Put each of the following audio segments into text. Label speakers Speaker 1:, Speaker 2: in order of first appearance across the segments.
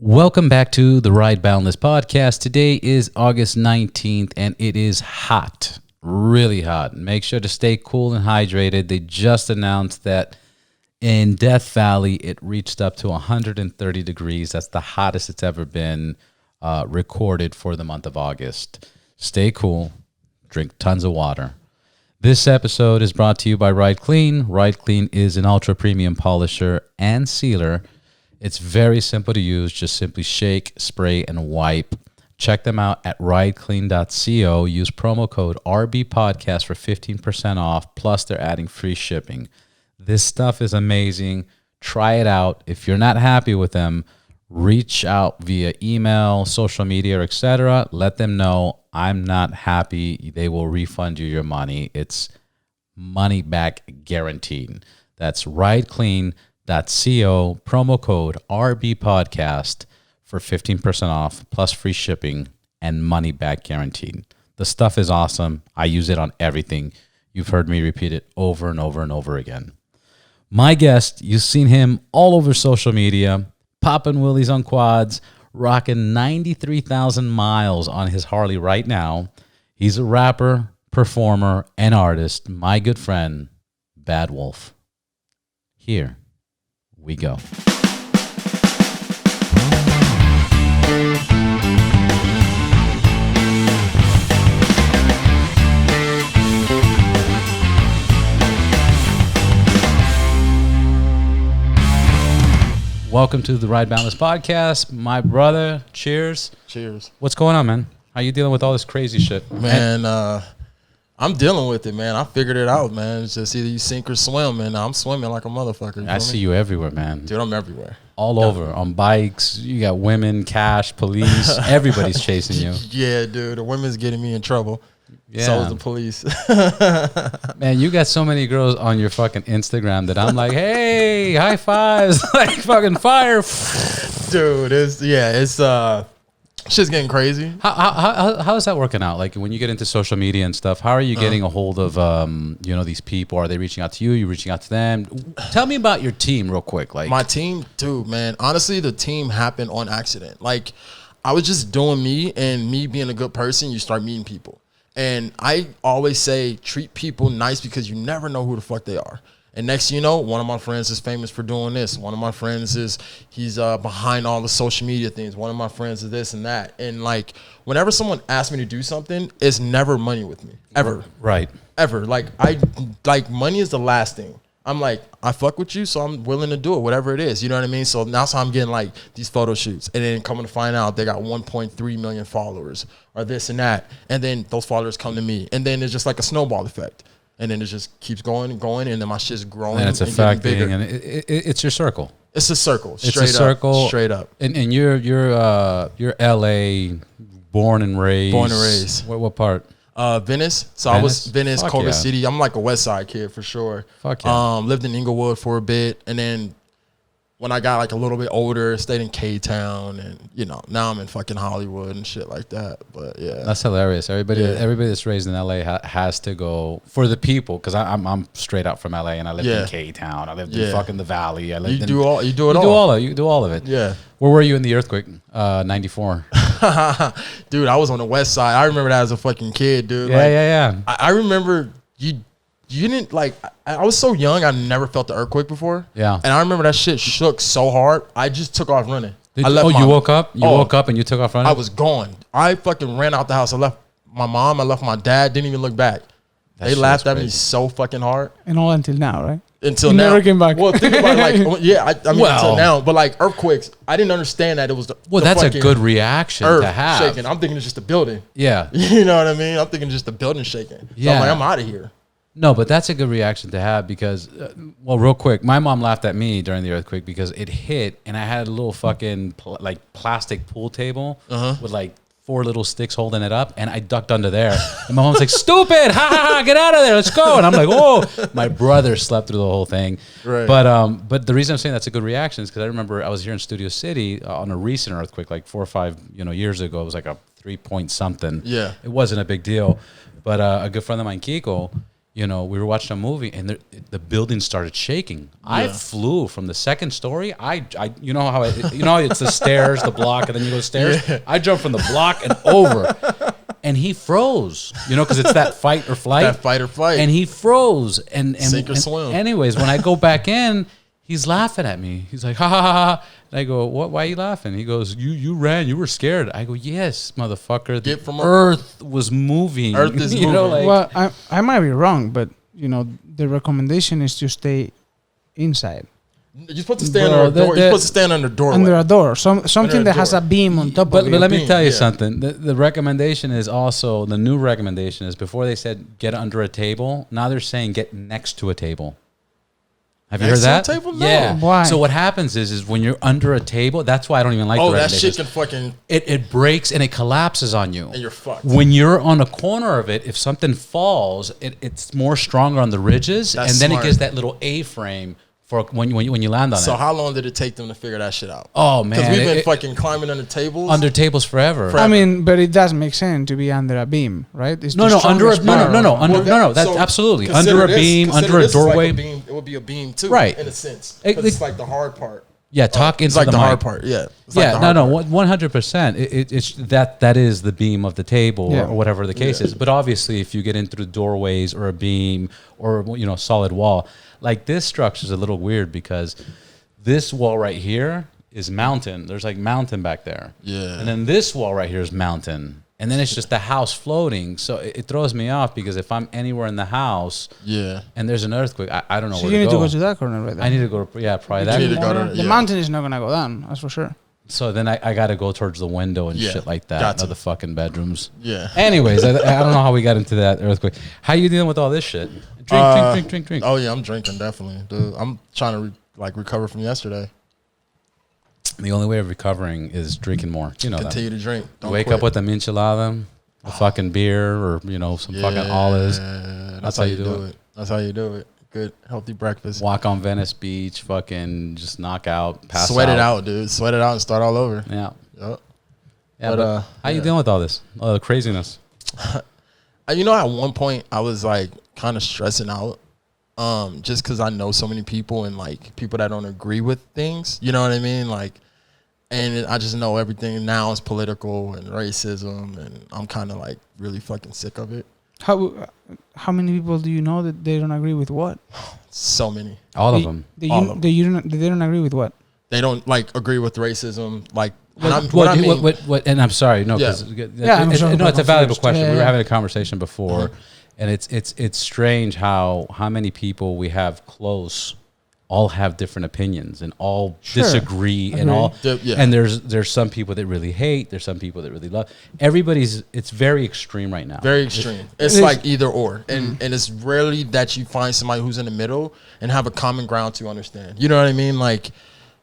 Speaker 1: Welcome back to the Ride Boundless podcast. Today is August 19th and it is hot, really hot. Make sure to stay cool and hydrated. They just announced that in Death Valley, it reached up to 130 degrees. That's the hottest it's ever been recorded for the month of August. Stay cool, drink tons of water. This episode is brought to you by Ride Clean. Ride Clean is an ultra premium polisher and sealer. It's very simple to use. Just simply shake, spray, and wipe. Check them out at rideclean.co. Use promo code RBPodcast for 15% off, plus they're adding free shipping. This stuff is amazing. Try it out. If you're not happy with them, reach out via email, social media, etc. Let them know I'm not happy. They will refund you your money. It's money back guaranteed. That's rideclean.co, promo code RBPodcast for 15% off, plus free shipping and money back guaranteed. The stuff is awesome. I use it on everything. You've heard me repeat it over and over and over again. My guest, you've seen him all over social media, popping wheelies on quads, rocking 93,000 miles on his Harley right now. He's a rapper, performer, and artist. My good friend, Bad Wolf. Here we go. Welcome to the Ride Boundless podcast. My brother, cheers.
Speaker 2: Cheers.
Speaker 1: What's going on, man? How you dealing with all this crazy shit?
Speaker 2: Man, I'm dealing with it, man. I figured it out, man. It's just either you sink or swim, and I'm swimming like a motherfucker.
Speaker 1: I see you everywhere, man.
Speaker 2: Dude, I'm everywhere.
Speaker 1: All over. On bikes, you got women, cash, police. Everybody's chasing you.
Speaker 2: Yeah, dude. The women's getting me in trouble.
Speaker 1: Yeah.
Speaker 2: So is the police.
Speaker 1: Man, you got so many girls on your fucking Instagram that I'm like, hey, high fives, like fucking fire.
Speaker 2: Dude, it's shit's getting crazy.
Speaker 1: How is that working out? Like when you get into social media and stuff, how are you getting a hold of these people? Are they reaching out to you? You reaching out to them? Tell me about your team real quick. Like
Speaker 2: my team, dude, man. Honestly, the team happened on accident. Like I was just doing me, and me being a good person, you start meeting people. And I always say, treat people nice because you never know who the fuck they are. And next thing you know, one of my friends is famous for doing this. One of my friends he's behind all the social media things. One of my friends is this and that. And like, whenever someone asks me to do something, it's never money with me, ever.
Speaker 1: Right.
Speaker 2: Ever. Like money is the last thing. I'm like, I fuck with you, so I'm willing to do it, whatever it is. You know what I mean? So that's how I'm getting like these photo shoots. And then coming to find out they got 1.3 million followers or this and that. And then those followers come to me. And then it's just like a snowball effect. And then it just keeps going and going. And then my shit's growing
Speaker 1: and it's affecting. And it's your circle.
Speaker 2: It's a circle.
Speaker 1: It's a circle.
Speaker 2: Straight up.
Speaker 1: And you're LA, born and raised.
Speaker 2: Born and raised.
Speaker 1: What part?
Speaker 2: Venice. So I was Venice,
Speaker 1: Fuck
Speaker 2: Culver
Speaker 1: yeah.
Speaker 2: City. I'm like a West Side kid for sure.
Speaker 1: Fuck yeah.
Speaker 2: Lived in Inglewood for a bit, and then when I got like a little bit older, stayed in K-Town, and now I'm in fucking Hollywood and shit like that. But yeah,
Speaker 1: that's hilarious. Everybody that's raised in LA has to go for the people, because I'm straight out from LA and I lived in K-Town. I lived in fucking the Valley.
Speaker 2: You do all of it.
Speaker 1: Yeah. Where were you in the earthquake? 94.
Speaker 2: Dude, I was on the West Side. I remember that as a fucking kid, dude.
Speaker 1: Yeah.
Speaker 2: I remember you didn't like. I was so young. I never felt the earthquake before.
Speaker 1: Yeah.
Speaker 2: And I remember that shit shook so hard. I just took off running.
Speaker 1: You woke up? You woke up and you took off running?
Speaker 2: I was gone. I fucking ran out the house. I left my mom. I left my dad. Didn't even look back. They laughed at me so fucking hard.
Speaker 3: And all until now, right?
Speaker 2: Until
Speaker 3: you
Speaker 2: now.
Speaker 3: Never came back.
Speaker 2: Well, think about it, I mean, until now. But like earthquakes, I didn't understand that it was
Speaker 1: that's a good reaction to have.
Speaker 2: Shaking. I'm thinking it's just a building.
Speaker 1: Yeah.
Speaker 2: You know what I mean? I'm thinking just the building shaking. So
Speaker 1: yeah.
Speaker 2: I'm like, I'm out of here.
Speaker 1: No, but that's a good reaction to have because, real quick, my mom laughed at me during the earthquake because it hit and I had a little fucking plastic pool table with like 4 little sticks holding it up, and I ducked under there. And my mom's like, "Stupid! Ha ha ha! Get out of there! Let's go!" And I'm like, "Oh!" My brother slept through the whole thing.
Speaker 2: Right.
Speaker 1: But the reason I'm saying that's a good reaction is because I remember I was here in Studio City on a recent earthquake, like 4 or 5 years ago. It was like a 3 point something.
Speaker 2: Yeah.
Speaker 1: It wasn't a big deal, but a good friend of mine, Kiko. you know, we were watching a movie and the building started shaking. I flew from the second story. I you know how it's the stairs, the block, and then you go stairs. Yeah. I jumped from the block and over, and he froze. You know, because it's that fight or flight.
Speaker 2: That fight or flight.
Speaker 1: And he froze. And
Speaker 2: sink or swim.
Speaker 1: Anyways, when I go back in, he's laughing at me. He's like, ha ha ha ha. And I go, what? Why are you laughing? He goes, you ran. You were scared. I go, yes, motherfucker. The earth was moving.
Speaker 2: Earth is moving.
Speaker 3: Know, like, well, I might be wrong, but, you know, the recommendation is to stay inside.
Speaker 2: You're supposed to stand under a door. You're supposed to stand under a doorway.
Speaker 3: Under a door. Something that has a beam on top of it.
Speaker 1: But let me tell you something. The recommendation is also, the new recommendation is, before they said get under a table, now they're saying get next to a table. Have you heard that?
Speaker 2: Table? No.
Speaker 1: Yeah.
Speaker 3: Why?
Speaker 1: So what happens is when you're under a table, that's why I don't even like.
Speaker 2: Oh, that shit can fucking.
Speaker 1: It breaks and it collapses on you.
Speaker 2: And you're fucked.
Speaker 1: When you're on a corner of it, if something falls, it's more stronger on the ridges, and then it gives that little A-frame for when you land on it.
Speaker 2: So how long did it take them to figure that shit out?
Speaker 1: Oh man,
Speaker 2: because we've been fucking climbing under tables.
Speaker 1: Under tables forever.
Speaker 3: I mean, but it does make sense to be under a beam, right? It's
Speaker 1: no, that's absolutely under a beam, under a doorway.
Speaker 2: It would be a beam too,
Speaker 1: right?
Speaker 2: In a sense, it's like the hard part.
Speaker 1: Yeah, talk into
Speaker 2: like
Speaker 1: the
Speaker 2: hard part. Yeah,
Speaker 1: yeah, no, 100%. It's that is the beam of the table or whatever the case is. But obviously, if you get in through doorways or a beam or solid wall, like this structure is a little weird because this wall right here is mountain. There's like mountain back there.
Speaker 2: Yeah,
Speaker 1: and then this wall right here is mountain. And then it's just the house floating. So it throws me off because if I'm anywhere in the house and there's an earthquake, I don't know where to go. So
Speaker 3: you need to go to that corner right there.
Speaker 1: I need to go to, probably that corner.
Speaker 3: The mountain is not going to go down, that's for sure.
Speaker 1: So then I got to go towards the window and shit like that. Of the fucking bedrooms.
Speaker 2: Yeah.
Speaker 1: Anyways, I don't know how we got into that earthquake. How you dealing with all this shit? Drink.
Speaker 2: Oh, yeah, I'm drinking, definitely. Dude, I'm trying to recover from yesterday.
Speaker 1: The only way of recovering is drinking more. You know,
Speaker 2: continue to drink. Don't
Speaker 1: wake up with a michelada, a fucking beer, or some fucking olives.
Speaker 2: That's how you do it. That's how you do it. Good, healthy breakfast.
Speaker 1: Walk on Venice Beach, fucking just knock out, pass
Speaker 2: Sweat it out, dude. Sweat it out and start all over.
Speaker 1: Yeah.
Speaker 2: Yep.
Speaker 1: Yeah, but how you dealing with all this? All the craziness?
Speaker 2: At one point I was like kind of stressing out. Just because I know so many people and like people that don't agree with things. You know what I mean? Like, and I just know everything now is political and racism, and I'm kind of like really fucking sick of it.
Speaker 3: How many people do you know that they don't agree with what?
Speaker 2: So many.
Speaker 1: All of them.
Speaker 3: They don't agree with what?
Speaker 2: They don't like agree with racism. Like,
Speaker 1: what? And I'm sorry, no, because it's a valuable question. We were having a conversation before, and it's strange how many people we have close all have different opinions and all disagree and all. And there's some people that really hate. There's some people that really love. It's very extreme right now.
Speaker 2: Very extreme. It's like either or, and it's rarely that you find somebody who's in the middle and have a common ground to understand. You know what I mean? Like,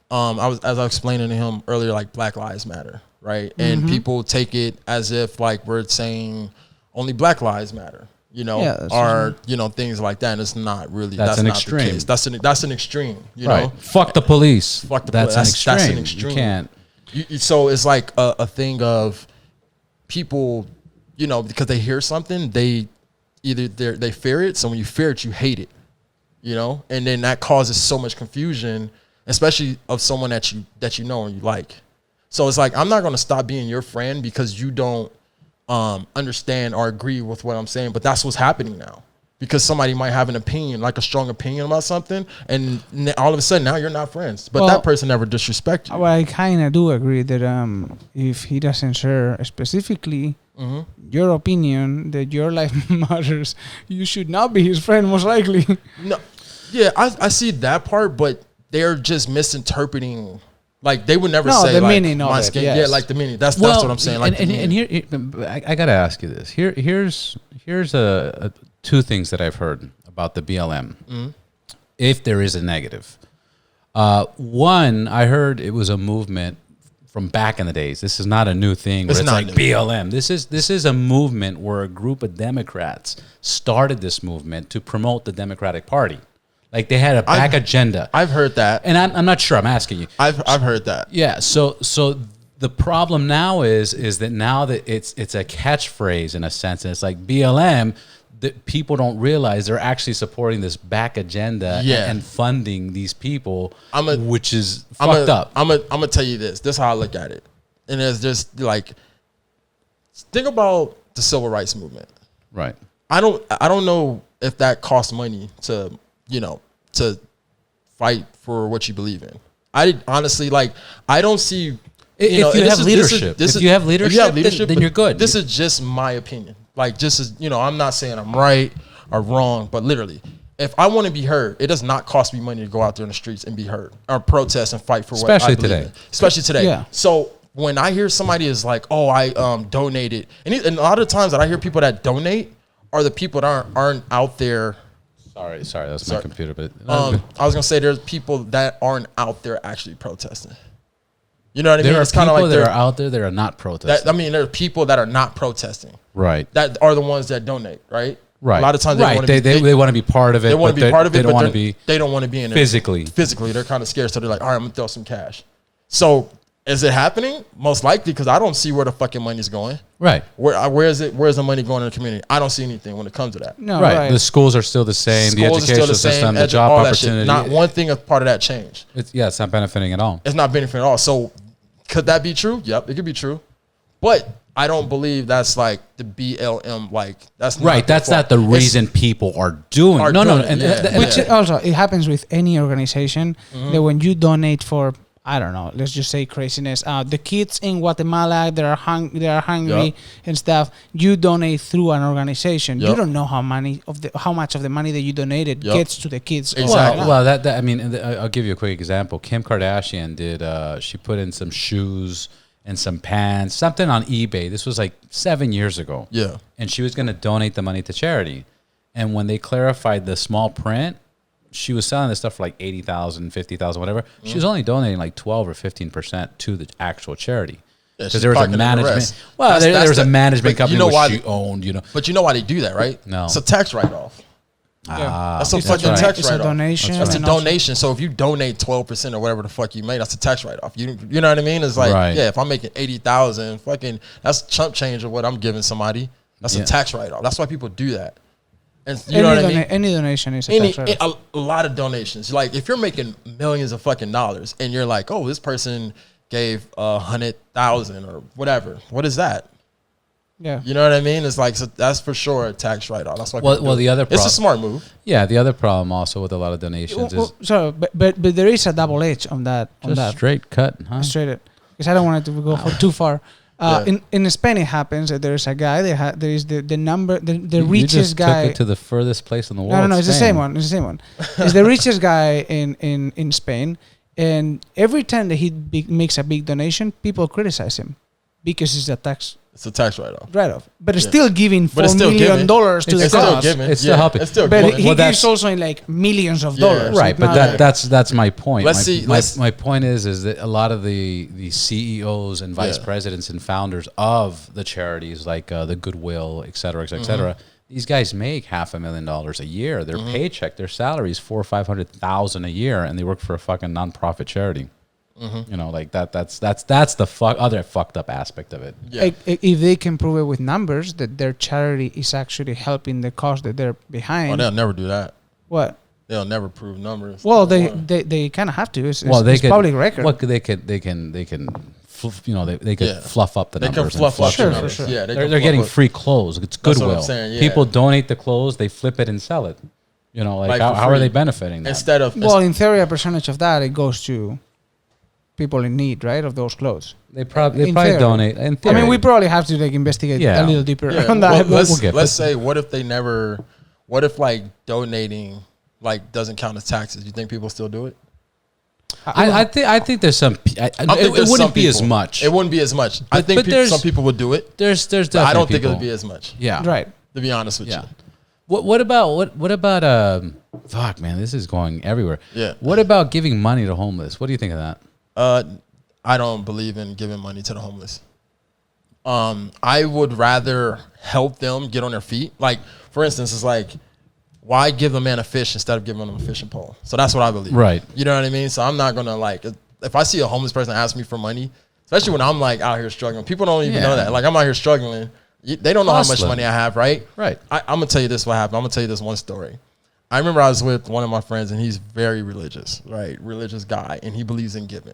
Speaker 2: as I was explaining to him earlier, like Black Lives Matter, right? And people take it as if like we're saying only Black Lives Matter. Things like that. And it's not really. That's an extreme. That's an extreme. You know,
Speaker 1: fuck the police.
Speaker 2: Fuck the
Speaker 1: police. That's an extreme. You
Speaker 2: can't. So it's like a thing of people, because they hear something, they fear it. So when you fear it, you hate it. And then that causes so much confusion, especially of someone that you know and you like. So it's like, I'm not gonna stop being your friend because you don't understand or agree with what I'm saying, but that's what's happening now, because somebody might have an opinion, like a strong opinion about something, and all of a sudden now you're not friends, but that person never disrespect you.
Speaker 3: Well, I kind of do agree that if he doesn't share specifically your opinion that your life matters, you should not be his friend, most likely.
Speaker 2: No, yeah, I see that part, but they're just misinterpreting. Like, they would never say
Speaker 3: the
Speaker 2: like
Speaker 3: meaning of
Speaker 2: my
Speaker 3: it,
Speaker 2: skin.
Speaker 3: yes.
Speaker 2: Yeah, like the meaning. That's what I'm saying. Like,
Speaker 1: and here I gotta ask you this. Here's two things that I've heard about the BLM. If there is a negative, one, I heard it was a movement from back in the days. This is not a new thing. It's like new. BLM. This is a movement where a group of Democrats started this movement to promote the Democratic Party. Like, they had a back agenda.
Speaker 2: I've heard that,
Speaker 1: and I'm not sure. I'm asking you.
Speaker 2: I've heard that.
Speaker 1: Yeah. So the problem now is that now that it's a catchphrase in a sense, and it's like BLM. people don't realize they're actually supporting this back agenda and funding these people, which is fucked up.
Speaker 2: I'm gonna tell you this. This is how I look at it, and it's just like, think about the civil rights movement.
Speaker 1: Right.
Speaker 2: I don't know if that costs money to fight for what you believe in. I honestly, like, I don't see.
Speaker 1: If you have leadership, then you're good.
Speaker 2: This is just my opinion. Like, just as, I'm not saying I'm right or wrong, but literally, if I want to be heard, it does not cost me money to go out there in the streets and be heard or protest and fight for what I believe in. Especially today.
Speaker 3: Yeah.
Speaker 2: So when I hear somebody is like, "Oh, I donated," and a lot of times that I hear people that donate are the people that aren't out there.
Speaker 1: Sorry, that's my computer. But
Speaker 2: I was gonna say there's people that aren't out there actually protesting. You know what I mean?
Speaker 1: It's kind of like that are out there that are not protesting.
Speaker 2: There are people that are not protesting.
Speaker 1: Right.
Speaker 2: That are the ones that donate. Right.
Speaker 1: Right.
Speaker 2: A lot of times
Speaker 1: they want to be part of it.
Speaker 2: They want to be part of it.
Speaker 1: They don't want to be.
Speaker 2: They don't want to be in it
Speaker 1: physically.
Speaker 2: Physically, they're kind of scared, so they're like, "All right, I'm gonna throw some cash." So, is it happening? Most likely, because I don't see where the fucking money's going.
Speaker 1: Right.
Speaker 2: Where is it? Where's the money going in the community? I don't see anything when it comes to that.
Speaker 3: No.
Speaker 1: Right. The schools are still the same. The education system, the job opportunity.
Speaker 2: Not one thing is part of that change.
Speaker 1: It's not benefiting at all.
Speaker 2: It's not benefiting at all. So, could that be true? Yep, it could be true. But I don't believe that's like the BLM. Like, that's not
Speaker 1: right. That's not the reason people are doing.
Speaker 3: Which also, it happens with any organization that when you donate for, I don't know, let's just say craziness. The kids in Guatemala, they are hungry and stuff. You donate through an organization. You don't know how much of the money that you donated gets to the kids.
Speaker 2: Exactly.
Speaker 1: Well, I mean, I'll give you a quick example. Kim Kardashian did. She put in some shoes and some pants, something on eBay. This was like 7 years ago.
Speaker 2: Yeah.
Speaker 1: And she was going to donate the money to charity. And when they clarified the small print, she was selling this stuff for like $80,000, $50,000, whatever. She was only donating like 12 or 15% to the actual charity. Because there was a management. Well, there was a management company she owned,
Speaker 2: But you know why they do that, right?
Speaker 1: No.
Speaker 2: It's a tax write-off. That's a fucking tax write-off.
Speaker 3: It's a donation.
Speaker 2: That's a donation. So if you donate 12% or whatever the fuck you made, that's a tax write-off. You know what I mean? It's like, if I'm making 80,000, fucking, that's chump change of what I'm giving somebody. That's a tax write-off. That's why people do that. And you know what I mean?
Speaker 3: Any donation is a tax write-off.
Speaker 2: A lot of donations. Like, if you're making millions of fucking dollars and you're like, oh, this person gave 100,000 or whatever. What is that?
Speaker 3: Yeah.
Speaker 2: You know what I mean? It's like, so that's for sure a tax write-off. That's why.
Speaker 1: The other problem,
Speaker 2: it's a smart move.
Speaker 1: Yeah, the other problem also with a lot of donations is
Speaker 3: but there is a double edge on that.
Speaker 1: Straight cut, huh?
Speaker 3: Straight it, because I don't want it to go too far. In Spain, it happens that there is a guy. There is the richest guy.
Speaker 1: Took it to the furthest place in the world.
Speaker 3: No, it's the same one. It's the same one. It's the richest guy in Spain, and every time that he makes a big donation, people criticize him because it's a tax.
Speaker 2: It's a tax write-off.
Speaker 3: But it's still giving $4 million to the cause.
Speaker 1: It's still helping.
Speaker 3: But he gives also in like millions of dollars.
Speaker 1: Right, but that's my point.
Speaker 2: My
Speaker 1: point is that a lot of the CEOs and vice presidents and founders of the charities like the Goodwill, et cetera, these guys make $500,000 a year. Their paycheck, their salary is $400,000 or $500,000 a year, and they work for a fucking nonprofit charity. Like that's the other fucked up aspect of it.
Speaker 3: Yeah. If they can prove it with numbers that their charity is actually helping the cause that they're behind.
Speaker 2: Oh, they'll never do that.
Speaker 3: What?
Speaker 2: They'll never prove numbers.
Speaker 3: Well, they kind of have to. It's public record.
Speaker 1: What they can fluff up the numbers.
Speaker 2: They can fluff up the numbers.
Speaker 3: Sure.
Speaker 2: Yeah,
Speaker 1: they're getting free clothes. It's Goodwill.
Speaker 2: That's what I'm saying, yeah.
Speaker 1: People donate the clothes, they flip it and sell it. How are they benefiting that?
Speaker 3: In theory, a percentage of that it goes to people in need, right, of those clothes.
Speaker 1: They probably donate. In theory.
Speaker 3: I mean, we probably have to investigate a little deeper on that.
Speaker 2: Let's say, what if like donating like doesn't count as taxes? You think people still do it?
Speaker 1: I think there's some. It wouldn't be as much.
Speaker 2: It wouldn't be as much. I think some people would do it.
Speaker 1: There's definitely.
Speaker 2: I don't think it would be as much.
Speaker 1: Yeah.
Speaker 3: Right.
Speaker 2: To be honest with you.
Speaker 1: What about fuck, man, this is going everywhere.
Speaker 2: Yeah.
Speaker 1: What about giving money to homeless? What do you think of that?
Speaker 2: I don't believe in giving money to the homeless. I would rather help them get on their feet. Like, for instance, it's like, why give a man a fish instead of giving him a fishing pole? So that's what I believe.
Speaker 1: Right.
Speaker 2: You know what I mean? So I'm not going to if I see a homeless person ask me for money, especially when I'm like out here struggling, people don't even know that. Like, I'm out here struggling. They don't know how much
Speaker 1: Hustling.
Speaker 2: money I have, right?
Speaker 1: Right.
Speaker 2: I'm gonna tell you this. What happened? I'm gonna tell you this one story. I remember I was with one of my friends, and he's very religious, right? Religious guy, and he believes in giving.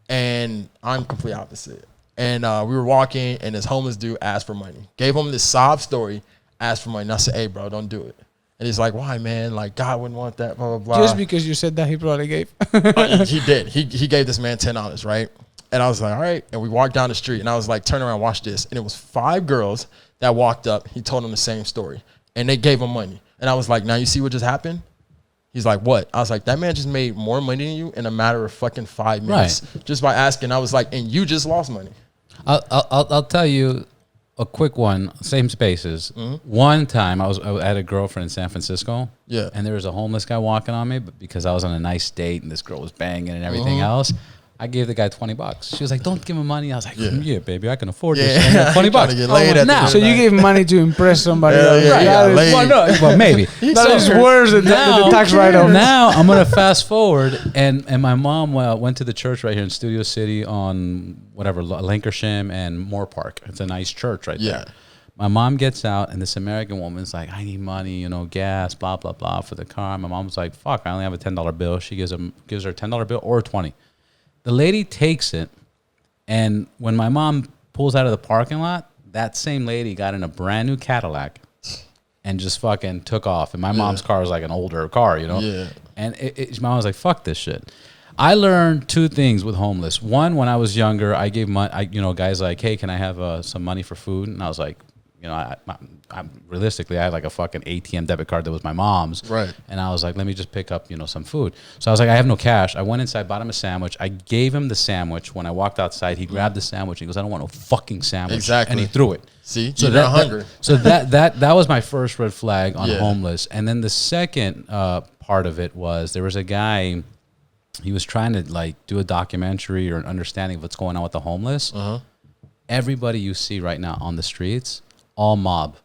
Speaker 2: And I'm complete opposite. And we were walking, and this homeless dude asked for money. Gave him this sob story, asked for money. And I said, hey, bro, don't do it. And he's like, why, man? Like, God wouldn't want that, blah, blah, blah.
Speaker 3: Just because you said that, he probably gave.
Speaker 2: He did. He gave this man $10, right? And I was like, all right. And we walked down the street, and I was like, turn around, watch this. And it was 5 girls that walked up. He told them the same story. And they gave him money. And I was like, now you see what just happened? He's like, what? I was like, that man just made more money than you in a matter of fucking 5 minutes. Right. Just by asking. I was like, and you just lost money.
Speaker 1: I'll tell you a quick one. Same spaces. One time I had a girlfriend in San Francisco.
Speaker 2: Yeah.
Speaker 1: And there was a homeless guy walking on me, but because I was on a nice date and this girl was banging and everything else, I gave the guy $20. She was like, "Don't give him money." I was like, "Yeah, baby, I can afford this. $20."
Speaker 2: Now,
Speaker 3: so you gave money to impress somebody else.
Speaker 1: Well, maybe.
Speaker 3: That is worse than the tax write-off.
Speaker 1: Now I'm gonna fast forward, and my mom went to the church right here in Studio City on whatever Lancashire and Moore Park. It's a nice church right there. My mom gets out, and this American woman's like, "I need money, gas, blah blah blah for the car." My mom's like, "Fuck, I only have a $10 bill." She gives her a $10 bill or 20. The lady takes it, and when my mom pulls out of the parking lot, that same lady got in a brand new Cadillac and just fucking took off. And my mom's car is like an older car,
Speaker 2: Yeah.
Speaker 1: And my mom was like, "Fuck this shit." I learned 2 things with homeless. One, when I was younger, I gave money. Guys like, "Hey, can I have some money for food?" And I was like, realistically, I had like a fucking ATM debit card that was my mom's.
Speaker 2: Right.
Speaker 1: And I was like, let me just pick up, some food. So I was like, I have no cash. I went inside, bought him a sandwich. I gave him the sandwich. When I walked outside, he grabbed the sandwich. He goes, "I don't want no fucking sandwich."
Speaker 2: Exactly.
Speaker 1: And he threw it.
Speaker 2: See,
Speaker 1: so
Speaker 2: you're not hungry.
Speaker 1: That was my first red flag on homeless. And then the second part of it was there was a guy, he was trying to like do a documentary or an understanding of what's going on with the homeless. Everybody you see right now on the streets, all mob.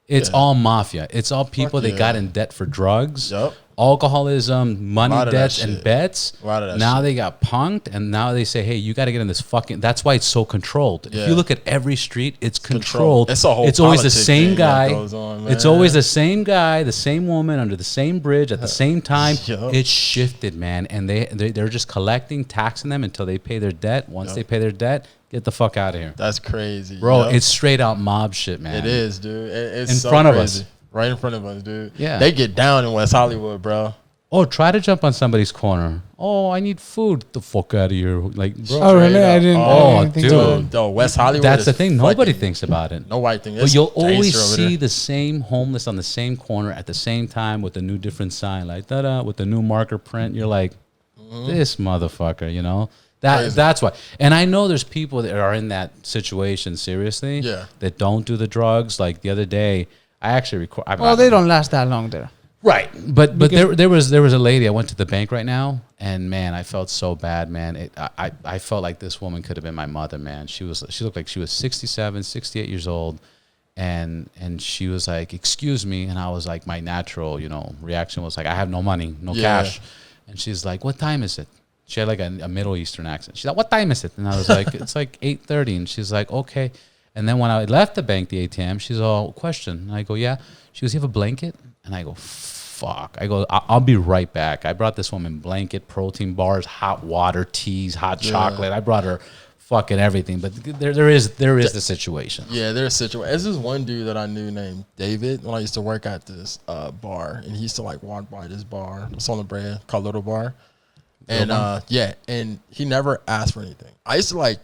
Speaker 1: It's all mafia. It's all people that got in debt for drugs, alcoholism, money debts, and bets. A lot of that now shit. They got punked, and now they say, "Hey, you got to get in this fucking." That's why it's so controlled. If you look at every street, it's controlled.
Speaker 2: It's a whole.
Speaker 1: It's always the same guy.
Speaker 2: On,
Speaker 1: it's always the same guy, the same woman under the same bridge at the same time. It's shifted, man, and they're just collecting, taxing them until they pay their debt. Once they pay their debt, get the fuck out of here.
Speaker 2: That's crazy,
Speaker 1: bro. It's straight out mob shit, man.
Speaker 2: It is, dude. It's
Speaker 1: in
Speaker 2: so
Speaker 1: front
Speaker 2: crazy.
Speaker 1: of us.
Speaker 2: Right in front of us, dude.
Speaker 1: Yeah.
Speaker 2: They get down in West Hollywood, bro.
Speaker 1: Oh, try to jump on somebody's corner. Oh, I need food. Get the fuck out of here. Like, bro.
Speaker 3: Oh, really? I didn't think
Speaker 2: dude. No, West Hollywood.
Speaker 1: That's the thing. Nobody thinks about it.
Speaker 2: Nobody thinks.
Speaker 1: But you'll always see the same homeless on the same corner at the same time with a new different sign, like da with the new marker print. You're like, this motherfucker, That's why. And I know there's people that are in that situation seriously. That don't do the drugs. Like the other day, I actually record.
Speaker 3: Well, they don't last that long there.
Speaker 1: Right, but there was a lady. I went to the bank right now, and man, I felt so bad, man. I felt like this woman could have been my mother, man. She looked like she was 67, 68 years old, and she was like, "Excuse me," and I was like, my natural, reaction was like, "I have no money, no cash," and she's like, "What time is it?" She had like a Middle Eastern accent. She's like, "What time is it?" And I was like, "It's like 8:30," and she's like, "Okay." And then when I left the bank, the ATM, she's all, "Question." And I go, "Yeah." She goes, "You have a blanket?" And I go, "Fuck." I go, I'll be right back. I brought this woman blanket, protein bars, hot water, teas, hot chocolate. I brought her fucking everything. But there is the situation.
Speaker 2: Yeah, there's a situation. There's this one dude that I knew named David when I used to work at this bar. And he used to like walk by this bar. It's on the brand called Little Bar. And and he never asked for anything. I used to like,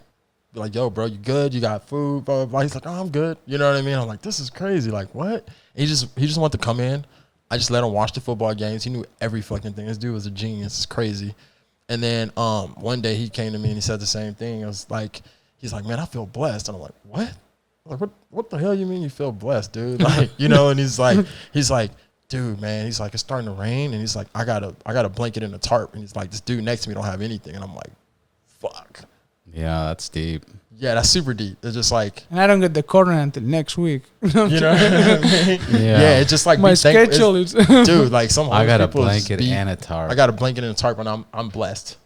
Speaker 2: be like, "Yo, bro, you good? You got food?" Blah, blah, blah. He's like, "Oh, I'm good." You know what I mean? I'm like, "This is crazy." Like, what? And he just wanted to come in. I just let him watch the football games. He knew every fucking thing. This dude was a genius. It's crazy. And then one day he came to me and he said the same thing. It was like, he's like, "Man, I feel blessed." And I'm like, "What?" I'm like, what the hell you mean you feel blessed, dude? Like, and he's like, "Dude, man," he's like, "It's starting to rain." And he's like, I got a blanket and a tarp. And he's like, "This dude next to me don't have anything." And I'm like, fuck.
Speaker 1: Yeah, that's deep.
Speaker 2: Yeah, that's super deep. It's just like,
Speaker 3: and I don't get the corner until next week.
Speaker 2: You know what I mean? Yeah, it's just like
Speaker 3: my schedule is
Speaker 2: dude. Like some
Speaker 1: I got a blanket and a tarp.
Speaker 2: I got a blanket and a tarp, and I'm blessed.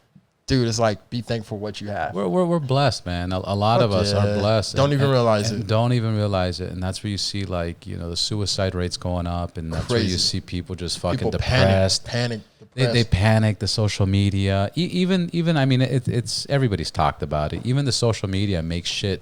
Speaker 2: dude, it's like, be thankful for what you have.
Speaker 1: We're blessed, man. A lot of us are blessed.
Speaker 2: Don't even realize it.
Speaker 1: Don't even realize it. And that's where you see, like, you know, the suicide rates going up. And that's where you see people just fucking depressed.
Speaker 2: Panic.
Speaker 1: They panic, the social media. Even I mean, it's everybody's talked about it. Even the social media makes shit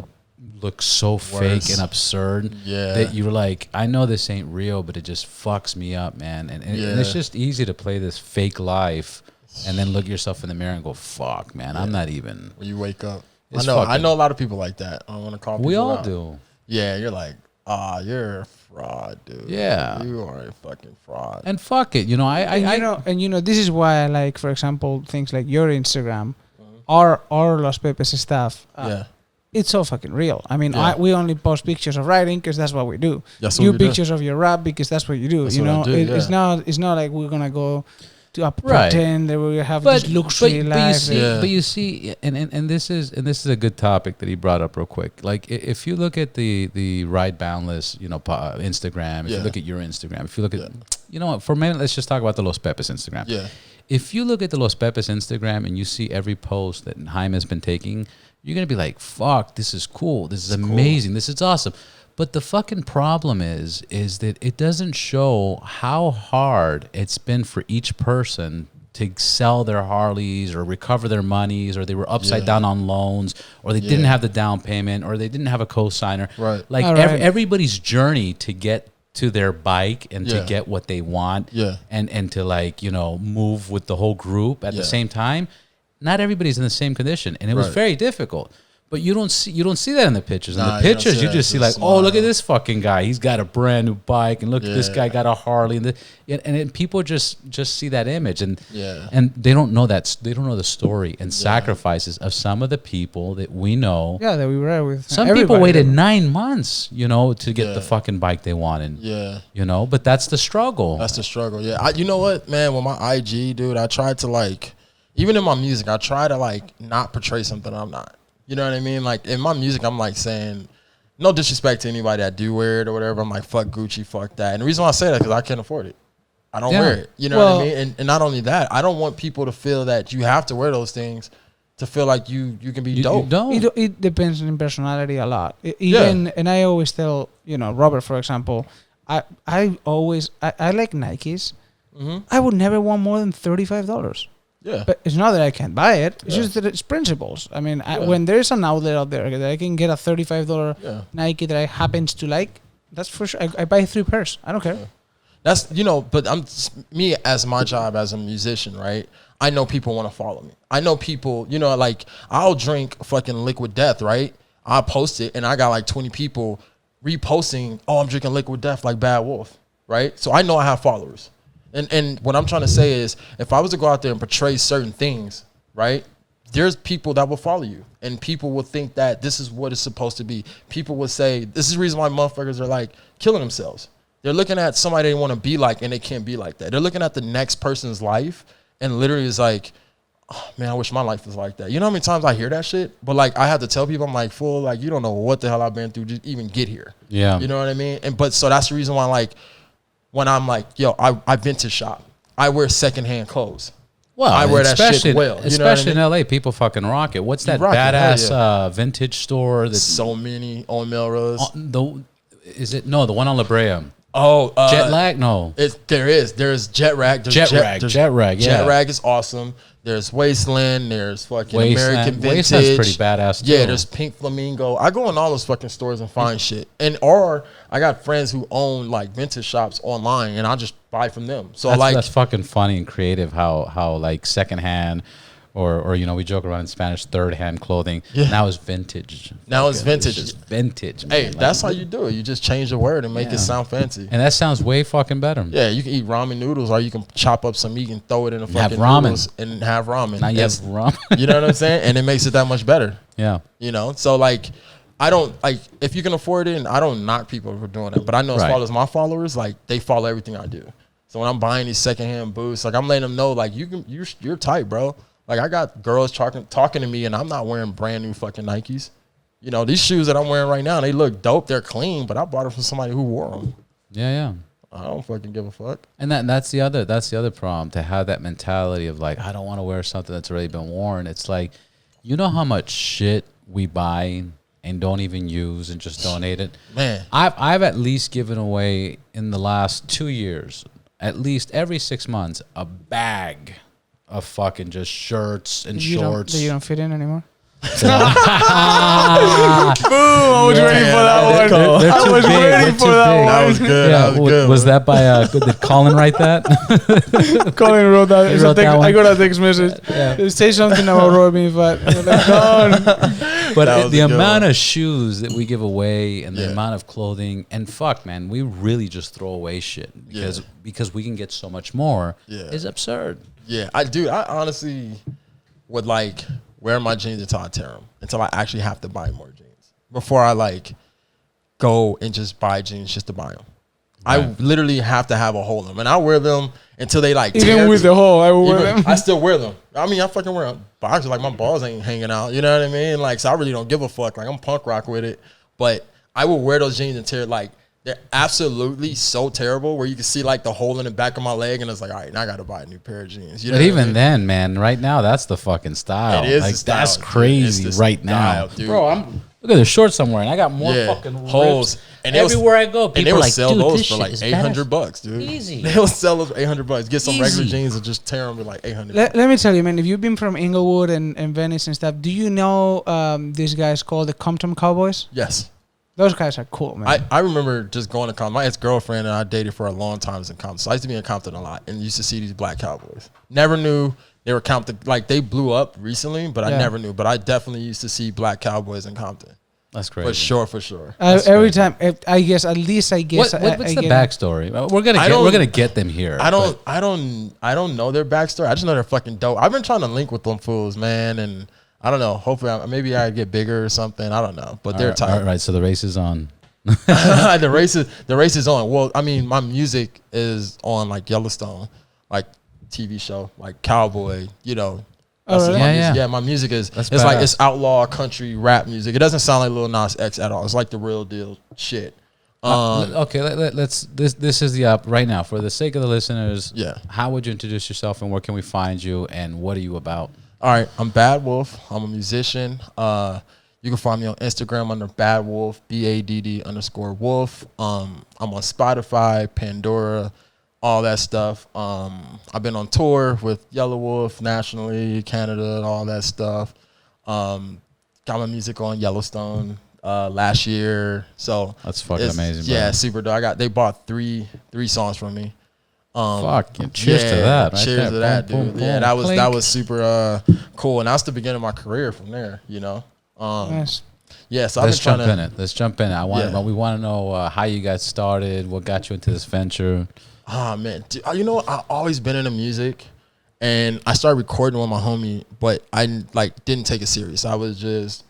Speaker 1: look so fake and absurd that you're like, I know this ain't real, but it just fucks me up, man. And it's just easy to play this fake life and then look yourself in the mirror and go, fuck, man, I'm not even.
Speaker 2: When you wake up. I know a lot of people like that. I don't want to call people
Speaker 1: We all
Speaker 2: out.
Speaker 1: do.
Speaker 2: Yeah, you're like, you're a fraud, dude.
Speaker 1: Yeah.
Speaker 2: You are a fucking fraud.
Speaker 1: And fuck it. You know,
Speaker 3: this is why I like, for example, things like your Instagram or Los Pepes stuff. It's so fucking real. I mean, we only post pictures of riding because that's what we do. You pictures of your rap because that's what you do.
Speaker 2: That's
Speaker 3: you know, it's not like we're gonna go to pretend that we have this luxury life.
Speaker 1: But you see, and this is a good topic that he brought up real quick. Like, if you look at the Ride Boundless, you know, Instagram. If you look at your Instagram, if you look at, you know what, for a minute, let's just talk about the Los Pepes Instagram.
Speaker 2: Yeah.
Speaker 1: If you look at the Los Pepes Instagram and you see every post that Jaime has been taking, you're going to be like, fuck, this is cool. This is amazing. Cool. This is awesome. But the fucking problem is that it doesn't show how hard it's been for each person to sell their Harleys or recover their monies, or they were upside down on loans, or they didn't have the down payment, or they didn't have a co-signer.
Speaker 2: Right.
Speaker 1: Like everybody's journey to get to their bike and to get what they want and to, like, you know, move with the whole group at the same time. Not everybody's in the same condition, and it was very difficult. But you don't see that in the pictures. In the pictures, you just see like, oh, look at this fucking guy. He's got a brand new bike, and look at this guy got a Harley, and people just see that image, and they don't know they don't know the story and sacrifices of some of the people that we know.
Speaker 3: Yeah, that we were with.
Speaker 1: Some people waited 9 months, you know, to get the fucking bike they wanted. Yeah, you know, but that's the struggle.
Speaker 2: That's the struggle. Yeah, you know what, man? With my IG, dude, I tried to, like, even in my music, I try to, like, not portray something I'm not. You know what I mean? Like, in my music, I'm like saying, no disrespect to anybody that do wear it or whatever. I'm like, fuck Gucci, fuck that. And the reason why I say that is because I can't afford it. I don't wear it. You know what I mean? And not only that, I don't want people to feel that you have to wear those things to feel like you can be dope.
Speaker 1: You don't.
Speaker 3: It depends on personality a lot. And I always tell, you know, Robert, for example, I like Nikes. Mm-hmm. I would never want more than $35. Yeah, but it's not that I can't buy it. It's just that it's principles. I mean, when there's an outlet out there that I can get a $35 Nike that I happens to like, that's for sure. I buy 3 pairs. I don't care. Yeah.
Speaker 2: That's, you know, but me as my job as a musician, right? I know people want to follow me. I know people, you know, like, I'll drink fucking Liquid Death, right? I'll post it, and I got like 20 people reposting, oh, I'm drinking Liquid Death like Bad Wolf, right? So I know I have followers. And what I'm trying to say is, if I was to go out there and portray certain things, right, there's people that will follow you, and people will think that this is what it's supposed to be. People will say, this is the reason why motherfuckers are, like, killing themselves. They're looking at somebody they want to be like, and they can't be like that. They're looking at the next person's life, and literally is like, oh, man, I wish my life was like that. You know how many times I hear that shit? But, like, I have to tell people, I'm like, fool, like, you don't know what the hell I've been through to even get here. Yeah. You know what I mean? But so that's the reason why, like, when I'm like, yo, I vintage shop. I wear secondhand clothes. Well, I wear that shit well.
Speaker 1: Especially in LA, people fucking rock it. What's that badass vintage store? That's
Speaker 2: so many on Melrose.
Speaker 1: The one on La Brea?
Speaker 2: Oh,
Speaker 1: Jet Lag? No.
Speaker 2: There's Jet Rag.
Speaker 1: Jet Rag, yeah.
Speaker 2: Jet Rag is awesome. There's Wasteland. There's fucking American Vintage.
Speaker 1: Wasteland's pretty badass too.
Speaker 2: Yeah, there's Pink Flamingo. I go in all those fucking stores and find shit. Or I got friends who own, like, vintage shops online, and I just buy from them. So that's
Speaker 1: fucking funny and creative how like secondhand or you know, we joke around in Spanish, third hand clothing. Yeah. Now it's vintage.
Speaker 2: Vintage.
Speaker 1: It's vintage.
Speaker 2: Hey, man. That's how you do it. You just change the word and make it sound fancy.
Speaker 1: And that sounds way fucking better.
Speaker 2: Yeah, you can eat ramen noodles, or you can chop up some meat and throw it in a fucking noodles and have ramen.
Speaker 1: Now you have ramen.
Speaker 2: You know what I'm saying? And it makes it that much better.
Speaker 1: Yeah.
Speaker 2: You know? So, like, I don't, like, if you can afford it, and I don't knock people for doing it, but I know as far as my followers, like, they follow everything I do. So when I'm buying these secondhand boots, like, I'm letting them know, like, you're tight, bro. Like, I got girls talking to me, and I'm not wearing brand new fucking Nikes. You know, these shoes that I'm wearing right now, they look dope. They're clean, but I bought them from somebody who wore them.
Speaker 1: Yeah.
Speaker 2: I don't fucking give a fuck.
Speaker 1: And that's the other problem, to have that mentality of like, I don't want to wear something that's already been worn. It's like, you know how much shit we buy and don't even use and just donate it.
Speaker 2: Man,
Speaker 1: I've at least given away in the last 2 years, at least every 6 months, a bag of fucking just shirts and shorts.
Speaker 3: That you don't fit in anymore.
Speaker 2: boom! I was ready for that one.
Speaker 1: They're
Speaker 2: I
Speaker 1: too
Speaker 2: was
Speaker 1: big.
Speaker 2: ready
Speaker 1: They're
Speaker 2: for
Speaker 1: too
Speaker 2: that
Speaker 1: big.
Speaker 2: one. That was good. That was good.
Speaker 1: Was that by did Colin write that?
Speaker 3: Colin wrote that.
Speaker 1: He wrote that one?
Speaker 3: I got a text message. Say something about Roy being fat. Like,
Speaker 1: But the amount of shoes that we give away and the amount of clothing, and fuck, man, we really just throw away shit because we can get so much more. Is absurd.
Speaker 2: Yeah, I honestly would like wear my jeans until I tear them, until I actually have to buy more jeans before I like go and just buy jeans just to buy them. Right. I literally have to have a hole in them, and I wear them until they like
Speaker 3: even with the hole, I will wear them.
Speaker 2: I still wear them. I mean, I fucking wear them. Boxers, like my balls ain't hanging out. You know what I mean? Like, so I really don't give a fuck. Like, I'm punk rock with it, but I will wear those jeans until like they're absolutely so terrible where you can see like the hole in the back of my leg, and it's like, all right, now I got to buy a new pair of jeans. You know
Speaker 1: but even
Speaker 2: I mean?
Speaker 1: then, man, right now that's the fucking style.
Speaker 2: It is
Speaker 1: like
Speaker 2: the style,
Speaker 1: that's
Speaker 2: dude.
Speaker 1: crazy
Speaker 2: It's the
Speaker 1: right
Speaker 2: style,
Speaker 1: now,
Speaker 2: dude.
Speaker 1: bro. Look at the shorts somewhere, and I got more fucking
Speaker 2: holes.
Speaker 1: rips.
Speaker 2: And
Speaker 1: everywhere I go,
Speaker 2: and they
Speaker 1: people
Speaker 2: will
Speaker 1: are like,
Speaker 2: sell
Speaker 1: dude,
Speaker 2: those
Speaker 1: this
Speaker 2: for
Speaker 1: shit
Speaker 2: like
Speaker 1: is
Speaker 2: $800, dude.
Speaker 1: Easy.
Speaker 2: They'll sell those for $800. Get some regular
Speaker 1: Easy.
Speaker 2: jeans and just tear them for like $800.
Speaker 3: Let me tell you, man. If you've been from Inglewood and Venice and stuff, do you know these guys called the Compton Cowboys?
Speaker 2: Yes.
Speaker 3: Those guys are cool, man.
Speaker 2: I remember just going to Compton. My ex-girlfriend and I dated for a long time was in Compton. So I used to be in Compton a lot and used to see these black cowboys. Never knew they were Compton. Like, they blew up recently, but I never knew. But I definitely used to see black cowboys in Compton.
Speaker 1: That's crazy.
Speaker 2: For sure.
Speaker 3: Every time, I guess, what's
Speaker 1: the backstory? We're gonna get them here.
Speaker 2: I don't know their backstory. I just know they're fucking dope. I've been trying to link with them fools, man, and I don't know. Hopefully, maybe I get bigger or something. I don't know, but they're tight.
Speaker 1: All right, so the race is on.
Speaker 2: the race is on. Well, I mean, my music is on like Yellowstone, like TV show, like cowboy. You know.
Speaker 3: Oh, really?
Speaker 2: Yeah, my music is like it's outlaw country rap music. It doesn't sound like Lil Nas X at all. It's like the real deal shit.
Speaker 1: Okay, let's. This is the up right now for the sake of the listeners.
Speaker 2: Yeah.
Speaker 1: How would you introduce yourself and where can we find you and what are you about?
Speaker 2: All right, I'm Bad Wolf. I'm a musician. You can find me on Instagram under Bad Wolf, BADD_Wolf. I'm on Spotify, Pandora, all that stuff. I've been on tour with Yellow Wolf nationally, Canada, and all that stuff. Got my music on Yellowstone last year. So
Speaker 1: that's fucking amazing, bro.
Speaker 2: Yeah, super dope. They bought three songs from me.
Speaker 1: Cheers to that. Right
Speaker 2: cheers
Speaker 1: there.
Speaker 2: to that,
Speaker 1: Boom,
Speaker 2: dude.
Speaker 1: boom,
Speaker 2: Yeah,
Speaker 1: boom.
Speaker 2: that was super cool. And that's the beginning of my career from there, you know.
Speaker 3: Nice.
Speaker 2: Yeah, so
Speaker 1: Let's jump in it. Let's jump in it. We want to know how you got started, what got you into this venture.
Speaker 2: Oh man, dude, you know, I've always been into music, and I started recording with my homie, but I didn't take it serious. I was just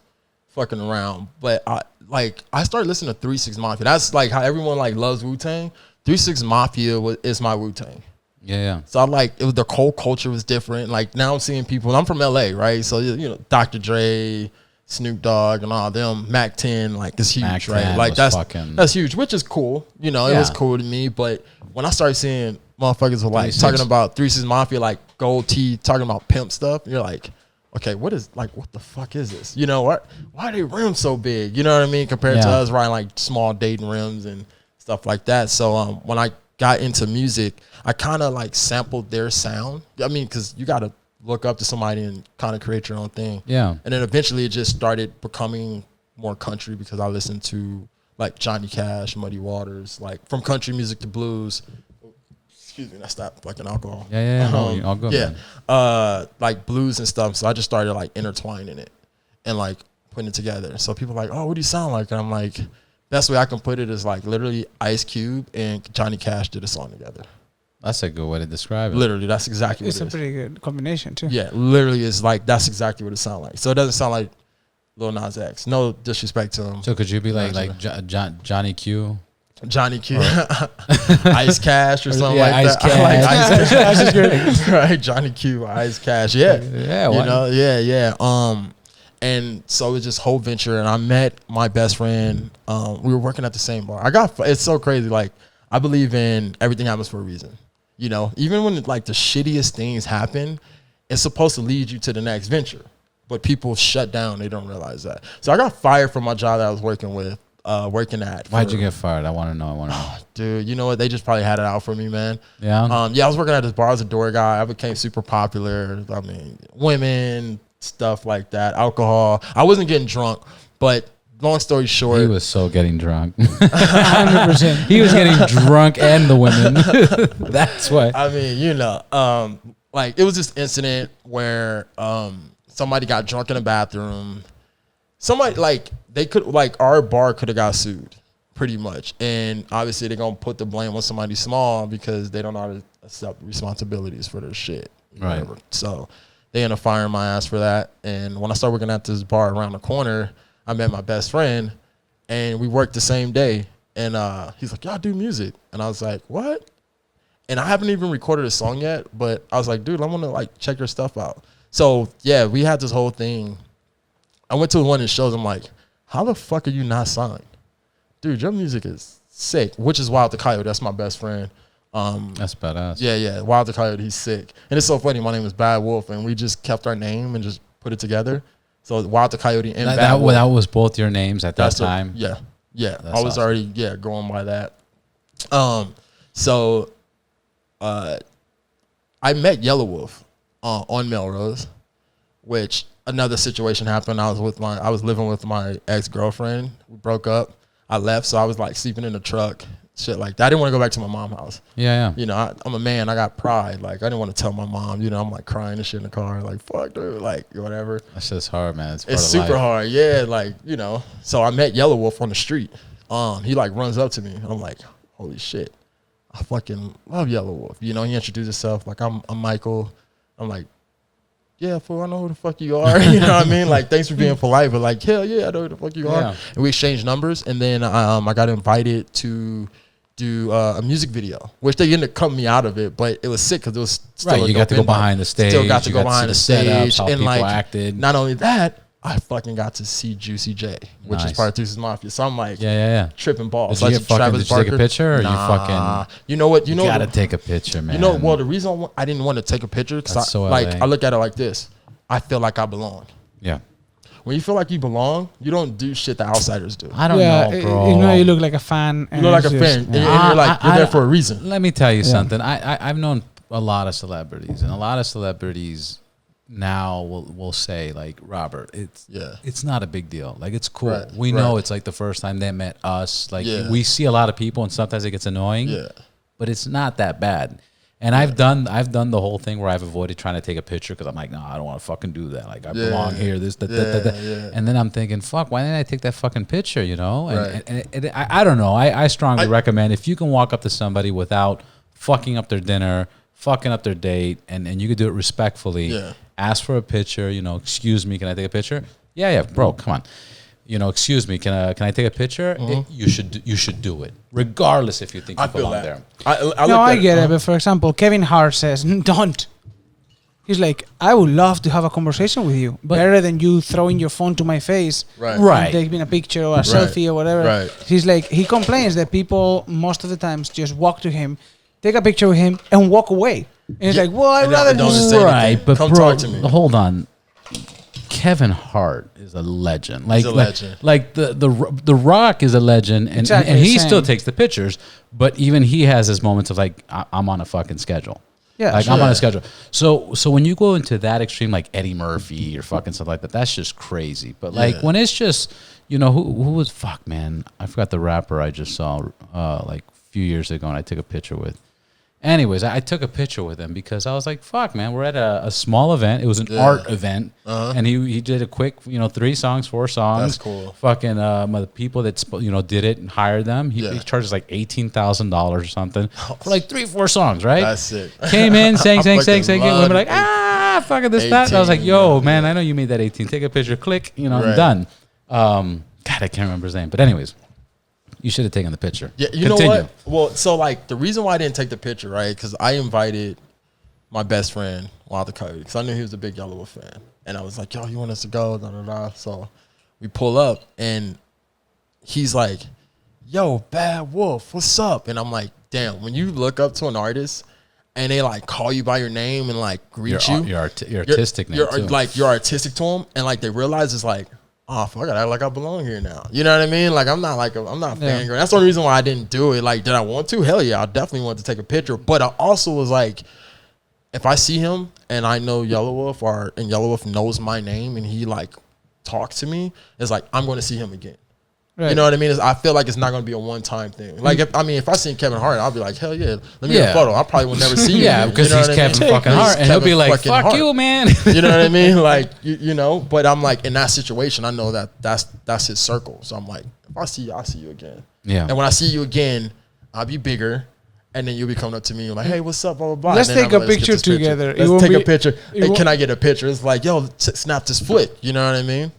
Speaker 2: fucking around. But I started listening to 3 6 Mafia. That's like how everyone like loves Wu-Tang. 3 6 Mafia is my Wu-Tang.
Speaker 1: Yeah.
Speaker 2: So the whole culture was different. Like now I'm seeing people. I'm from LA, right? So you know, Dr. Dre, Snoop Dogg, and all them. Mac 10, like it's huge,
Speaker 1: Mac
Speaker 2: right?
Speaker 1: 10
Speaker 2: Like
Speaker 1: was
Speaker 2: that's huge, which is cool. You know, it was cool to me. But when I started seeing motherfuckers were like talking about 3 6 Mafia, like gold teeth, talking about pimp stuff, you're like, okay, what the fuck is this? You know what? Why are they rims so big? You know what I mean? Compared to us riding like small Dayton rims and stuff like that. So when I got into music, I kind of like sampled their sound. I mean, because you got to look up to somebody and kind of create your own thing.
Speaker 1: Yeah.
Speaker 2: And then eventually it just started becoming more country because I listened to like Johnny Cash, Muddy Waters, like from country music to blues. Excuse me, that's not fucking alcohol.
Speaker 1: Yeah. No, all good,
Speaker 2: man. Like blues and stuff. So I just started like intertwining it and like putting it together. So people are like, oh, what do you sound like? And I'm like, best way I can put it is like literally Ice Cube and Johnny Cash did a song together.
Speaker 1: That's a good way to describe it.
Speaker 2: Literally, that's exactly
Speaker 3: It's
Speaker 2: what it
Speaker 3: a
Speaker 2: is.
Speaker 3: pretty good combination too.
Speaker 2: Yeah, literally is like, that's exactly what it sounds like. So it doesn't sound like Lil Nas X. No disrespect to him.
Speaker 1: So could you be like Johnny Q?
Speaker 2: Johnny Q, Ice Cash or something like
Speaker 1: Ice
Speaker 2: that.
Speaker 1: Cash.
Speaker 2: I like Ice Cash is good, right? Johnny Q, Ice Cash, yeah,
Speaker 1: You
Speaker 2: know, yeah. And so it was this whole venture, and I met my best friend. We were working at the same bar. It's so crazy. Like I believe in everything happens for a reason. You know, even when like the shittiest things happen, it's supposed to lead you to the next venture. But people shut down. They don't realize that. So I got fired from my job that I was working at.
Speaker 1: Why'd you get fired? I want to know.
Speaker 2: Dude, you know what? They just probably had it out for me, man.
Speaker 1: Yeah?
Speaker 2: I was working at this bar. I was a door guy. I became super popular. I mean, women, stuff like that, alcohol. I wasn't getting drunk, but long story short.
Speaker 1: He was so getting drunk. 100%. He was getting drunk and the women. That's why.
Speaker 2: I mean, you know, like it was this incident where somebody got drunk in a bathroom. Somebody like our bar could have got sued pretty much. And obviously they're going to put the blame on somebody small because they don't know how to accept responsibilities for their shit.
Speaker 1: Right.
Speaker 2: Whatever. So they ended up firing my ass for that. And when I started working at this bar around the corner, I met my best friend and we worked the same day. And he's like, y'all do music. And I was like, what? And I haven't even recorded a song yet, but I was like, dude, I want to like check your stuff out. So yeah, we had this whole thing. I went to one of the shows. I'm like, how the fuck are you not signed? Dude, your music is sick, which is Wild the Coyote. That's my best friend.
Speaker 1: That's badass.
Speaker 2: Yeah. Wild the Coyote, he's sick. And it's so funny. My name is Bad Wolf, and we just kept our name and just put it together. So Wild the Coyote and Bad Wolf.
Speaker 1: That was both your names at that time?
Speaker 2: Yeah.
Speaker 1: That's
Speaker 2: I was
Speaker 1: awesome.
Speaker 2: already, going by that. So I met Yellow Wolf on Melrose, which another situation happened. I was living with my ex-girlfriend. We broke up. I left, so I was like sleeping in the truck, shit like that. I didn't want to go back to my mom's house.
Speaker 1: Yeah.
Speaker 2: You know, I'm a man. I got pride. Like I didn't want to tell my mom. You know, I'm like crying and shit in the car. Like fuck, dude. Like whatever.
Speaker 1: That's just hard, man.
Speaker 2: It's super hard. Yeah, like you know. So I met Yellow Wolf on the street. He like runs up to me. And I'm like, holy shit, I fucking love Yellow Wolf. You know, he introduced himself like I'm Michael. I'm like, yeah, fool, I know who the fuck you are. You know what I mean? Like, thanks for being polite, but like, hell yeah, I know who the fuck you are. And we exchanged numbers, and then I got invited to do a music video, which they ended up cutting me out of it, but it was sick because it was still
Speaker 1: right. You got to go behind the stage.
Speaker 2: Still got to go behind the stage,
Speaker 1: how
Speaker 2: and
Speaker 1: people
Speaker 2: like,
Speaker 1: acted.
Speaker 2: not only that, I fucking got to see Juicy J, which is part of Deuces Mafia. So I'm like, tripping balls.
Speaker 1: Did you take a picture, or you fucking?
Speaker 2: You know what? You
Speaker 1: gotta take a picture, man.
Speaker 2: You know, well, the reason I didn't want to take a picture because I look at it like this. I feel like I belong.
Speaker 1: Yeah.
Speaker 2: When you feel like you belong, you don't do shit that outsiders do.
Speaker 1: I don't know, bro.
Speaker 3: You know, you look like a fan.
Speaker 2: You look like a fan, and you're like you're there for a reason.
Speaker 1: Let me tell you something. I've known a lot of celebrities, and a lot of celebrities now will say like, Robert, it's not a big deal. Like it's cool.
Speaker 2: Right,
Speaker 1: we know it's like the first time they met us. Like we see a lot of people, and sometimes it gets annoying. Yeah. But it's not that bad. And I've done the whole thing where I've avoided trying to take a picture because I'm like, no, I don't want to fucking do that. Like I belong here. And then I'm thinking, fuck, why didn't I take that fucking picture? You know? And I don't know. I strongly recommend if you can walk up to somebody without fucking up their dinner, fucking up their date, and you could do it respectfully. Ask for a picture. You know, excuse me, can I take a picture? Yeah, bro, come on. You know, excuse me, can I take a picture? You should do it, regardless if you think you belong there.
Speaker 3: I get it, but for example, Kevin Hart says, don't. He's like, I would love to have a conversation with you, better than you throwing your phone to my face,
Speaker 1: right?
Speaker 3: Taking a picture or a selfie or whatever. Right. He's like, he complains that people most of the times just walk to him, take a picture with him, and walk away. And he's like, well, I'd rather
Speaker 2: just
Speaker 1: but
Speaker 2: come
Speaker 1: bro,
Speaker 2: talk to me.
Speaker 1: Hold on. Kevin Hart is a legend. Like,
Speaker 2: he's a legend.
Speaker 1: Like the Rock is a legend, and he still takes the pictures. But even he has his moments of like, I'm on a fucking schedule. Yeah, like I'm on a schedule. So when you go into that extreme, like Eddie Murphy or fucking stuff like that, that's just crazy. But like when it's just, you know, who was fuck man? I forgot the rapper I just saw like a few years ago, and I took a picture with. Anyways, I took a picture with him because I was like, fuck, man, we're at a small event. It was an art event. And he did a quick, 3 songs, 4 songs.
Speaker 2: That's cool.
Speaker 1: Fucking the people that, did it and hired them. He charges like $18,000 or something for like 3-4 songs, right?
Speaker 2: That's it.
Speaker 1: Came in, sang. We're like, fuck it, this, 18, that. And I was like, yo, man, I know you made that 18. Take a picture, click, I'm done. God, I can't remember his name. But anyways. You should have taken the picture.
Speaker 2: Yeah, you know what? Well, so like the reason why I didn't take the picture, right? Because I invited my best friend, Wild the Coyote, because I knew he was a big Yellow Wolf fan. And I was like, yo, you want us to go? Da, da, da. So we pull up and he's like, yo, Bad Wolf, what's up? And I'm like, damn, when you look up to an artist and they like call you by your name and like greet you,
Speaker 1: your artistic name too.
Speaker 2: Like you're artistic to them, and like they realize it's like, oh fuck, I act like I belong here now. You know what I mean? Like I'm not fangirl. That's the only reason why I didn't do it. Like, did I want to? Hell yeah, I definitely want to take a picture. But I also was like, if I see him and I know Yellow Wolf and Yellow Wolf knows my name and he like talks to me, it's like I'm going to see him again. Right. You know what I mean? I feel like it's not going to be a one-time thing. Like, if I seen Kevin Hart, I'll be like, hell yeah, let me get a photo. I probably will never see you.
Speaker 1: Yeah, because he's Kevin fucking Hart, and he'll be like, fuck you, man.
Speaker 2: You know what I mean? Like, you know, but I'm like, in that situation, I know that's his circle. So I'm like, if I see you, I'll see you again.
Speaker 1: Yeah.
Speaker 2: And when I see you again, I'll be bigger. And then you'll be coming up to me and like, hey, what's up, blah, blah, blah.
Speaker 3: Let's take a picture together.
Speaker 2: Let's take a picture. Hey, can I get a picture? It's like, yo, snap this flick. You know what I mean?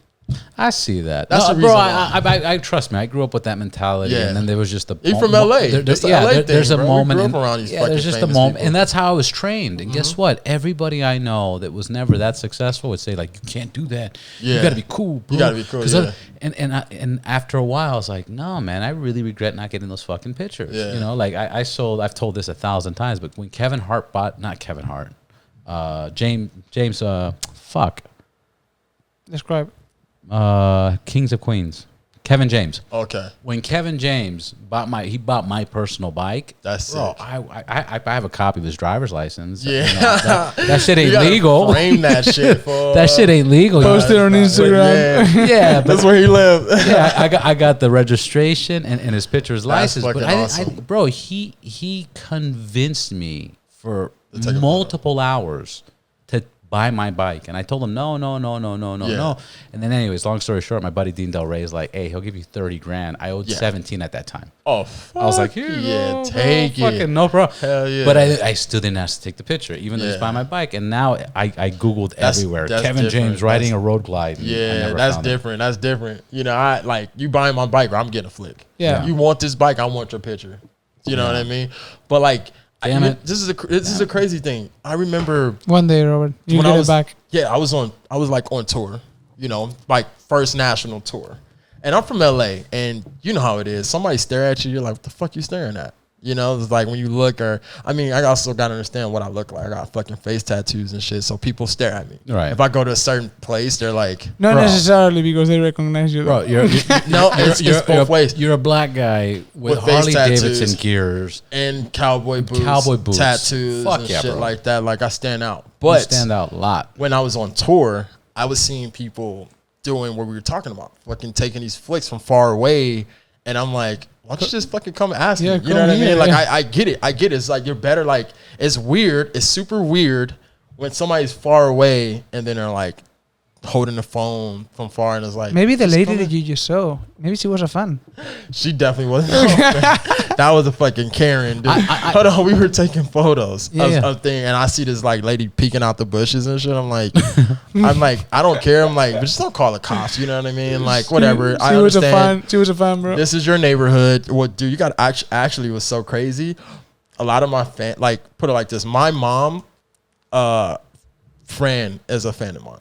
Speaker 1: I see that.
Speaker 2: That's the reason
Speaker 1: bro.
Speaker 2: why.
Speaker 1: I trust me. I grew up with that mentality, and then there was just
Speaker 2: You're from LA.
Speaker 1: There's a moment. There's just a moment,
Speaker 2: people.
Speaker 1: and that's how I was trained. And guess what? Everybody I know that was never that successful would say like, "You can't do that.
Speaker 2: Yeah.
Speaker 1: You got to be cool, bro.
Speaker 2: You got to be cool." Yeah.
Speaker 1: And after a while, I was like, "No, man. I really regret not getting those fucking pictures."
Speaker 2: Yeah.
Speaker 1: You know, like I've told this 1,000 times, but when Kevin Hart not Kevin Hart, James, fuck.
Speaker 3: Describe.
Speaker 1: Kings of Queens, Kevin James.
Speaker 2: Okay.
Speaker 1: When Kevin James bought my personal bike.
Speaker 2: That's
Speaker 1: bro.
Speaker 2: Sick.
Speaker 1: I have a copy of his driver's license.
Speaker 2: Yeah.
Speaker 1: You know, that shit ain't legal.
Speaker 2: Frame that shit. For,
Speaker 1: that shit ain't legal.
Speaker 3: Post it on Instagram.
Speaker 1: Yeah, but
Speaker 2: that's where he lives.
Speaker 1: Yeah, I got the registration and his picture's license. But
Speaker 2: awesome.
Speaker 1: bro, he convinced me for multiple hours to buy my bike, and I told him no. And then, anyways, long story short, my buddy Dean Del Rey is like, "Hey, he'll give you 30 grand." I owed 17 at that time.
Speaker 2: Oh, fuck.
Speaker 1: I was like,
Speaker 2: yeah, take it.
Speaker 1: Fucking no problem.
Speaker 2: Hell yeah.
Speaker 1: But I still didn't ask to take the picture, even though it's by my bike. And now I Googled everywhere. Kevin James riding a road glide.
Speaker 2: Yeah, that's different. That's different. You know, I like you buying my bike, or I'm getting a flick.
Speaker 3: Yeah.
Speaker 2: You want this bike, I want your picture. You know what I mean? But like, this is a crazy thing. I remember
Speaker 3: one day, Robert, you get it back.
Speaker 2: Yeah, I was like on tour, you know, like first national tour. And I'm from LA, and you know how it is. Somebody stare at you, you're like, what the fuck you staring at? You know, it's like when you look, I also got to understand what I look like. I got fucking face tattoos and shit, so people stare at me.
Speaker 1: Right.
Speaker 2: If I go to a certain place, they're like,
Speaker 3: not necessarily because they recognize you.
Speaker 1: Bro,
Speaker 2: it's both ways.
Speaker 1: You're a black guy with Harley Davidson gears
Speaker 2: and cowboy boots, tattoos, and shit like that. Like I stand out. But
Speaker 1: you stand out a lot.
Speaker 2: When I was on tour, I was seeing people doing what we were talking about, fucking taking these flicks from far away, and I'm like, why don't you just fucking come ask me? You know what I mean? Like, I get it. It's like, you're better. Like, it's weird. It's super weird when somebody's far away and then they're like holding the phone from far, and it's like,
Speaker 3: maybe the lady that you just saw, maybe she was a fan.
Speaker 2: She definitely wasn't. That was a fucking Karen, dude. Hold on, we were taking photos of thing, and I see this like lady peeking out the bushes and shit. I'm like, I don't care. I'm like, but just don't call the cops. You know what I mean? Like, whatever. I understand.
Speaker 3: She was a fan, bro.
Speaker 2: This is your neighborhood. What, dude? You got actually was so crazy. A lot of my put it like this. My mom, friend is a fan of mine.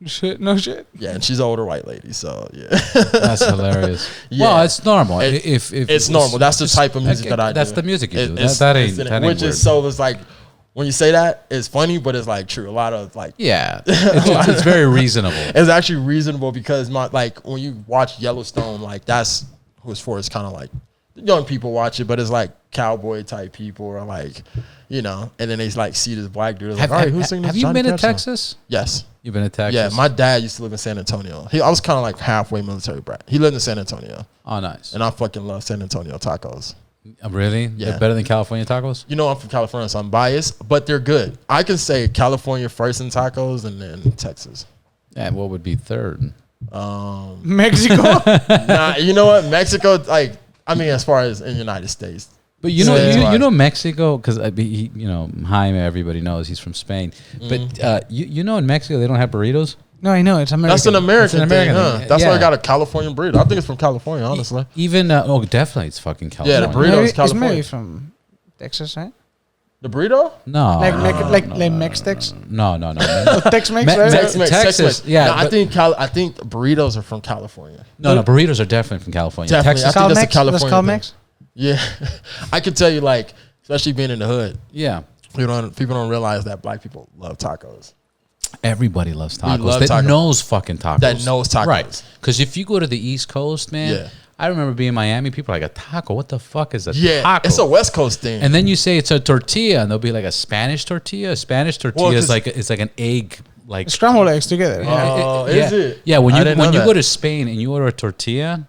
Speaker 3: Shit, no shit.
Speaker 2: Yeah, and she's an older white lady, so yeah.
Speaker 1: That's hilarious. Yeah. Well, it's normal. If
Speaker 2: it's normal. That's the type of music that I do.
Speaker 1: That's the music you do. That ain't
Speaker 2: which is so. It's like when you say that, it's funny, but it's like true. A lot of like
Speaker 1: it's very reasonable.
Speaker 2: It's actually reasonable because when you watch Yellowstone, like that's who it's for. It's kind of like young people watch it, but it's like cowboy type people or like, you know, and then they like see this black dude. Like, all right, who's singing this?
Speaker 1: Have you been to Texas?
Speaker 2: Yes.
Speaker 1: You've been to Texas?
Speaker 2: Yeah, my dad used to live in San Antonio. I was kind of like halfway military brat. He lived in San Antonio.
Speaker 1: Oh, nice.
Speaker 2: And I fucking love San Antonio tacos.
Speaker 1: Really?
Speaker 2: Yeah.
Speaker 1: They're better than California tacos?
Speaker 2: You know I'm from California, so I'm biased, but they're good. I can say California first in tacos and then Texas.
Speaker 1: Yeah, what would be third?
Speaker 3: Mexico?
Speaker 2: Nah, you know what? Mexico, as far as in the United States.
Speaker 1: But you know Mexico, because Jaime, everybody knows he's from Spain. Mm-hmm. But you know in Mexico they don't have burritos.
Speaker 3: No, I know it's American.
Speaker 2: That's an American thing, huh?
Speaker 1: Thing.
Speaker 2: That's why I got a Californian burrito. I think it's from California, honestly.
Speaker 1: Even definitely it's fucking California.
Speaker 2: Yeah, the burrito is California.
Speaker 3: It's maybe from Texas, right?
Speaker 2: The burrito?
Speaker 1: No,
Speaker 3: like Mex-Tex.
Speaker 1: No.
Speaker 3: Tex-Mex, right?
Speaker 1: Texas. Yeah,
Speaker 2: I think burritos are from California.
Speaker 1: No, burritos are definitely from California.
Speaker 2: Definitely.
Speaker 1: Texas.
Speaker 2: I think that's a California
Speaker 3: Call Mex.
Speaker 2: Yeah, I can tell you, like, especially being in the hood,
Speaker 1: Yeah.
Speaker 2: people don't realize that black people love tacos.
Speaker 1: Everybody loves tacos.
Speaker 2: love
Speaker 1: That
Speaker 2: tacos.
Speaker 1: knows fucking tacos.
Speaker 2: That knows tacos.
Speaker 1: Right. Because if you go to the East Coast, man,
Speaker 2: Yeah.
Speaker 1: I remember being in Miami, people are like, a taco? What the fuck is a
Speaker 2: Yeah,
Speaker 1: taco?
Speaker 2: it's a West Coast thing.
Speaker 1: And then you say it's a tortilla, and they'll be like a Spanish tortilla. A Spanish tortilla is like it's like an egg, like
Speaker 3: Scrambled eggs together. Yeah.
Speaker 2: Oh,
Speaker 1: yeah.
Speaker 2: is it?
Speaker 1: Yeah, when
Speaker 2: I
Speaker 1: you
Speaker 2: didn't know that.
Speaker 1: go to Spain and you order a tortilla,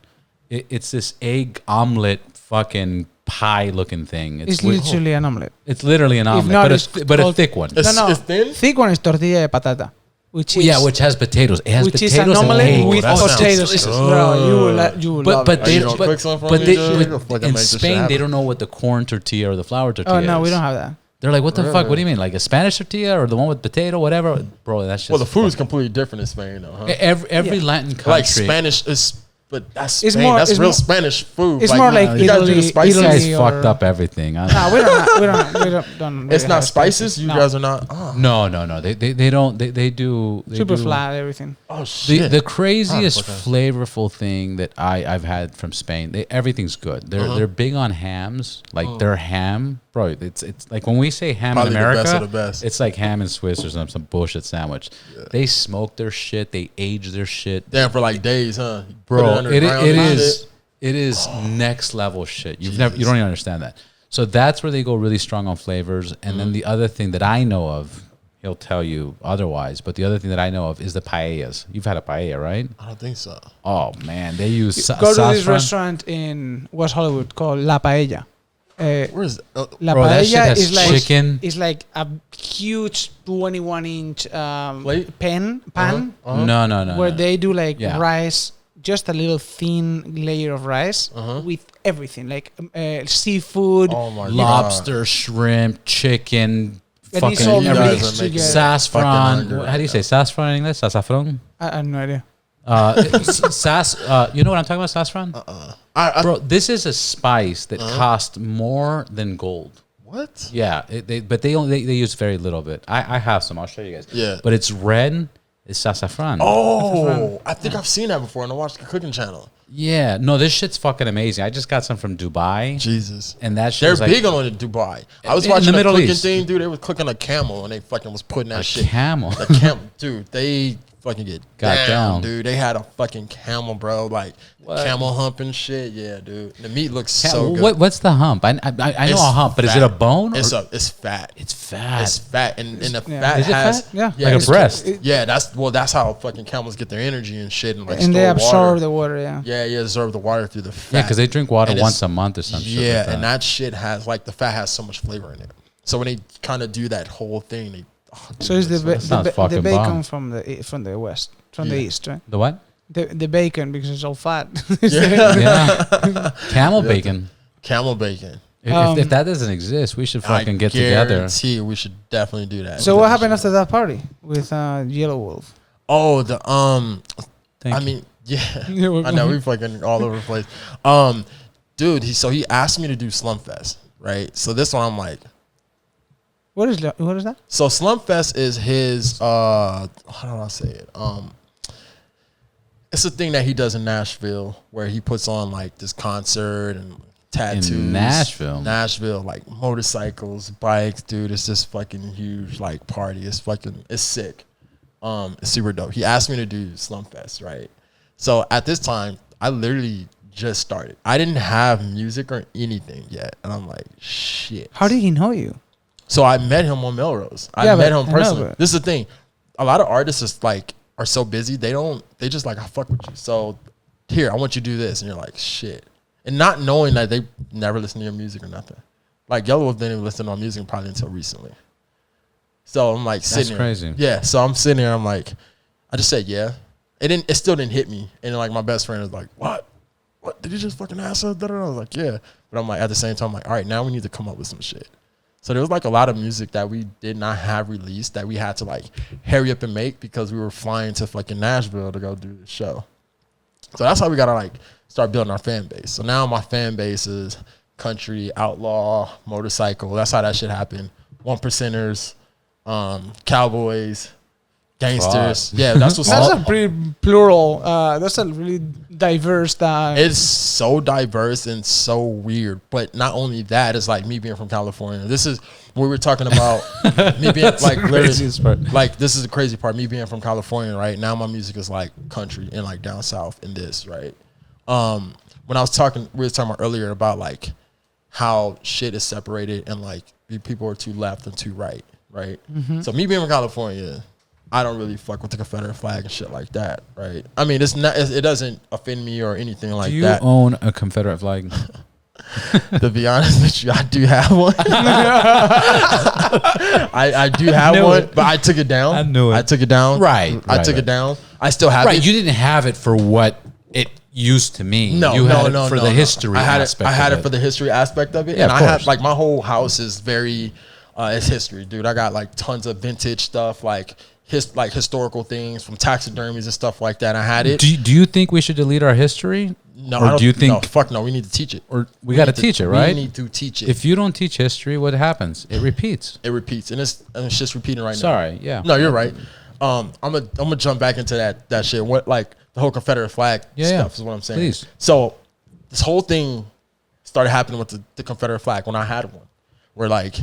Speaker 1: it's this egg omelet fucking pie looking thing.
Speaker 3: It's literally an omelet.
Speaker 1: It's literally an omelet,
Speaker 3: not,
Speaker 1: but
Speaker 3: it's
Speaker 1: but a
Speaker 3: called-
Speaker 1: thick one.
Speaker 2: It's-
Speaker 3: No,
Speaker 2: it's thin?
Speaker 3: Thick one is tortilla de patata, which is
Speaker 1: Which has potatoes. It has
Speaker 3: which is
Speaker 1: potatoes
Speaker 3: an
Speaker 1: and
Speaker 3: omelet
Speaker 1: egg.
Speaker 3: with
Speaker 2: that sounds
Speaker 3: potatoes.
Speaker 2: good.
Speaker 3: Bro, you will
Speaker 1: But
Speaker 3: love
Speaker 1: but
Speaker 3: it.
Speaker 1: they
Speaker 2: you gonna cook some for me, Jay? I'll fucking
Speaker 1: in
Speaker 2: make this shit
Speaker 1: Spain they
Speaker 2: happen.
Speaker 1: don't know what the corn tortilla or the flour tortilla
Speaker 3: Oh no, we
Speaker 1: is.
Speaker 3: don't have that.
Speaker 1: They're like, what the fuck? What do you mean? Like a Spanish tortilla or the one with potato, whatever? Bro, that's just
Speaker 2: Well, the food is completely different in Spain, though. Huh?
Speaker 1: every Latin country.
Speaker 2: Like Spanish is, but that's
Speaker 3: It's
Speaker 2: Spain.
Speaker 3: more-
Speaker 2: That's
Speaker 3: it's
Speaker 2: real
Speaker 3: more-
Speaker 2: Spanish food.
Speaker 3: It's more like
Speaker 2: you gotta do the
Speaker 3: Italy-
Speaker 2: spices.
Speaker 1: You guys
Speaker 3: Italy
Speaker 1: fucked
Speaker 3: or-
Speaker 1: up everything. I don't
Speaker 3: No, we don't
Speaker 2: It's
Speaker 3: really
Speaker 2: not
Speaker 3: have
Speaker 2: spices. You
Speaker 3: No.
Speaker 2: guys are not. Oh,
Speaker 1: No. They don't. They do. They
Speaker 3: super
Speaker 1: do.
Speaker 3: flat everything.
Speaker 2: oh shit.
Speaker 1: The craziest
Speaker 2: okay.
Speaker 1: flavorful thing that I've had from Spain, everything's good. They're big on hams, like their ham, bro. It's like when we say ham
Speaker 2: Probably
Speaker 1: in
Speaker 2: the
Speaker 1: America,
Speaker 2: best of the best.
Speaker 1: it's like ham in Swiss or some bullshit sandwich. They smoke their shit, they age their shit,
Speaker 2: Damn, for like days, huh? You put
Speaker 1: bro.
Speaker 2: underground
Speaker 1: It
Speaker 2: and
Speaker 1: is
Speaker 2: shit.
Speaker 1: it is next level shit. You don't even understand that. So that's where they go really strong on flavors. And then the other thing that I know of, he'll tell you otherwise, but the other thing that I know of is the paellas. You've had a paella, right?
Speaker 2: I don't think so.
Speaker 1: Oh man, they use
Speaker 3: Go to this
Speaker 1: saffron.
Speaker 3: restaurant in West Hollywood called La Paella.
Speaker 2: Where is?
Speaker 3: La
Speaker 1: Bro, that shit
Speaker 3: Paella
Speaker 1: has
Speaker 3: is like
Speaker 1: chicken.
Speaker 3: It's like a huge 21-inch
Speaker 2: Plate?
Speaker 3: pan
Speaker 1: No.
Speaker 3: where they do like
Speaker 1: Yeah.
Speaker 3: rice, just a little thin layer of rice with everything, like seafood.
Speaker 2: Oh my god.
Speaker 1: Lobster, shrimp, chicken,
Speaker 3: And it's
Speaker 1: fucking
Speaker 3: all
Speaker 2: You guys
Speaker 1: everything.
Speaker 2: are
Speaker 3: mixed
Speaker 2: making
Speaker 3: together.
Speaker 2: fucking
Speaker 1: Saffron.
Speaker 2: hungry
Speaker 1: How do you say saffron in English? Saffron.
Speaker 3: I have no idea.
Speaker 1: You know what I'm talking about? Saffron.
Speaker 2: I,
Speaker 1: Bro, this is a spice that costs more than gold.
Speaker 2: what?
Speaker 1: Yeah, but they use very little of it. I have some. I'll show you guys.
Speaker 2: Yeah.
Speaker 1: But it's red. It's saffron.
Speaker 2: Oh, I think I've seen that before and I watched the cooking channel.
Speaker 1: Yeah. No, this shit's fucking amazing. I just got some from Dubai.
Speaker 2: Jesus.
Speaker 1: And that shit
Speaker 2: They're
Speaker 1: was like
Speaker 2: big on it in Dubai. I was
Speaker 1: In
Speaker 2: watching
Speaker 1: the
Speaker 2: the
Speaker 1: Middle
Speaker 2: cooking
Speaker 1: East.
Speaker 2: thing, dude. They was cooking a camel and they fucking was putting that
Speaker 1: a
Speaker 2: shit.
Speaker 1: camel.
Speaker 2: The camel, dude. They fucking get
Speaker 1: Got down.
Speaker 2: dude. They had a fucking camel, bro. Like
Speaker 1: What?
Speaker 2: camel humping shit. Yeah, dude. The meat looks so good.
Speaker 1: What's the hump? I know
Speaker 2: It's
Speaker 1: a hump, but is
Speaker 2: fat.
Speaker 1: it a bone?
Speaker 2: It's
Speaker 1: or-
Speaker 2: it's fat.
Speaker 1: It's fat.
Speaker 2: It's fat, and the
Speaker 3: Yeah.
Speaker 2: fat
Speaker 1: Is it
Speaker 2: has
Speaker 3: fat? Yeah.
Speaker 1: Like a
Speaker 2: it's-
Speaker 1: breast.
Speaker 2: Yeah, that's how fucking camels get their energy and shit, and like
Speaker 3: And they
Speaker 2: store
Speaker 3: absorb
Speaker 2: water.
Speaker 3: the water. Yeah.
Speaker 2: Yeah, absorb the water through the fat.
Speaker 1: Yeah, because they drink water
Speaker 2: And
Speaker 1: once
Speaker 2: it's-
Speaker 1: a month or some shit.
Speaker 2: Yeah,
Speaker 1: like that.
Speaker 2: and that shit has like the fat has so much flavor in it. So when they kind of do that whole thing, they
Speaker 3: So it's
Speaker 1: that sounds fucking
Speaker 3: the bacon
Speaker 1: bomb.
Speaker 3: from the west, from the
Speaker 2: Yeah.
Speaker 3: east, right?
Speaker 1: The what?
Speaker 3: The bacon because it's all fat.
Speaker 1: Yeah. Camel bacon.
Speaker 2: camel bacon.
Speaker 1: If that doesn't exist, we should fucking get together.
Speaker 2: guarantee we should definitely do that.
Speaker 3: So what happened after that party with Yellow Wolf?
Speaker 2: Oh, the
Speaker 1: Thank
Speaker 2: I
Speaker 1: you.
Speaker 2: mean, yeah,
Speaker 3: Yeah, we're
Speaker 2: I know
Speaker 3: going-
Speaker 2: we fucking all over the place. Dude, he asked me to do Slumfest, right? So this one I'm like,
Speaker 3: What is that?
Speaker 2: so Slumfest is his how do I say it? It's a thing that he does in Nashville where he puts on like this concert and tattoos. Nashville, like motorcycles, bikes, dude. It's this fucking huge like party. It's sick. It's super dope. He asked me to do Slumfest, right? So at this time, I literally just started. I didn't have music or anything yet, and I'm like, shit.
Speaker 3: How did he know you?
Speaker 2: So I met him on Melrose. I
Speaker 3: Yeah,
Speaker 2: met
Speaker 3: but-
Speaker 2: him
Speaker 3: I know,
Speaker 2: personally.
Speaker 3: but-
Speaker 2: This is the thing. A lot of artists is like are so busy they just like I fuck with you. So here, I want you to do this, and you're like shit, and not knowing that they never listen to your music or nothing. Like Yellow Wolf didn't even listen to our music probably until recently. So I'm like sitting there.
Speaker 1: crazy.
Speaker 2: Yeah. So I'm sitting there. I'm like, I just said yeah. It still didn't hit me. And then like my best friend was like, what? What did you just fucking ask us? I was like, yeah. But I'm like at the same time, I'm like, all right, now we need to come up with some shit. So there was like a lot of music that we did not have released that we had to like hurry up and make because we were flying to fucking Nashville to go do the show. So that's how we gotta like start building our fan base. So now my fan base is country, outlaw, motorcycle. That's how that shit happened. 1%ers, cowboys, gangsters. Yeah, that's what's
Speaker 3: That's
Speaker 2: up.
Speaker 3: a pretty plural. That's a really diverse.
Speaker 2: It's so diverse and so weird. But not only that, it's like me being from California. This is what we were talking about. Me being like literally, like this is the crazy part. Me being from California, right now, my music is like country and like down south in this, right. When I was talking, we were talking about earlier about like how shit is separated and like people are too left and too right. Mm-hmm. So me being from California, I don't really fuck with the Confederate flag and shit like that, right? I mean, it doesn't offend me or anything like that.
Speaker 1: Do you own a Confederate flag?
Speaker 2: To be honest with you, I do have one. I do have one, but I took it down.
Speaker 1: I knew it.
Speaker 2: I took it down.
Speaker 1: Right.
Speaker 2: I took it down. I still have it.
Speaker 1: You didn't have it for what it used to mean.
Speaker 2: No,
Speaker 1: you had
Speaker 2: no,
Speaker 1: it for
Speaker 2: no,
Speaker 1: the
Speaker 2: no.
Speaker 1: history aspect.
Speaker 2: I had it for the history aspect of it,
Speaker 1: Yeah,
Speaker 2: and
Speaker 1: of
Speaker 2: I have
Speaker 1: course.
Speaker 2: like my whole house is very, it's history, dude. I got like tons of vintage stuff, like historical things from taxidermies and stuff like that. I had it.
Speaker 1: Do you think we should delete our history?
Speaker 2: No,
Speaker 1: Or
Speaker 2: I don't,
Speaker 1: do you think?
Speaker 2: No, fuck no. We need to teach it.
Speaker 1: Or we got to teach it, right?
Speaker 2: We need to teach it.
Speaker 1: If you don't teach history, what happens? It repeats.
Speaker 2: It repeats, and it's just repeating right now.
Speaker 1: Sorry, yeah.
Speaker 2: No, you're right. I'm gonna jump back into that shit. What like the whole Confederate flag stuff is what I'm saying.
Speaker 1: Please.
Speaker 2: So this whole thing started happening with the Confederate flag when I had one, where like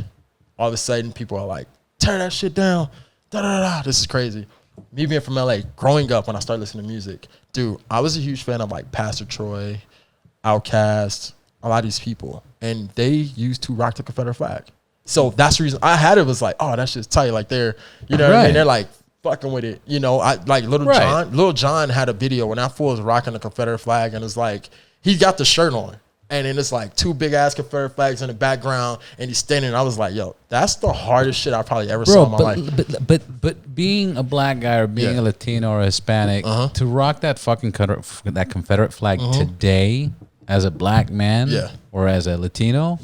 Speaker 2: all of a sudden people are like, tear that shit down. Da da da. This is crazy. Me being from LA, growing up when I started listening to music, dude, I was a huge fan of like Pastor Troy, Outkast, a lot of these people, and they used to rock the Confederate flag. So that's the reason I had it. Was like, oh, that's just tight. Like they're, you know what I mean? They're like fucking with it. You know, I like Little John had a video when that fool was rocking the Confederate flag, and it's like he got the shirt on, and then it's like two big ass Confederate flags in the background, and he's standing. And I was like, yo, that's the hardest shit I probably ever saw in my life.
Speaker 1: But being a black guy or being a Latino or a Hispanic, to rock that fucking Confederate flag today as a black man or as a Latino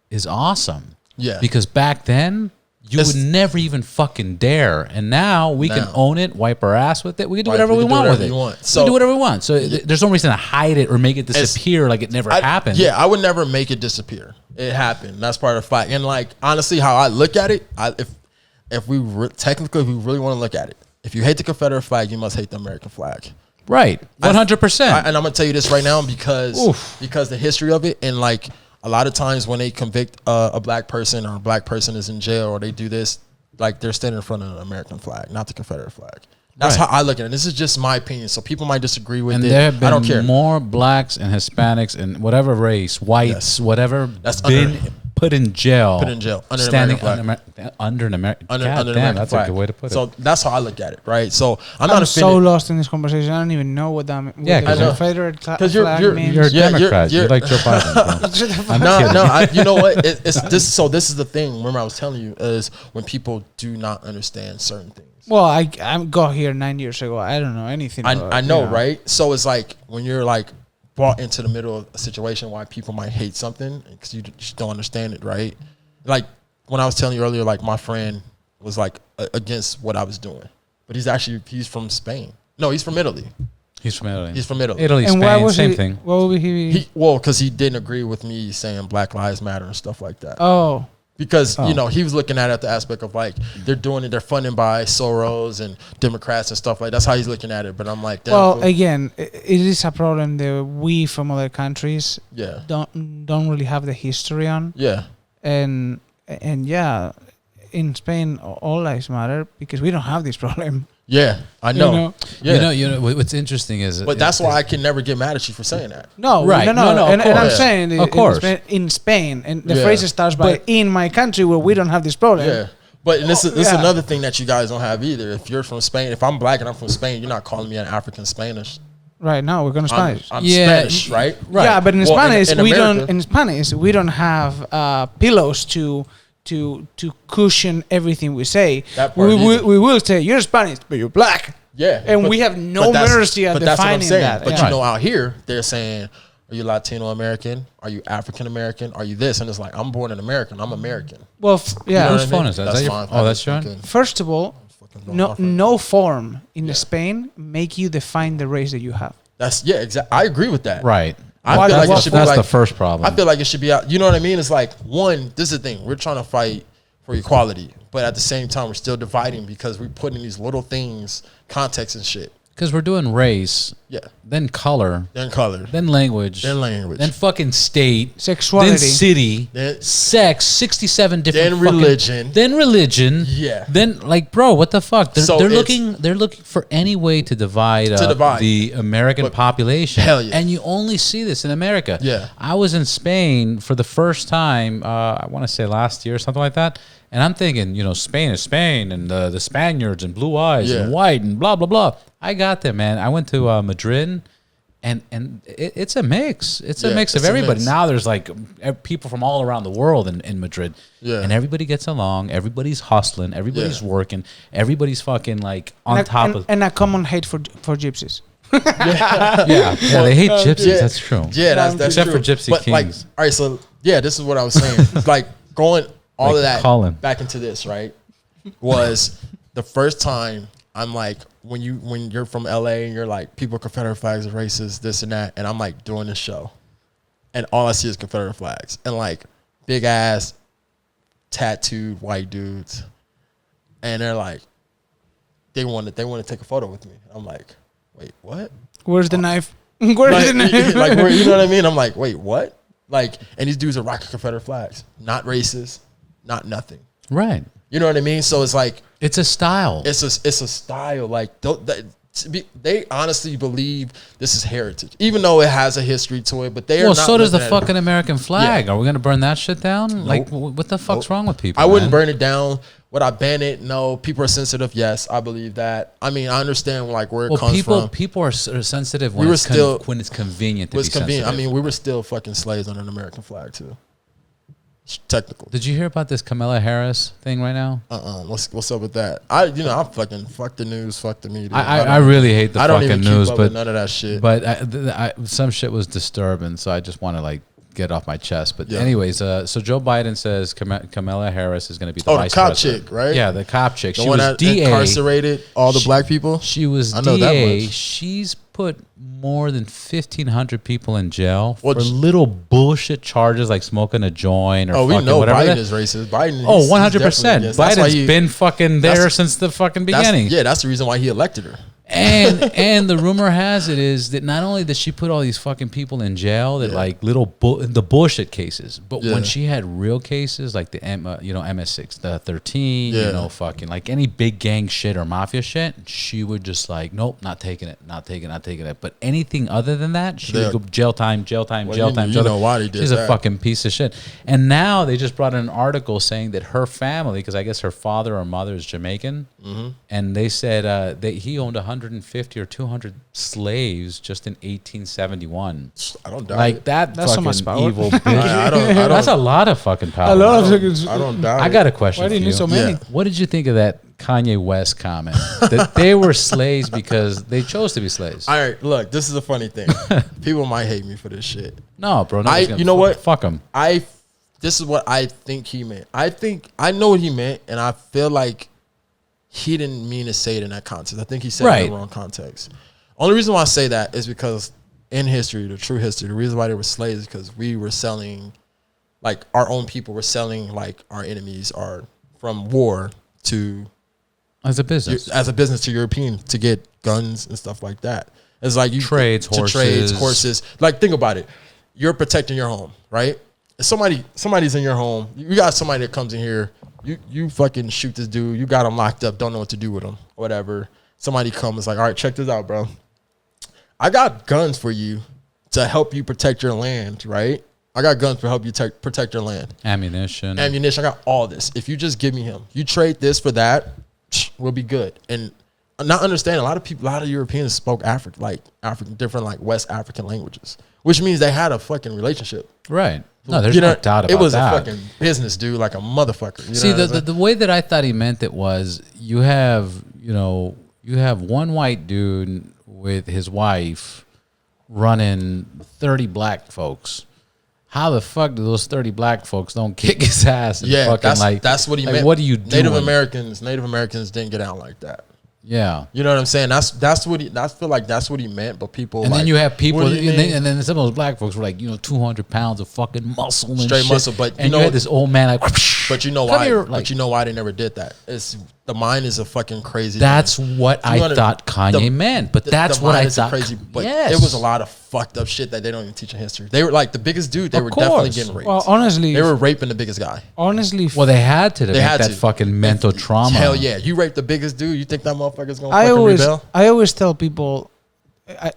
Speaker 1: is awesome. Yeah. Because back then, you would never even fucking dare. And now we can own it, wipe our ass with it. We can do whatever we want with it. So we do whatever we want. So there's no reason to hide it or make it disappear like it never happened.
Speaker 2: Yeah, I would never make it disappear. It happened. That's part of the fact. And like, honestly, how I look at it, if we technically, if we really want to look at it, if you hate the Confederate flag, you must hate the American flag.
Speaker 1: Right. 100%.
Speaker 2: And I'm going to tell you this right now because the history of it, and like, a lot of times when they convict a black person or a black person is in jail or they do this, like they're standing in front of an American flag, not the Confederate flag. That's how I look at it. This is just my opinion. So people might disagree with it.
Speaker 1: There have been
Speaker 2: I don't care.
Speaker 1: more blacks and Hispanics and whatever race, whites, whatever, that's been put in jail.
Speaker 2: Under
Speaker 1: standing
Speaker 2: an American flag.
Speaker 1: under an American flag.
Speaker 2: Under American
Speaker 1: that's
Speaker 2: flag.
Speaker 1: a good way to put it.
Speaker 2: So that's how I look at it, right? So I'm
Speaker 3: not
Speaker 2: offended.
Speaker 3: so lost in this conversation. I don't even know what that means.
Speaker 1: Yeah,
Speaker 3: the Confederate flag means.
Speaker 1: You're a Democrat. You're like Joe Biden.
Speaker 2: No, you know what? It's this. So this is the thing. Remember, I was telling you is when people do not understand certain things.
Speaker 3: Well, I got here 9 years ago. I don't know anything.
Speaker 2: I know, right? So it's like when you're like brought into the middle of a situation why people might hate something because you just don't understand it, right? Like when I was telling you earlier, like my friend was like against what I was doing, but he's from Spain. No, he's from Italy.
Speaker 1: He's from Italy.
Speaker 2: Italy,
Speaker 3: and
Speaker 2: Spain,
Speaker 1: same thing.
Speaker 3: What would he?
Speaker 2: Because he didn't agree with me saying Black Lives Matter and stuff like that.
Speaker 3: Oh.
Speaker 2: Because, you know, he was looking at it at the aspect of like, they're doing it, they're funded by Soros and Democrats and stuff like that. That's how he's looking at it. But I'm like,
Speaker 3: well, again, it is a problem that we from other countries don't really have the history on.
Speaker 2: Yeah.
Speaker 3: And yeah, in Spain, all lives matter because we don't have this problem.
Speaker 2: Yeah, I know.
Speaker 1: You know, what's interesting is,
Speaker 2: but that's why I can never get mad at you for saying that.
Speaker 3: No,
Speaker 1: right?
Speaker 3: No. And I'm saying,
Speaker 1: of course,
Speaker 3: in Spain, and the phrase starts by "in my country where we don't have this problem."
Speaker 2: Yeah, but this is another thing that you guys don't have either. If you're from Spain, if I'm black and I'm from Spain, you're not calling me an African Spanish.
Speaker 3: Right now, we're going to Spanish.
Speaker 2: I'm Spanish, right?
Speaker 3: Yeah, but in Spanish, we don't. In Spanish, we don't have pillows to cushion everything we say. We will say you're Spanish, but you're black.
Speaker 2: Yeah,
Speaker 3: and we have no mercy at defining that.
Speaker 2: But you know, out here they're saying, "Are you Latino American? Are you African American? Are you this?" And it's like, I'm born an American. I'm American.
Speaker 3: Well, yeah.
Speaker 1: Whose phone is that? That's Sean.
Speaker 3: First of all, no form in Spain make you define the race that you have.
Speaker 2: That's exactly. I agree with that.
Speaker 1: Right.
Speaker 2: I feel like it should be
Speaker 1: that's the first problem.
Speaker 2: I feel like it should be out. You know what I mean? It's like this is the thing. We're trying to fight for equality. But at the same time, we're still dividing because we're putting these little things, context and shit.
Speaker 1: Because we're doing race, then color, then language, then fucking state,
Speaker 3: sexuality,
Speaker 1: then city, then sex, 67 different
Speaker 2: then religion,
Speaker 1: then like, bro, what the fuck? They're looking for any way to divide the American population.
Speaker 2: Hell yeah.
Speaker 1: And you only see this in America.
Speaker 2: Yeah.
Speaker 1: I was in Spain for the first time, I want to say last year, something like that. And I'm thinking, Spain is Spain, and the Spaniards and blue eyes and white and blah, blah, blah. I got there, man. I went to Madrid, and it's a mix. It's a mix of everybody. Now there's like people from all around the world in Madrid. Yeah. And everybody gets along. Everybody's hustling. Everybody's working. Everybody's fucking like on top of.
Speaker 3: And a common hate for gypsies.
Speaker 1: Yeah, they hate gypsies. That's true.
Speaker 2: Yeah, that's
Speaker 1: except
Speaker 2: true.
Speaker 1: for gypsy
Speaker 2: but
Speaker 1: kings.
Speaker 2: Like, all right, so this is what I was saying. Like going all of that back into this, right? Was the first time I'm like, when you're from LA and you're like, people Confederate flags are racist, this and that, and I'm like doing this show, and all I see is Confederate flags and like big ass tattooed white dudes, and they're like, they want to take a photo with me. I'm like, wait, what?
Speaker 3: Where's the knife? Where's the knife?
Speaker 2: Like, you know what I mean? I'm like, wait, what? Like, and these dudes are rocking Confederate flags, not racist, not nothing.
Speaker 1: Right.
Speaker 2: You know what I mean? So it's like,
Speaker 1: it's a style.
Speaker 2: It's a style. Like they honestly believe this is heritage, even though it has a history to it. But they are.
Speaker 1: Well,
Speaker 2: not
Speaker 1: so does the fucking American flag. Yeah. Are we gonna burn that shit down? Nope. Like, what the fuck's wrong with people?
Speaker 2: I wouldn't burn it down. Would I ban it? No. People are sensitive. Yes, I believe that. I mean, I understand like where it comes from.
Speaker 1: People are sensitive when it's convenient.
Speaker 2: I mean, we were still fucking slaves under an American flag too. Technical.
Speaker 1: Did you hear about this Kamala Harris thing right now?
Speaker 2: What's up with that? I'm fucking fuck the news, fuck the media.
Speaker 1: I really hate the fucking news, but
Speaker 2: none of that shit.
Speaker 1: But some shit was disturbing, so I just want to like get off my chest. But anyways, so Joe Biden says Kamala Harris is going to be the vice
Speaker 2: cop
Speaker 1: president.
Speaker 2: Chick, right?
Speaker 1: Yeah, the cop chick.
Speaker 2: She was DA, incarcerated all the black people.
Speaker 1: She was DA. She's put more than 1,500 people in jail for little bullshit charges like smoking a joint or
Speaker 2: we know
Speaker 1: whatever.
Speaker 2: Biden is racist. Biden.
Speaker 1: 100%. Biden's been fucking there since the fucking beginning.
Speaker 2: That's the reason why he elected her.
Speaker 1: And the rumor has it is that not only does she put all these fucking people in jail that like the bullshit cases, but when she had real cases like the MS6, the 13, fucking like any big gang shit or mafia shit, she would just like, nope, not taking it. But anything other than that, she would go jail time.
Speaker 2: You know why he did
Speaker 1: She's a fucking piece of shit. And now they just brought in an article saying that her family, because I guess her father or mother is Jamaican, and they said he owned 150 or 200 slaves just in 1871.
Speaker 2: I don't doubt
Speaker 1: like
Speaker 2: it.
Speaker 1: that's
Speaker 3: so
Speaker 1: fucking
Speaker 3: much power.
Speaker 1: Evil bitch.
Speaker 2: I don't
Speaker 1: That's a lot of fucking power.
Speaker 3: A lot of
Speaker 2: I don't doubt it.
Speaker 1: I got a question
Speaker 3: Why do you
Speaker 1: for
Speaker 3: need so many?
Speaker 1: What did you think of that Kanye West comment that they were slaves because they chose to be slaves?
Speaker 2: All right, look, this is a funny thing. People might hate me for this shit.
Speaker 1: No, bro.
Speaker 2: You know what?
Speaker 1: Fuck them.
Speaker 2: This is what I think he meant. I know what he meant, and I feel like he didn't mean to say it in that context. I think he said it in the wrong context. Only reason why I say that is because in history, the true history, the reason why they were slaves is because we were selling, like our own people were selling like our enemies are from war to
Speaker 1: as a business
Speaker 2: to European to get guns and stuff like that. It's like you
Speaker 1: trades horses.
Speaker 2: Like think about it. You're protecting your home, right? If somebody's in your home. You got somebody that comes in here. You fucking shoot this dude. You got him locked up. Don't know what to do with him. Whatever. Somebody comes like, all right, check this out, bro. I got guns for you to help you protect your land, right? I got guns to help you protect your land.
Speaker 1: Ammunition.
Speaker 2: I got all this. If you just give me him, you trade this for that, we'll be good. And not understanding, a lot of Europeans spoke different like West African languages, which means they had a fucking relationship.
Speaker 1: Right. No, there's no doubt about that.
Speaker 2: It was a fucking business, dude, like a motherfucker.
Speaker 1: See, the way that I thought he meant it was you have one white dude with his wife running 30 black folks. How the fuck do those 30 black folks don't kick his ass? And
Speaker 2: that's what he meant.
Speaker 1: What do you do?
Speaker 2: Native Americans didn't get out like that.
Speaker 1: Yeah,
Speaker 2: you know what I'm saying. That's what I feel like that's what he meant. But people,
Speaker 1: and then you have people, and then some of those black folks were like 200 pounds of fucking muscle, and
Speaker 2: straight
Speaker 1: shit.
Speaker 2: muscle. But
Speaker 1: you had this old man like
Speaker 2: But you know
Speaker 1: Come
Speaker 2: why?
Speaker 1: here,
Speaker 2: But you know why they never did that? It's the mind is a fucking crazy.
Speaker 1: That's
Speaker 2: thing.
Speaker 1: what I thought Kanye meant. But that's what I thought.
Speaker 2: Crazy, but
Speaker 1: yes.
Speaker 2: it was a lot of fucked up shit that they don't even teach in history. They were like the biggest dude. They were definitely getting raped.
Speaker 3: Well, honestly,
Speaker 2: they were raping the biggest guy.
Speaker 3: Honestly,
Speaker 1: well, they had to.
Speaker 2: They had
Speaker 1: that
Speaker 2: to.
Speaker 1: fucking mental trauma.
Speaker 2: Hell yeah, you rape the biggest dude. You think that motherfucker's gonna fucking rebel?
Speaker 3: I always tell people that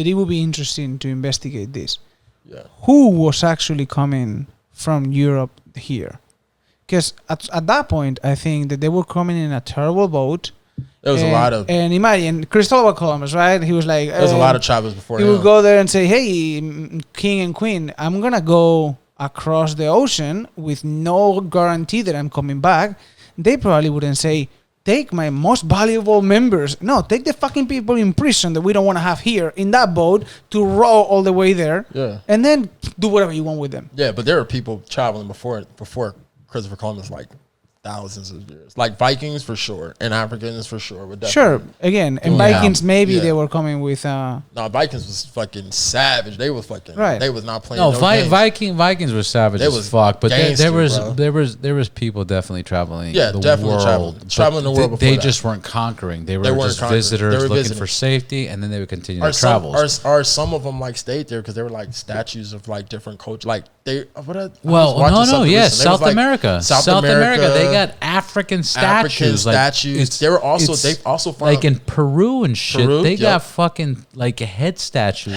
Speaker 3: it would be interesting to investigate this.
Speaker 2: Yeah.
Speaker 3: Who was actually coming from Europe here? Because at that point, I think that they were coming in a terrible boat.
Speaker 2: There was a lot of...
Speaker 3: And imagine, Christopher Columbus, right? He was like...
Speaker 2: There was a lot of travelers before him.
Speaker 3: He would go there and say, hey, king and queen, I'm going to go across the ocean with no guarantee that I'm coming back. They probably wouldn't say, take my most valuable members. No, take the fucking people in prison that we don't want to have here in that boat to row all the way there.
Speaker 2: Yeah.
Speaker 3: And then do whatever you want with them.
Speaker 2: Yeah, but there were people traveling before Christopher Columbus, like thousands of years. Like Vikings for sure, and Africans for sure. Would
Speaker 3: Sure, again, and Vikings maybe they were coming with.
Speaker 2: No, Vikings was fucking savage. They was fucking.
Speaker 3: Right.
Speaker 2: They was not playing.
Speaker 1: No,
Speaker 2: games.
Speaker 1: Vikings were savage as fuck. But
Speaker 2: gangster,
Speaker 1: there was people definitely traveling.
Speaker 2: Yeah,
Speaker 1: the
Speaker 2: definitely
Speaker 1: world.
Speaker 2: traveling the world. Before
Speaker 1: they
Speaker 2: that.
Speaker 1: just weren't conquering. They were just
Speaker 2: conquering.
Speaker 1: visitors
Speaker 2: They were
Speaker 1: looking
Speaker 2: visiting.
Speaker 1: for safety, and then they would continue their travels.
Speaker 2: Or some of them like stayed there because they were like statues of like different cultures. Like they.
Speaker 1: South America. South America. They got African statues.
Speaker 2: They've also found
Speaker 1: like in Peru and shit. They got fucking like a head statue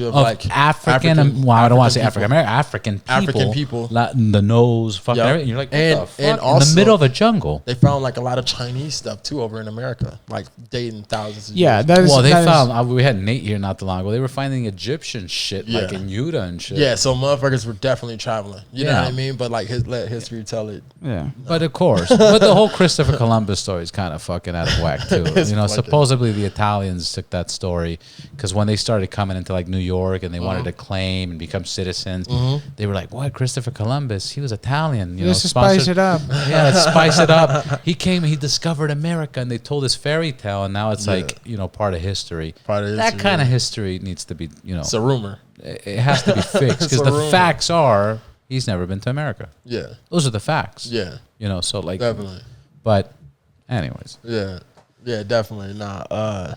Speaker 2: of like
Speaker 1: African. Well, I don't want to say African American. African people. The nose, fucking everything. You're like, what the fuck?
Speaker 2: And also,
Speaker 1: in the middle of a jungle.
Speaker 2: They found like a lot of Chinese stuff too over in America, like dating thousands of
Speaker 3: years.
Speaker 1: They found. We had Nate here not too long ago. They were finding Egyptian shit like in Utah and shit.
Speaker 2: Yeah, so motherfuckers were definitely traveling. You know what I mean? But like let history tell it.
Speaker 3: Yeah.
Speaker 1: No. But of course, but the whole Christopher Columbus story is kind of fucking out of whack too. Supposedly the Italians took that story because when they started coming into like New York and they wanted to claim and become citizens, they were like, "What? Christopher Columbus? He was Italian.
Speaker 3: Let's spice it up."
Speaker 1: Yeah, let's spice it up. He came, he discovered America, and they told this fairy tale, and now it's like part of history. That kind of history needs to be,
Speaker 2: It's a rumor.
Speaker 1: It has to be fixed because the facts are he's never been to America.
Speaker 2: Yeah,
Speaker 1: those are the facts.
Speaker 2: Yeah,
Speaker 1: so like
Speaker 2: definitely.
Speaker 1: But, anyways.
Speaker 2: Yeah, definitely. Nah,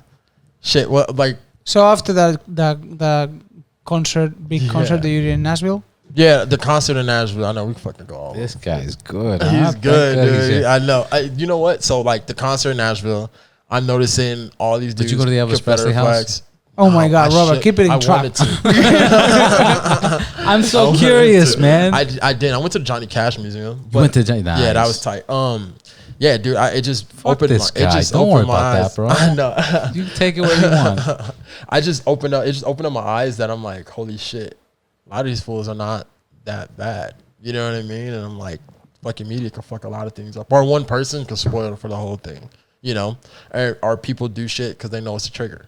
Speaker 2: shit. What like?
Speaker 3: So after the concert, big concert that you did in Nashville.
Speaker 2: Yeah, the concert in Nashville. I know we fucking go all.
Speaker 1: This guy's good.
Speaker 2: He's good, dude. I know. You know what? So like the concert in Nashville, I'm noticing all these dudes.
Speaker 1: Did you go to the Elvis Presley house?
Speaker 3: Oh my God, Robert, keep it in track.
Speaker 1: I'm so curious, man.
Speaker 2: I did. I went to the Johnny Cash Museum.
Speaker 1: You went to Johnny? Nice.
Speaker 2: Yeah, that was tight. Yeah, dude. It just opened
Speaker 1: this
Speaker 2: my.
Speaker 1: Guy.
Speaker 2: It just
Speaker 1: Don't worry about
Speaker 2: eyes.
Speaker 1: that, bro.
Speaker 2: I know.
Speaker 1: You can take it where you want.
Speaker 2: It just opened up my eyes that I'm like, holy shit. A lot of these fools are not that bad. You know what I mean? And I'm like, fucking media can fuck a lot of things up. Or one person can spoil it for the whole thing. Or people do shit because they know it's a trigger.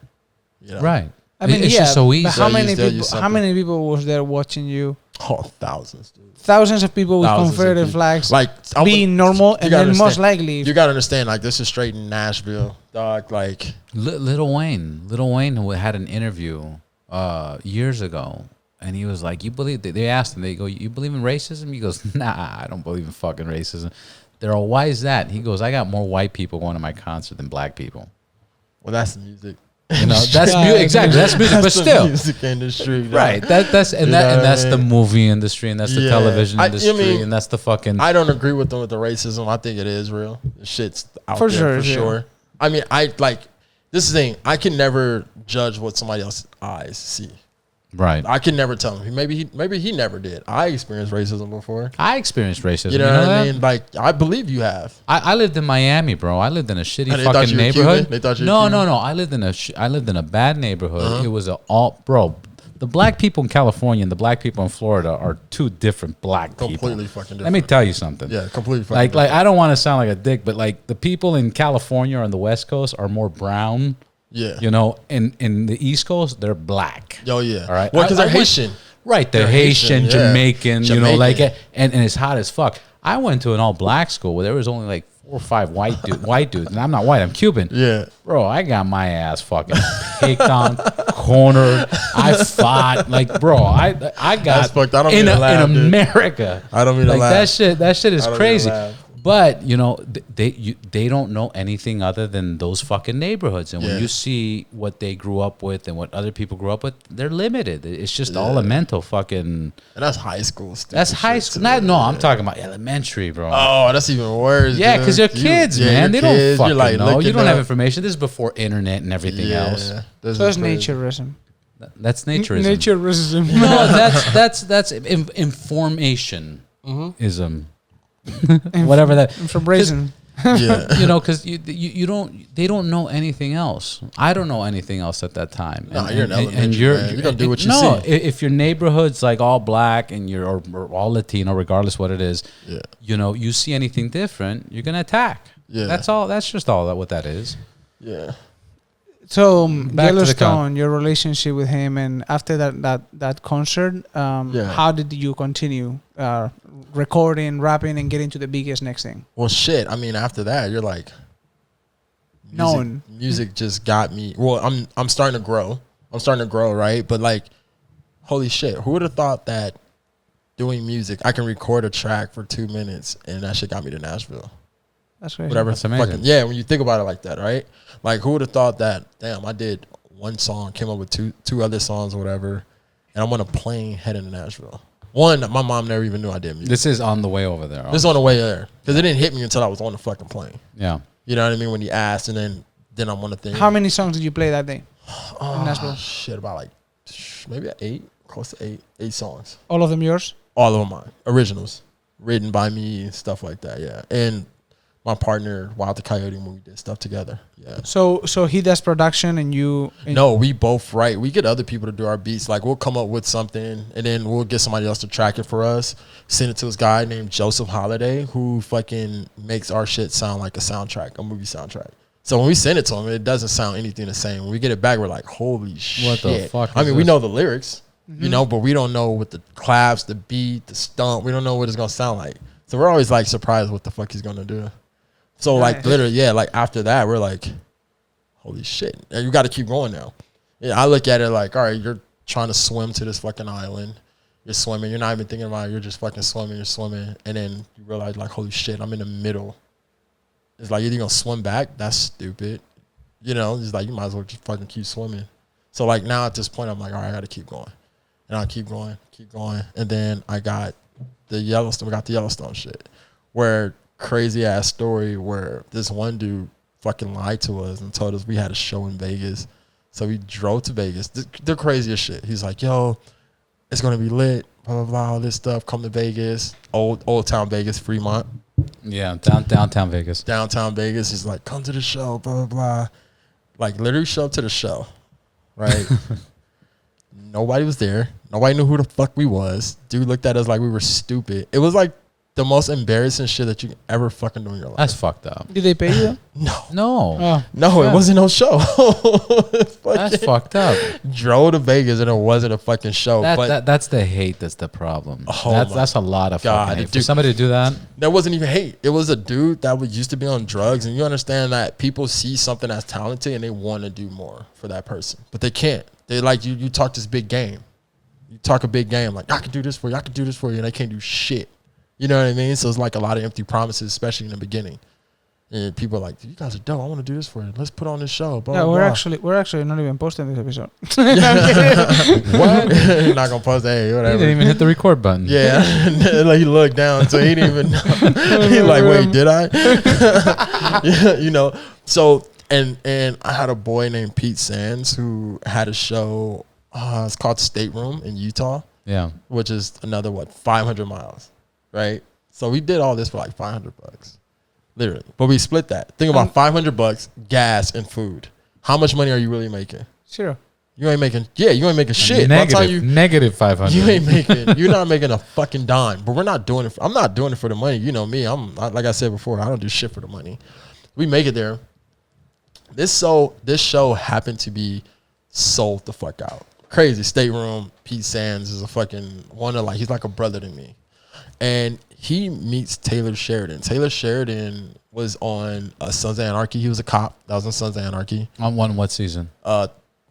Speaker 1: Right.
Speaker 3: I mean,
Speaker 1: it's just so easy.
Speaker 3: But how many people was there watching you?
Speaker 2: Oh, thousands, dude.
Speaker 3: Thousands of people with Confederate flags,
Speaker 2: like
Speaker 3: being normal, and then most likely
Speaker 2: you gotta understand, like this is straight in Nashville, dog. Like
Speaker 1: Lil Wayne who had an interview years ago, and he was like, "You believe?" They asked him, "They go, you believe in racism?" He goes, "Nah, I don't believe in fucking racism." They're all, "Why is that?" He goes, "I got more white people going to my concert than black people."
Speaker 2: Well, that's the music.
Speaker 1: That's music. Exactly, that's music. But still,
Speaker 2: music industry,
Speaker 1: right? That's the movie industry, and that's the television industry, and that's the fucking.
Speaker 2: I don't agree with them with the racism. I think it is real. The shit's out
Speaker 3: for
Speaker 2: there
Speaker 3: sure,
Speaker 2: for sure. I mean, this thing. I can never judge what somebody else's eyes see.
Speaker 1: Right.
Speaker 2: I can never tell him. Maybe he never did. I experienced racism before.
Speaker 1: I experienced racism.
Speaker 2: You know what I mean? Like, I believe you have.
Speaker 1: I lived in Miami, bro. I lived in a shitty fucking neighborhood.
Speaker 2: They thought you were
Speaker 1: No. I lived in a bad neighborhood. It was bro. The black people in California and the black people in Florida are two different black people.
Speaker 2: Completely fucking different.
Speaker 1: Let me tell you something.
Speaker 2: Yeah, completely fucking
Speaker 1: different. Like I don't want to sound like a dick, but like the people in California or on the West Coast are more brown.
Speaker 2: Yeah.
Speaker 1: In the East Coast, they're black.
Speaker 2: Oh, yeah.
Speaker 1: All right.
Speaker 2: Well, because they're Haitian.
Speaker 1: Right. They're Haitian,
Speaker 2: yeah.
Speaker 1: Jamaican, and it's hot as fuck. I went to an all black school where there was only like 4 or 5 white dudes, and I'm not white, I'm Cuban.
Speaker 2: Yeah.
Speaker 1: Bro, I got my ass fucking picked on, cornered. I fought, like, bro, I got
Speaker 2: That's fucked. I don't
Speaker 1: in
Speaker 2: mean to laugh, dude.
Speaker 1: America.
Speaker 2: I don't mean to
Speaker 1: like
Speaker 2: laugh.
Speaker 1: that shit is
Speaker 2: I don't mean to
Speaker 1: crazy.
Speaker 2: laugh.
Speaker 1: But you know, they don't know anything other than those fucking neighborhoods. And when
Speaker 2: Yeah.
Speaker 1: you see what they grew up with and what other people grew up with, they're limited. It's just all a mental fucking.
Speaker 2: And that's high school.
Speaker 1: That's high school. No, I'm talking about elementary, bro.
Speaker 2: Oh, that's even worse.
Speaker 1: Yeah,
Speaker 2: dude.
Speaker 1: because they're kids,
Speaker 2: yeah,
Speaker 1: man.
Speaker 2: you're
Speaker 1: They
Speaker 2: kids.
Speaker 1: don't
Speaker 2: You're,
Speaker 1: fucking
Speaker 2: like,
Speaker 1: know. You
Speaker 2: looking
Speaker 1: don't have
Speaker 2: up.
Speaker 1: information. This is before internet and everything else.
Speaker 2: This
Speaker 3: So
Speaker 2: is
Speaker 3: it's
Speaker 2: crazy.
Speaker 3: naturism.
Speaker 1: That's naturism.
Speaker 3: Naturism.
Speaker 1: No, that's information ism. Whatever that.
Speaker 3: From raisin.
Speaker 2: Yeah.
Speaker 1: You know, because you don't. They don't know anything else. I don't know anything else at that time.
Speaker 2: No, you're in elementary, man. You gotta do what you
Speaker 1: no,
Speaker 2: see.
Speaker 1: if your neighborhood's like all black and you're or all Latino, regardless what it is,
Speaker 2: Yeah.
Speaker 1: you know, you see anything different, you're gonna attack.
Speaker 2: Yeah.
Speaker 1: That's all. That's just all that what that is.
Speaker 2: Yeah.
Speaker 3: So
Speaker 1: Back to the
Speaker 3: Yellowstone, your relationship with him, and after that concert, how did you continue recording, rapping, and getting to the biggest next thing?
Speaker 2: Well, shit. I mean, after that, you're like,
Speaker 3: Known.
Speaker 2: music just got me. Well, I'm starting to grow. Right? But like, holy shit, who would have thought that doing music, I can record a track for 2 minutes and that shit got me to Nashville.
Speaker 3: That's crazy.
Speaker 2: Whatever.
Speaker 1: That's amazing.
Speaker 2: Fucking, yeah, when you think about it like that, right? Like, who would have thought that? Damn, I did one song, came up with two other songs or whatever, and I'm on a plane heading to Nashville. One, my mom never even knew I did music.
Speaker 1: This is on the way over there.
Speaker 2: This is on the way there because it didn't hit me until I was on the fucking plane.
Speaker 1: Yeah.
Speaker 2: You know what I mean? When you asked, and then I'm on the thing.
Speaker 3: How many songs did you play that day in Nashville?
Speaker 2: Shit, about like maybe 8, close to 8 songs.
Speaker 3: All of them yours?
Speaker 2: All of them mine, originals, written by me, stuff like that. Yeah, and my partner, Wild the Coyote, when we did stuff together. Yeah.
Speaker 3: So he does production and you. And
Speaker 2: No, we both write. We get other people to do our beats. Like, we'll come up with something, and then we'll get somebody else to track it for us. Send it to this guy named Joseph Holiday, who fucking makes our shit sound like a soundtrack, a movie soundtrack. So when we send it to him, it doesn't sound anything the same. When we get it back, we're like, holy shit.
Speaker 1: What the fuck
Speaker 2: I
Speaker 1: is
Speaker 2: mean, we
Speaker 1: this?
Speaker 2: know the lyrics, you know, but we don't know what the claps, the beat, the stomp. We don't know what it's going to sound like. So we're always like surprised what the fuck he's going to do. So like
Speaker 3: Nice.
Speaker 2: literally, yeah, like after that, we're like, holy shit. And you got to keep going now. Yeah, I look at it like, all right, you're trying to swim to this fucking island. You're swimming. You're not even thinking about it. You're just fucking swimming. You're swimming. And then you realize, like, holy shit, I'm in the middle. It's like, either you're going to swim back. That's stupid. You know, it's like, you might as well just fucking keep swimming. So, like, now at this point, I'm like, all right, I got to keep going. And I keep going. And then I got the Yellowstone. We got the Yellowstone shit. Where crazy ass story where this one dude fucking lied to us and told us we had a show in Vegas. So we drove to Vegas. The craziest shit. He's like, yo, it's going to be lit, blah, blah, blah, all this stuff. Come to Vegas. Old town Vegas, Fremont.
Speaker 1: Yeah, downtown Vegas.
Speaker 2: Downtown Vegas. He's like, come to the show, blah, blah, blah. Like, literally show up to the show, right? Nobody was there. Nobody knew who the fuck we was. Dude looked at us like we were stupid. It was like the most embarrassing shit that you can ever fucking do in your life.
Speaker 1: That's fucked up.
Speaker 3: did they pay you?
Speaker 2: No.
Speaker 1: No.
Speaker 2: No,
Speaker 3: Yeah.
Speaker 2: it wasn't no show.
Speaker 1: That's fucked up.
Speaker 2: Drove to Vegas and it wasn't a fucking show. But
Speaker 1: That's the hate that's the problem.
Speaker 2: Oh
Speaker 1: That's a lot of
Speaker 2: God,
Speaker 1: fucking hate. For
Speaker 2: dude.
Speaker 1: somebody to do that,
Speaker 2: that wasn't even hate. It was a dude that used to be on drugs. And you understand that people see something that's talented and they want to do more for that person. But they can't. They like, you talk this big game. You talk a big game like, I can do this for you. I can do this for you. And they can't do shit. You know what I mean? So it's like a lot of empty promises, especially in the beginning. And people are like, you guys are dope. I want to do this for you. Let's put on this show. Blah,
Speaker 3: Yeah,
Speaker 2: blah,
Speaker 3: we're
Speaker 2: blah.
Speaker 3: actually not even posting this episode.
Speaker 2: What? You're not gonna post that. Hey,
Speaker 1: he
Speaker 2: whatever.
Speaker 1: didn't even hit the record button.
Speaker 2: Yeah, like he looked down, so he didn't even know. He like, wait, did I? Yeah, you know. So and I had a boy named Pete Sands who had a show. It's called State Room in Utah,
Speaker 1: Yeah.
Speaker 2: which is another 500 miles, right? So we did all this for like $500, literally. But we split that. Think about $500, gas and food. How much money are you really making?
Speaker 3: Zero.
Speaker 2: You ain't making. Yeah, you ain't making shit. By the time
Speaker 1: Negative 500.
Speaker 2: you ain't making. You're not making a fucking dime. But we're not doing it. I'm not doing it for the money. You know me. Like I said before. I don't do shit for the money. We make it there. This show happened to be sold the fuck out. Crazy. State Room. Pete Sands is a fucking one of like, he's like a brother to me. and he meets Taylor Sheridan. Taylor Sheridan was on Sons of Anarchy. He was a cop that was on Sons of Anarchy.
Speaker 1: On what season?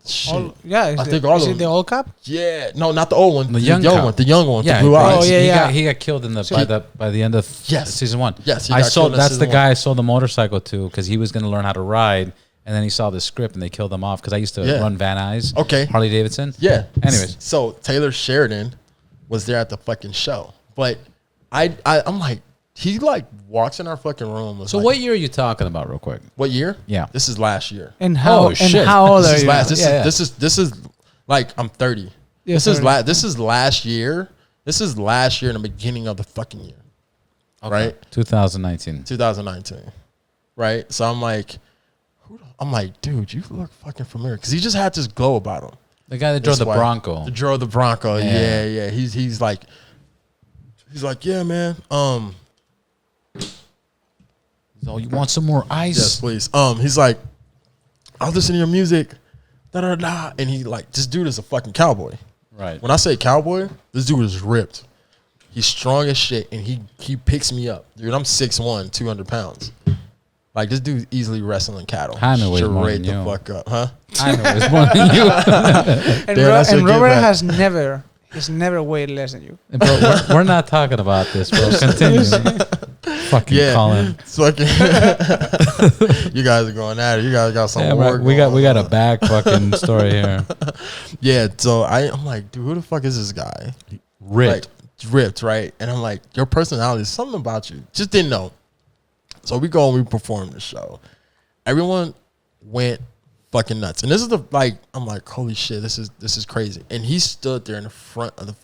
Speaker 2: Shit.
Speaker 3: Yeah,
Speaker 2: I think all
Speaker 3: is
Speaker 2: of
Speaker 3: it the
Speaker 2: them.
Speaker 3: old cop?
Speaker 2: Yeah, no, not the old one.
Speaker 1: The young cop.
Speaker 2: one. The young one.
Speaker 1: Yeah,
Speaker 2: the blue eyes.
Speaker 3: Oh, yeah,
Speaker 1: he got killed in by the end of season 1.
Speaker 2: Yes, he
Speaker 1: I
Speaker 2: got
Speaker 1: saw.
Speaker 2: killed in
Speaker 1: That's the
Speaker 2: season
Speaker 1: guy
Speaker 2: one.
Speaker 1: I sold the motorcycle to because he was going to learn how to ride, and then he saw the script and they killed him off because I used to run Van Nuys.
Speaker 2: Okay.
Speaker 1: Harley Davidson.
Speaker 2: Yeah.
Speaker 1: Anyways,
Speaker 2: so Taylor Sheridan was there at the fucking show, but I'm like, he like walks in our fucking room.
Speaker 1: so
Speaker 2: like,
Speaker 1: what year are you talking about, real quick?
Speaker 2: What year?
Speaker 1: Yeah.
Speaker 2: This is last year.
Speaker 3: And how
Speaker 1: shit.
Speaker 3: how old
Speaker 2: This
Speaker 3: are
Speaker 2: is
Speaker 3: you?
Speaker 2: last.
Speaker 3: now?
Speaker 2: This is like I'm 30.
Speaker 3: Yeah,
Speaker 2: This is
Speaker 3: 30.
Speaker 2: this is last year. This is last year in the beginning of the fucking year. Right?
Speaker 1: 2019.
Speaker 2: 2019. Right? So I'm like, dude, you look fucking familiar. Because he just had this glow about him.
Speaker 1: The guy that drove the
Speaker 2: This white-
Speaker 1: Bronco.
Speaker 2: The drove the Bronco.
Speaker 1: Yeah.
Speaker 2: Yeah. He's like, yeah, man.
Speaker 1: Oh, you want some more ice?
Speaker 2: Yes, please. He's like, I was listening to your music. Da da da. And he like, this dude is a fucking cowboy.
Speaker 1: Right.
Speaker 2: When I say cowboy, this dude is ripped. He's strong as shit, and he picks me up. Dude, I'm 6'1", 200 pounds. Like, this dude's easily wrestling cattle.
Speaker 1: I know he's more
Speaker 2: Straight
Speaker 1: than
Speaker 2: the
Speaker 1: you.
Speaker 2: fuck up, huh?
Speaker 1: I know it's more than you.
Speaker 3: And,
Speaker 2: Damn, I should
Speaker 3: and
Speaker 2: get
Speaker 3: Robert
Speaker 2: that.
Speaker 3: he's never weighed less than you.
Speaker 1: Bro, we're not talking about this, bro. Continue. Fucking Colin.
Speaker 2: It's fucking you guys are going at it. You guys got some
Speaker 1: Yeah,
Speaker 2: war
Speaker 1: we got
Speaker 2: going
Speaker 1: a
Speaker 2: on.
Speaker 1: back fucking story here.
Speaker 2: Yeah, so I'm like, dude, who the fuck is this guy?
Speaker 1: Ripped.
Speaker 2: Like, ripped, right? And I'm like, your personality is something about you. Just didn't know. So we go and we perform the show. Everyone went fucking nuts. And this is I'm like, holy shit, this is crazy. And he stood there in the front of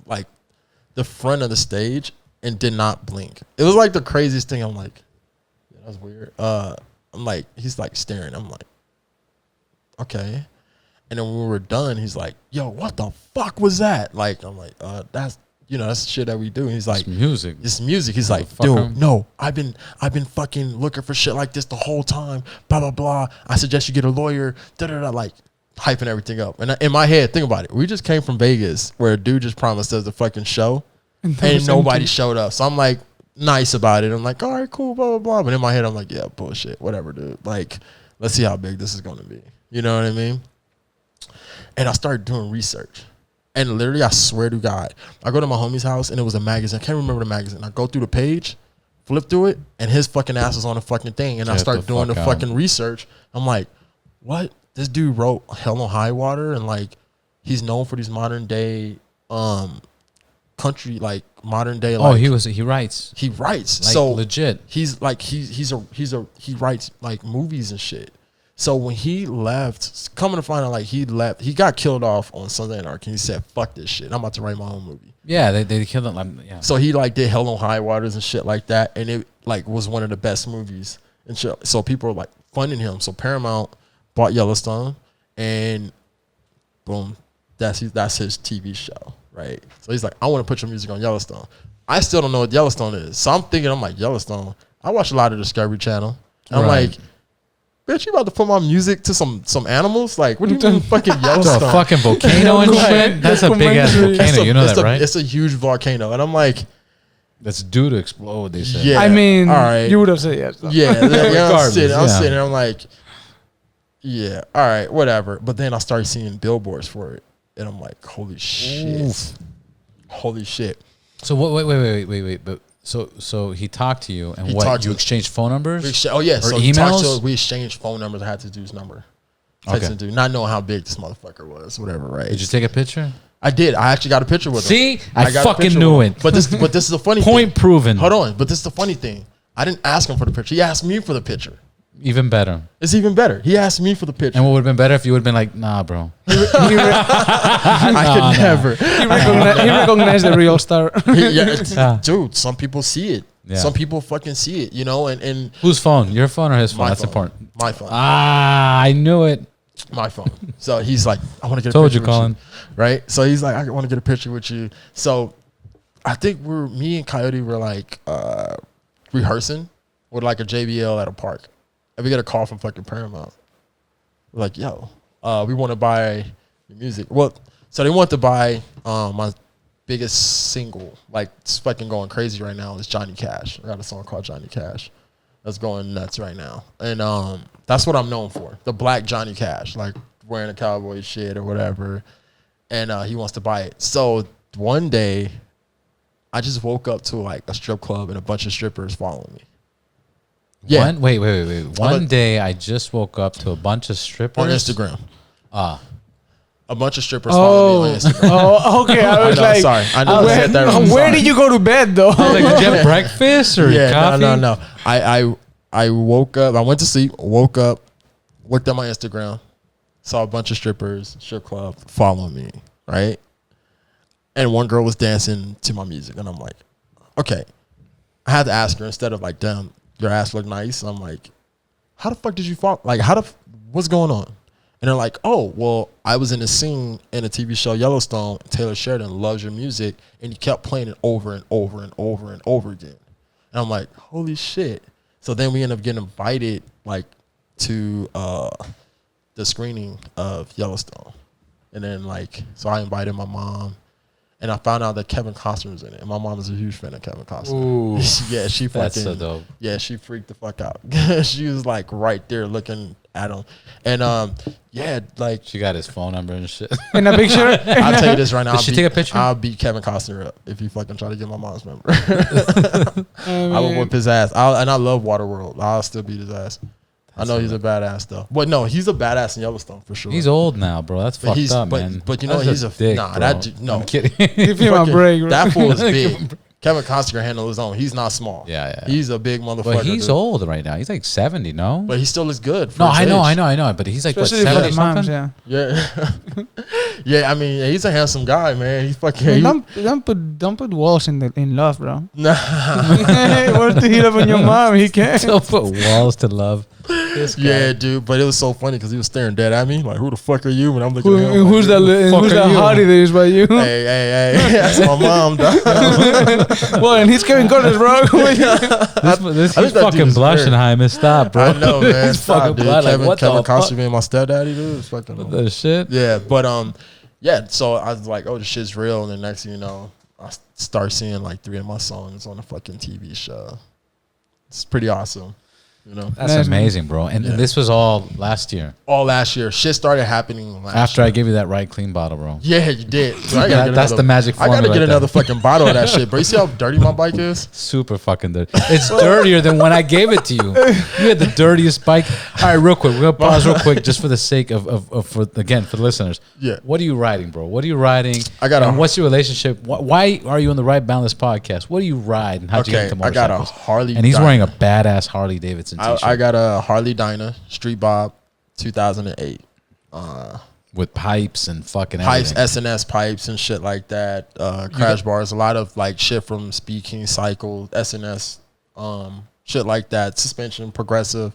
Speaker 2: the front of the stage and did not blink. It was like the craziest thing. I'm like, yeah, that's weird. I'm like, he's like staring. I'm like, okay. And then when we were done, he's like, yo, what the fuck was that? Like, I'm like, that's the shit that we do. And he's like,
Speaker 1: Music.
Speaker 2: it's music. He's like, dude, no, I've been fucking looking for shit like this the whole time. Blah blah blah. I suggest you get a lawyer. Da da da. Like hyping everything up. And in my head, think about it. We just came from Vegas where a dude just promised us the fucking show, and nobody showed up. So I'm like nice about it. I'm like, all right, cool, blah blah blah. But in my head, I'm like, yeah, bullshit, whatever, dude. Like, let's see how big this is gonna be. You know what I mean? And I started doing research. And literally, I swear to God, I go to my homie's house and it was a magazine. I can't remember the magazine. I go through the page, flip through it, and his fucking ass was on the fucking thing. And I start doing the fucking research. I'm like, what? This dude wrote Hell on High Water, and like, he's known for these modern day, country, like modern day. Like,
Speaker 1: he writes.
Speaker 2: He writes.
Speaker 1: Like,
Speaker 2: so
Speaker 1: legit.
Speaker 2: He's like he writes like movies and shit. So when he left, coming to find out, like he left, he got killed off on Sunday Anarchy. And he said, "Fuck this shit. I'm about to write my own movie."
Speaker 1: Yeah, they killed him. Like, yeah.
Speaker 2: So he like did Hell on High Waters and shit like that, and it like was one of the best movies and shit. So people were like funding him. So Paramount bought Yellowstone, and boom, that's his TV show, right? So he's like, "I want to put your music on Yellowstone." I still don't know what Yellowstone is, so I'm thinking, I'm like, Yellowstone. I watch a lot of Discovery Channel. I'm like, bitch, you about to put my music to some animals? Like, what do you mean fucking Yellowstone?
Speaker 1: To a fucking volcano and shit? That's a big ass volcano. You know that, right?
Speaker 2: It's a huge volcano. And I'm like,
Speaker 1: that's due to explode, they said.
Speaker 2: yeah.
Speaker 3: I mean,
Speaker 2: all right.
Speaker 3: you would have said yes. Though.
Speaker 2: Yeah. I'm sitting
Speaker 1: yeah.
Speaker 2: there, I'm like, yeah, all right, whatever. But then I started seeing billboards for it. And I'm like, holy shit.
Speaker 1: Oof.
Speaker 2: Holy shit.
Speaker 1: So wait. But so he talked to you, and
Speaker 2: He
Speaker 1: what?
Speaker 2: talked
Speaker 1: You
Speaker 2: to-
Speaker 1: exchanged phone numbers?
Speaker 2: Oh, yeah.
Speaker 1: Or
Speaker 2: So he talked
Speaker 1: emails?
Speaker 2: to, we exchanged phone numbers. I had to do his number.
Speaker 1: Okay.
Speaker 2: Texting dude, not knowing how big this motherfucker was, whatever, right?
Speaker 1: Did you take a picture?
Speaker 2: I did. I actually got a picture with him.
Speaker 1: See, I
Speaker 2: got a
Speaker 1: fucking
Speaker 2: picture
Speaker 1: knew
Speaker 2: with him.
Speaker 1: it.
Speaker 2: But this is the funny
Speaker 1: Point
Speaker 2: thing.
Speaker 1: proven.
Speaker 2: Hold on. But this is the funny thing. I didn't ask him for the picture. He asked me for the picture.
Speaker 1: Even better.
Speaker 2: It's even better. He asked me for the picture.
Speaker 1: And what would have been better if you would have been like, nah, bro.
Speaker 2: I could never.
Speaker 3: He recognized the real star.
Speaker 2: Dude, some people see it.
Speaker 1: Yeah.
Speaker 2: Some people fucking see it, you know, and
Speaker 1: Whose phone? Your phone or his phone?
Speaker 2: my
Speaker 1: That's
Speaker 2: phone.
Speaker 1: important.
Speaker 2: My phone.
Speaker 1: Ah, I knew it.
Speaker 2: My phone. So he's like, I want to get a
Speaker 1: Told
Speaker 2: picture
Speaker 1: you, Colin.
Speaker 2: with you. Right? So he's like, I want to get a picture with you. So I think me and Coyote were like rehearsing with like a JBL at a park. And we get a call from fucking Paramount. We're like, yo, we want to buy your music. Well, so they want to buy my biggest single, like it's fucking going crazy right now, is Johnny Cash. I got a song called Johnny Cash that's going nuts right now, and that's what I'm known for, the black Johnny Cash, like wearing a cowboy shit or whatever, and he wants to buy it. So one day, I just woke up to like a strip club and a bunch of strippers following me. Yeah.
Speaker 1: Wait. One day I just woke up to a bunch of strippers
Speaker 2: on Instagram. A bunch of strippers
Speaker 3: Oh,
Speaker 2: following me on Instagram.
Speaker 3: oh, okay. I was
Speaker 2: know,
Speaker 3: like,
Speaker 2: sorry. I know I said that wrong.
Speaker 3: where
Speaker 2: Sorry.
Speaker 3: did you go to bed though?
Speaker 1: Like, did you have breakfast or coffee?
Speaker 2: No. I woke up. I went to sleep. Woke up. Looked at my Instagram. Saw a bunch of strippers, strip club, following me. Right. And one girl was dancing to my music, and I'm like, okay. I had to ask her, instead of like, damn, your ass look nice. I'm like, how the fuck did you follow? Like, what's going on? And they're like, oh, well, I was in a scene in a TV show, Yellowstone. Taylor Sheridan loves your music, and he kept playing it over and over and over and over again. And I'm like, holy shit. So then we end up getting invited, like, to the screening of Yellowstone. And then, like, so I invited my mom, and I found out that Kevin Costner was in it. And my mom is a huge fan of Kevin Costner.
Speaker 1: Ooh,
Speaker 2: yeah, she fucking,
Speaker 1: that's so dope.
Speaker 2: Yeah, she freaked the fuck out. She was, like, right there looking at him. And, yeah, like.
Speaker 1: She got his phone number and shit.
Speaker 3: In a picture?
Speaker 2: I'll tell you this right now.
Speaker 1: Did she take a picture?
Speaker 2: I'll beat Kevin Costner up if he fucking try to get my mom's number. I will whip his ass. And I love Waterworld. I'll still beat his ass. I know he's a badass though. But no, he's a badass in Yellowstone for sure.
Speaker 1: He's old now, bro. That's
Speaker 2: But
Speaker 1: fucked up, man.
Speaker 2: But you know,
Speaker 1: That's
Speaker 2: he's a
Speaker 1: dick,
Speaker 2: nah.
Speaker 1: bro.
Speaker 2: No,
Speaker 1: I'm kidding.
Speaker 3: Give him a
Speaker 2: Fucking-
Speaker 3: break, bro.
Speaker 2: That fool is big. Kevin Costner can handle his own. He's not small.
Speaker 1: Yeah.
Speaker 2: He's a big motherfucker.
Speaker 1: But he's
Speaker 2: dude.
Speaker 1: old right now. He's like 70, no?
Speaker 2: But he still looks good. For
Speaker 1: No,
Speaker 2: his
Speaker 1: I
Speaker 2: age.
Speaker 1: know. But he's like, what,
Speaker 3: Especially for
Speaker 1: 70
Speaker 3: the moms,
Speaker 1: something?
Speaker 3: yeah.
Speaker 2: Yeah, yeah. I mean, he's a handsome guy, man. He's fucking.
Speaker 3: Don't put walls in love, bro.
Speaker 2: Nah.
Speaker 3: What's the hit up on your mom? He can't.
Speaker 1: Don't put walls to love.
Speaker 2: Yeah, dude. But it was so funny because he was staring dead at me, like, "Who the fuck are you?" And I'm looking at him.
Speaker 3: Who's that? Who's that hottie that is by you?
Speaker 2: Hey, that's my mom, dog.
Speaker 3: Well, and he's Kevin Costner, bro.
Speaker 1: This
Speaker 2: I
Speaker 1: he's
Speaker 2: think that dude
Speaker 1: fucking
Speaker 2: is
Speaker 1: blushing,
Speaker 2: weird.
Speaker 1: Jaime. Stop, bro.
Speaker 2: I know, man.
Speaker 1: He's
Speaker 2: Stop,
Speaker 1: fucking
Speaker 2: dude.
Speaker 1: blind. Like, what
Speaker 2: Kevin
Speaker 1: the
Speaker 2: Costner
Speaker 1: fuck?
Speaker 2: being my stepdaddy, dude. It's fucking.
Speaker 1: What the shit?
Speaker 2: Yeah, but yeah. So I was like, oh, this shit's real. And then next thing you know, I start seeing like 3 of my songs on a fucking TV show. It's pretty awesome, you know.
Speaker 1: That's amazing, bro. And this was all last year.
Speaker 2: All last year, shit started happening last
Speaker 1: After
Speaker 2: year.
Speaker 1: I gave you that right clean bottle, bro.
Speaker 2: Yeah, you did. So I gotta
Speaker 1: Yeah,
Speaker 2: get
Speaker 1: that's
Speaker 2: another-
Speaker 1: the magic
Speaker 2: I gotta
Speaker 1: formula
Speaker 2: get
Speaker 1: right
Speaker 2: another
Speaker 1: there.
Speaker 2: fucking bottle of that shit, bro. You see how dirty my bike is?
Speaker 1: Super fucking dirty. It's dirtier than when I gave it to you. You had the dirtiest bike. All right, real quick. We're going to pause real quick just for the sake of for the listeners.
Speaker 2: Yeah.
Speaker 1: What are you riding, bro? What are you riding?
Speaker 2: I got
Speaker 1: and
Speaker 2: a-
Speaker 1: what's your relationship? Why are you on the Right Balance podcast? What do you ride and how'd you get
Speaker 2: Okay,
Speaker 1: into
Speaker 2: I got a
Speaker 1: motorcycles?
Speaker 2: Harley.
Speaker 1: And he's
Speaker 2: Dyna.
Speaker 1: wearing a badass Harley Davidson t-shirt
Speaker 2: I got a Harley Dyna Street Bob 2008.
Speaker 1: with pipes and fucking
Speaker 2: Pipes,
Speaker 1: everything.
Speaker 2: SNS pipes and shit like that. Crash bars, a lot of like shit from Speed King Cycle, SNS, shit like that. Suspension, progressive.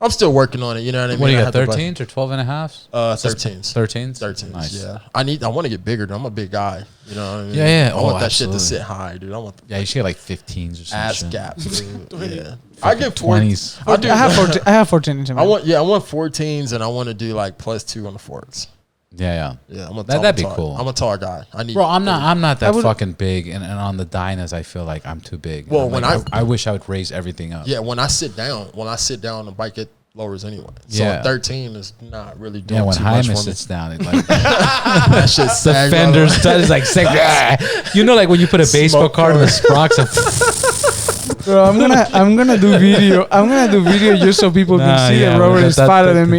Speaker 2: I'm still working on it. You know what I mean?
Speaker 1: What do you
Speaker 2: I
Speaker 1: got,
Speaker 2: have to buy-
Speaker 1: 13s or 12 and a half?
Speaker 2: 13s.
Speaker 1: 13s?
Speaker 2: 13s.
Speaker 1: Nice.
Speaker 2: Yeah. I want to get bigger. Dude. I'm a big guy. You know what I mean?
Speaker 1: Yeah.
Speaker 2: I want
Speaker 1: Oh,
Speaker 2: that shit
Speaker 1: absolutely.
Speaker 2: to sit high, dude. I want the
Speaker 1: Yeah, you should get like 15s or something.
Speaker 2: ass gap, dude. Yeah. I get
Speaker 1: 20s.
Speaker 2: 20s.
Speaker 3: I have 14 in
Speaker 2: I want 14s and I want to do like +2 on the forks.
Speaker 1: Yeah.
Speaker 2: Yeah, I'm a
Speaker 1: That'd be
Speaker 2: tall,
Speaker 1: cool.
Speaker 2: I'm a tall guy. I need
Speaker 1: Bro, I'm not that
Speaker 3: would-
Speaker 1: fucking big, and on the Dynas, I feel like I'm too big.
Speaker 2: Well,
Speaker 1: I'm
Speaker 2: when
Speaker 1: like, I wish I would raise everything up.
Speaker 2: Yeah, when I sit down the bike it lowers anyway. So
Speaker 1: Yeah.
Speaker 2: 13 is not really doing
Speaker 1: Yeah, when
Speaker 2: too much
Speaker 1: Jaime
Speaker 2: for me.
Speaker 1: sits down, it like
Speaker 2: That shit
Speaker 1: the
Speaker 2: sags
Speaker 1: fenders
Speaker 2: all
Speaker 1: does like you know, like when you put a baseball
Speaker 2: Smoke
Speaker 1: card in the
Speaker 2: car.
Speaker 1: sprox.
Speaker 3: Bro, I'm gonna do video. I'm gonna do video just so people
Speaker 1: Nah,
Speaker 3: can see
Speaker 1: yeah,
Speaker 3: that Robert
Speaker 1: well,
Speaker 3: is
Speaker 1: that-
Speaker 3: fatter
Speaker 1: that-
Speaker 3: than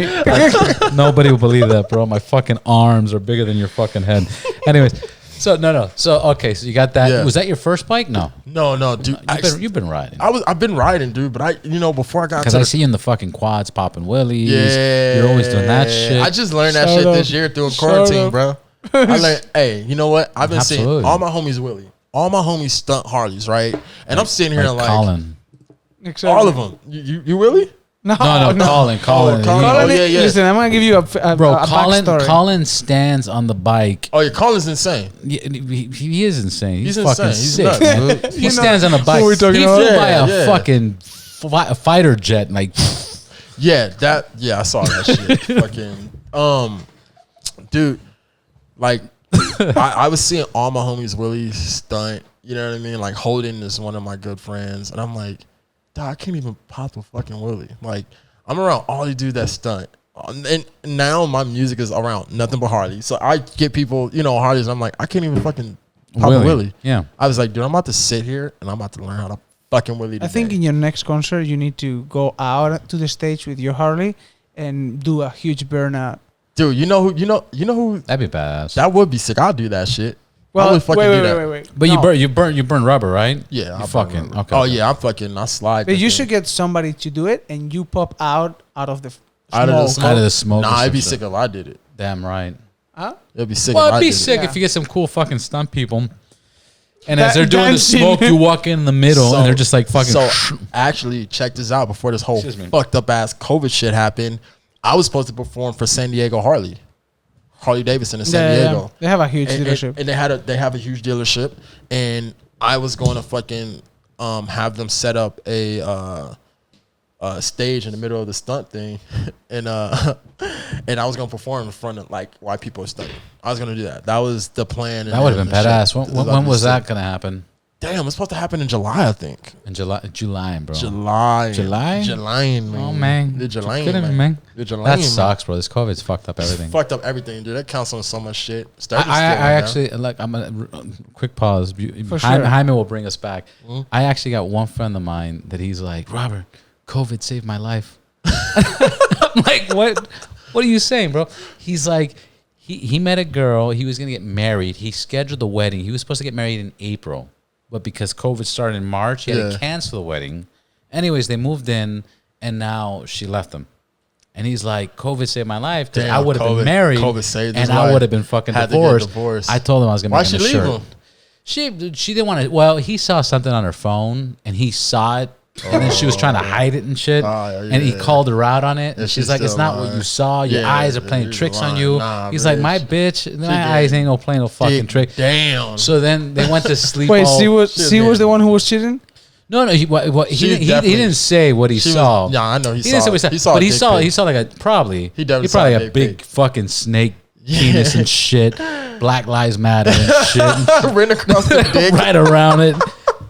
Speaker 3: me.
Speaker 1: Nobody will believe that, bro. My fucking arms are bigger than your fucking head. Anyways, so no. So okay, so you got that.
Speaker 2: Yeah.
Speaker 1: Was that your first bike? No,
Speaker 2: No, dude.
Speaker 1: you've been riding.
Speaker 2: I've been riding, dude, but before I got
Speaker 1: Because
Speaker 2: to
Speaker 1: I
Speaker 2: the,
Speaker 1: see you in the fucking quads popping willies.
Speaker 2: yeah,
Speaker 1: You're always doing that shit.
Speaker 2: I just learned that
Speaker 3: Shout
Speaker 2: shit
Speaker 3: out.
Speaker 2: this year through
Speaker 3: Shout
Speaker 2: quarantine,
Speaker 3: out.
Speaker 2: bro. I learned, hey, you know what? I've been
Speaker 1: Absolutely.
Speaker 2: seeing all my homies Willie. All my homies stunt Harleys, right? And I'm sitting here like
Speaker 1: Colin.
Speaker 2: all of them. You Willie?
Speaker 3: No,
Speaker 1: No, Colin.
Speaker 2: Colin.
Speaker 3: Colin,
Speaker 2: Oh, yeah.
Speaker 3: Listen, I'm gonna give you a
Speaker 1: Bro,
Speaker 3: a
Speaker 1: Colin
Speaker 3: backstory.
Speaker 1: Colin stands on the bike.
Speaker 2: Oh, yeah, Colin's insane.
Speaker 1: He is insane. He's,
Speaker 2: He's
Speaker 1: fucking
Speaker 2: insane. He's
Speaker 1: sick,
Speaker 2: nuts,
Speaker 1: man.
Speaker 2: dude.
Speaker 1: He stands on a bike.
Speaker 3: who we talking
Speaker 1: He
Speaker 3: about?
Speaker 1: flew by a
Speaker 2: Yeah.
Speaker 1: fucking fighter jet. Like,
Speaker 2: Yeah, I saw that shit. Fucking, dude, like I was seeing all my homies Willie stunt. You know what I mean? Like Holden is one of my good friends, and I'm like, dog, I can't even pop a fucking Willie. Like I'm around all these dudes that stunt, and now my music is around nothing but Harley. So I get people, you know, Harleys. I'm like, I can't even fucking pop a Willie.
Speaker 1: Yeah.
Speaker 2: I was like, dude, I'm about to sit here and I'm about to learn how to fucking Willie.
Speaker 3: I think in your next concert, you need to go out to the stage with your Harley and do a huge burnout.
Speaker 2: Dude, you know who?
Speaker 1: That'd be badass.
Speaker 2: That would be sick. I'll do that shit.
Speaker 3: Well,
Speaker 2: I would fucking do that.
Speaker 3: wait.
Speaker 1: But
Speaker 3: No.
Speaker 1: you burn rubber, right?
Speaker 2: Yeah,
Speaker 1: You
Speaker 2: I'll
Speaker 1: fucking
Speaker 2: remember.
Speaker 1: okay.
Speaker 2: Oh
Speaker 1: okay.
Speaker 2: yeah, I slide.
Speaker 3: But
Speaker 2: that
Speaker 3: you
Speaker 2: thing.
Speaker 3: should get somebody to do it, and you pop out of the
Speaker 2: Out of the
Speaker 3: smoke.
Speaker 2: smoke.
Speaker 1: Out of the smoke.
Speaker 2: Nah,
Speaker 1: or
Speaker 2: it'd be
Speaker 1: some
Speaker 2: sick
Speaker 1: shit.
Speaker 2: if I did it.
Speaker 1: Damn right.
Speaker 3: Huh?
Speaker 2: It'd be sick.
Speaker 1: Well,
Speaker 2: if I
Speaker 1: it'd be
Speaker 2: did
Speaker 1: sick
Speaker 3: Yeah.
Speaker 1: if you get some cool fucking stunt people. And as they're doing
Speaker 3: Dancing.
Speaker 1: the smoke, you walk in the middle,
Speaker 2: So-
Speaker 1: and they're just like fucking.
Speaker 2: So actually, check this out. Before this whole
Speaker 1: Excuse me.
Speaker 2: fucked up ass COVID shit happened, I was supposed to perform for San Diego Harley Davidson in San Diego.
Speaker 3: They have a huge
Speaker 2: And
Speaker 3: dealership.
Speaker 2: they have a huge dealership, and I was going to fucking have them set up a stage in the middle of the stunt thing, and I was gonna perform in front of like white people are stunting. I was gonna do that. That was the plan.
Speaker 1: That would have been badass. When was that gonna happen?
Speaker 2: Damn, it's supposed to happen in July, I think.
Speaker 1: In July, bro.
Speaker 2: July,
Speaker 1: Oh
Speaker 2: man.
Speaker 1: man,
Speaker 2: The July,
Speaker 1: Good of you, man.
Speaker 2: The July,
Speaker 1: That
Speaker 2: man.
Speaker 1: sucks, bro. This COVID's fucked up everything.
Speaker 2: Fucked up everything, dude. That counts on so much shit.
Speaker 1: I actually like. I'm gonna quick pause.
Speaker 3: For
Speaker 1: Jaime,
Speaker 3: sure.
Speaker 1: Jaime will bring us back.
Speaker 2: Mhm.
Speaker 1: I actually got one friend of mine that he's like, Robert, COVID saved my life. I'm like, what? What are you saying, bro? He's like, he met a girl. He was gonna get married. He scheduled the wedding. He was supposed to get married in April, but because COVID started in March, he had to cancel the wedding. Anyways, they moved in, and now she left him. And he's like, COVID saved my life because I
Speaker 2: Damn,
Speaker 1: would have been
Speaker 2: COVID-
Speaker 1: married,
Speaker 2: COVID saved his
Speaker 1: and I
Speaker 2: life.
Speaker 1: would have been fucking
Speaker 2: Had to get
Speaker 1: divorced.
Speaker 2: divorced.
Speaker 1: I told him I was gonna
Speaker 2: Why'd
Speaker 1: make him
Speaker 2: she
Speaker 1: a
Speaker 2: leave
Speaker 1: shirt.
Speaker 2: him?
Speaker 1: She didn't want to. Well, he saw something on her phone, and he saw it, and then she was trying to hide it and shit. And he called her out on it.
Speaker 2: Yeah,
Speaker 1: And she's
Speaker 2: she's
Speaker 1: like, "It's
Speaker 2: still
Speaker 1: not what
Speaker 2: lying.
Speaker 1: you saw. Your
Speaker 2: Yeah,
Speaker 1: eyes are
Speaker 2: yeah,
Speaker 1: playing
Speaker 2: you're
Speaker 1: tricks on
Speaker 2: lying.
Speaker 1: you."
Speaker 2: Nah,
Speaker 1: He's like,
Speaker 2: bitch.
Speaker 1: "My bitch, my
Speaker 2: did.
Speaker 1: eyes ain't no playing no fucking trick."
Speaker 2: Damn.
Speaker 1: So then they went to sleep.
Speaker 3: Wait,
Speaker 1: all-
Speaker 3: she was the one who was cheating.
Speaker 1: No, he
Speaker 2: She
Speaker 1: didn't. He
Speaker 2: definitely-
Speaker 1: didn't say what he
Speaker 2: She was-
Speaker 1: saw.
Speaker 2: yeah, I know he
Speaker 1: didn't
Speaker 2: saw
Speaker 1: say what
Speaker 2: it.
Speaker 1: he saw,
Speaker 2: He saw a
Speaker 1: but he
Speaker 2: dick
Speaker 1: saw.
Speaker 2: pic.
Speaker 1: He saw like a probably.
Speaker 2: He definitely
Speaker 1: probably
Speaker 2: saw a
Speaker 1: a
Speaker 2: dick
Speaker 1: big
Speaker 2: pic.
Speaker 1: fucking snake penis and shit. Black Lives Matter and shit.
Speaker 2: Ran across the dick.
Speaker 1: right around it,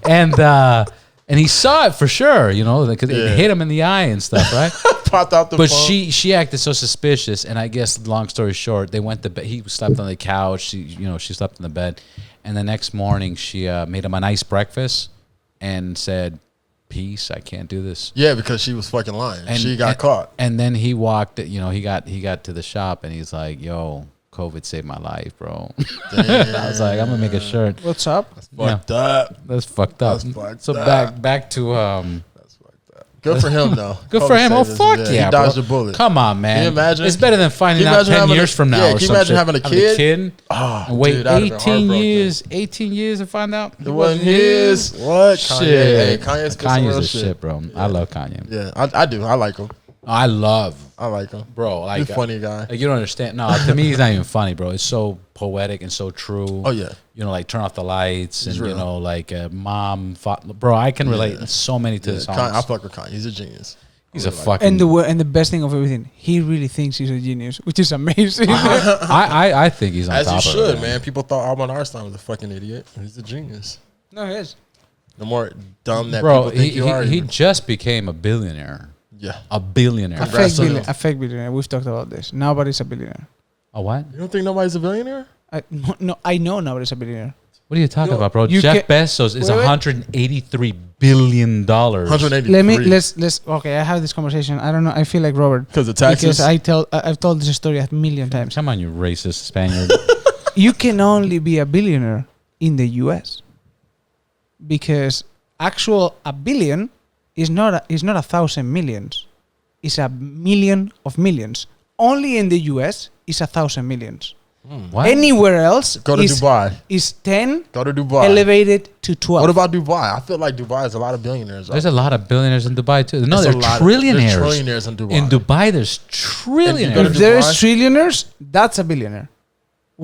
Speaker 1: and he saw it for sure, you know, because
Speaker 2: Yeah.
Speaker 1: it hit him in the eye and stuff, right?
Speaker 2: Popped out the
Speaker 1: But
Speaker 2: phone.
Speaker 1: she acted so suspicious, and I guess long story short, they went to bed. He slept on the couch. She slept in the bed, and the next morning she made him a nice breakfast and said, "Peace, I can't do this."
Speaker 2: Yeah, because she was fucking lying.
Speaker 1: And
Speaker 2: She got caught.
Speaker 1: And then he walked. He got to the shop, and he's like, "Yo, COVID saved my life, bro." I was like, "I'm gonna make a shirt."
Speaker 3: What's up?
Speaker 2: Fucked up.
Speaker 1: That's fucked up.
Speaker 2: That's fucked
Speaker 1: So
Speaker 2: up.
Speaker 1: back to
Speaker 2: That's fucked up. Good for him though.
Speaker 1: Good for him. Oh, fuck yeah,
Speaker 2: He dodged
Speaker 1: bro.
Speaker 2: a bullet.
Speaker 1: Come on, man.
Speaker 2: Can you imagine?
Speaker 1: It's better than finding
Speaker 2: Can you
Speaker 1: out
Speaker 2: imagine
Speaker 1: 10
Speaker 2: having
Speaker 1: years
Speaker 2: a-
Speaker 1: from now.
Speaker 2: yeah,
Speaker 1: or
Speaker 2: can you
Speaker 1: some
Speaker 2: imagine
Speaker 1: shit.
Speaker 2: having a kid?
Speaker 1: Oh,
Speaker 2: Oh,
Speaker 1: wait,
Speaker 2: dude, that'd have been
Speaker 1: 18
Speaker 2: heartbroken.
Speaker 1: years. 18 years to find out
Speaker 2: It wasn't his. What? Kanye.
Speaker 1: Shit.
Speaker 2: Hey, Kanye's some
Speaker 1: Kanye's
Speaker 2: real
Speaker 1: a shit, bro. I love Kanye.
Speaker 2: Yeah, I do. I like him.
Speaker 1: I love,
Speaker 2: I like him.
Speaker 1: bro. Like,
Speaker 2: He's a funny guy.
Speaker 1: Like, you don't understand. No, to me, he's not even funny, bro. It's so poetic and so true.
Speaker 2: Oh yeah.
Speaker 1: You know, like Turn Off the Lights and,
Speaker 2: He's real.
Speaker 1: like Mom fought. Bro, I can relate
Speaker 2: Yeah.
Speaker 1: so many to
Speaker 2: Yeah,
Speaker 1: the songs.
Speaker 2: I fuck with Kanye. He's a genius.
Speaker 1: He's
Speaker 2: I
Speaker 1: a
Speaker 2: really like
Speaker 1: fucking.
Speaker 3: And the best thing of everything, he really thinks he's a genius, which is amazing.
Speaker 1: I think he's on
Speaker 2: As
Speaker 1: top
Speaker 2: you
Speaker 1: of
Speaker 2: should,
Speaker 1: it,
Speaker 2: man. People thought Albert Einstein was a fucking idiot. He's a genius.
Speaker 3: No, he is.
Speaker 2: The more dumb that
Speaker 1: Bro,
Speaker 2: people think you are,
Speaker 1: he just became a billionaire.
Speaker 2: yeah.
Speaker 1: A billionaire.
Speaker 2: Congrats to him.
Speaker 3: A fake billionaire. We've talked about this. Nobody's a billionaire.
Speaker 1: A what?
Speaker 2: You don't think nobody's a billionaire?
Speaker 3: I know nobody's a billionaire.
Speaker 1: What are you talking
Speaker 2: Yo,
Speaker 1: about, bro?
Speaker 3: you
Speaker 1: Jeff
Speaker 3: can-
Speaker 1: Bezos is
Speaker 3: Wait, wait.
Speaker 1: $183 billion.
Speaker 2: 183.
Speaker 3: Let's okay. I have this conversation. I don't know. I feel like Robert
Speaker 2: Because of taxes.
Speaker 3: because I've told this story a million times.
Speaker 1: Come on, you racist Spaniard.
Speaker 3: You can only be a billionaire in the U.S. because a billion is not a 1,000 millions. It's a million of millions. Only in the U.S. is 1,000 millions.
Speaker 1: What?
Speaker 3: Anywhere else
Speaker 2: Go to Dubai.
Speaker 3: is 10
Speaker 2: Go to Dubai.
Speaker 3: elevated to 12.
Speaker 2: What about Dubai? I feel like Dubai has a lot of billionaires.
Speaker 1: There's a lot of billionaires in Dubai too. No,
Speaker 2: There's
Speaker 1: they're
Speaker 2: a lot
Speaker 1: trillionaires.
Speaker 2: There's trillionaires in Dubai.
Speaker 1: In Dubai, there's
Speaker 2: go to
Speaker 3: If
Speaker 1: trillionaires.
Speaker 3: there is
Speaker 2: Dubai?
Speaker 3: trillionaires, that's a billionaire.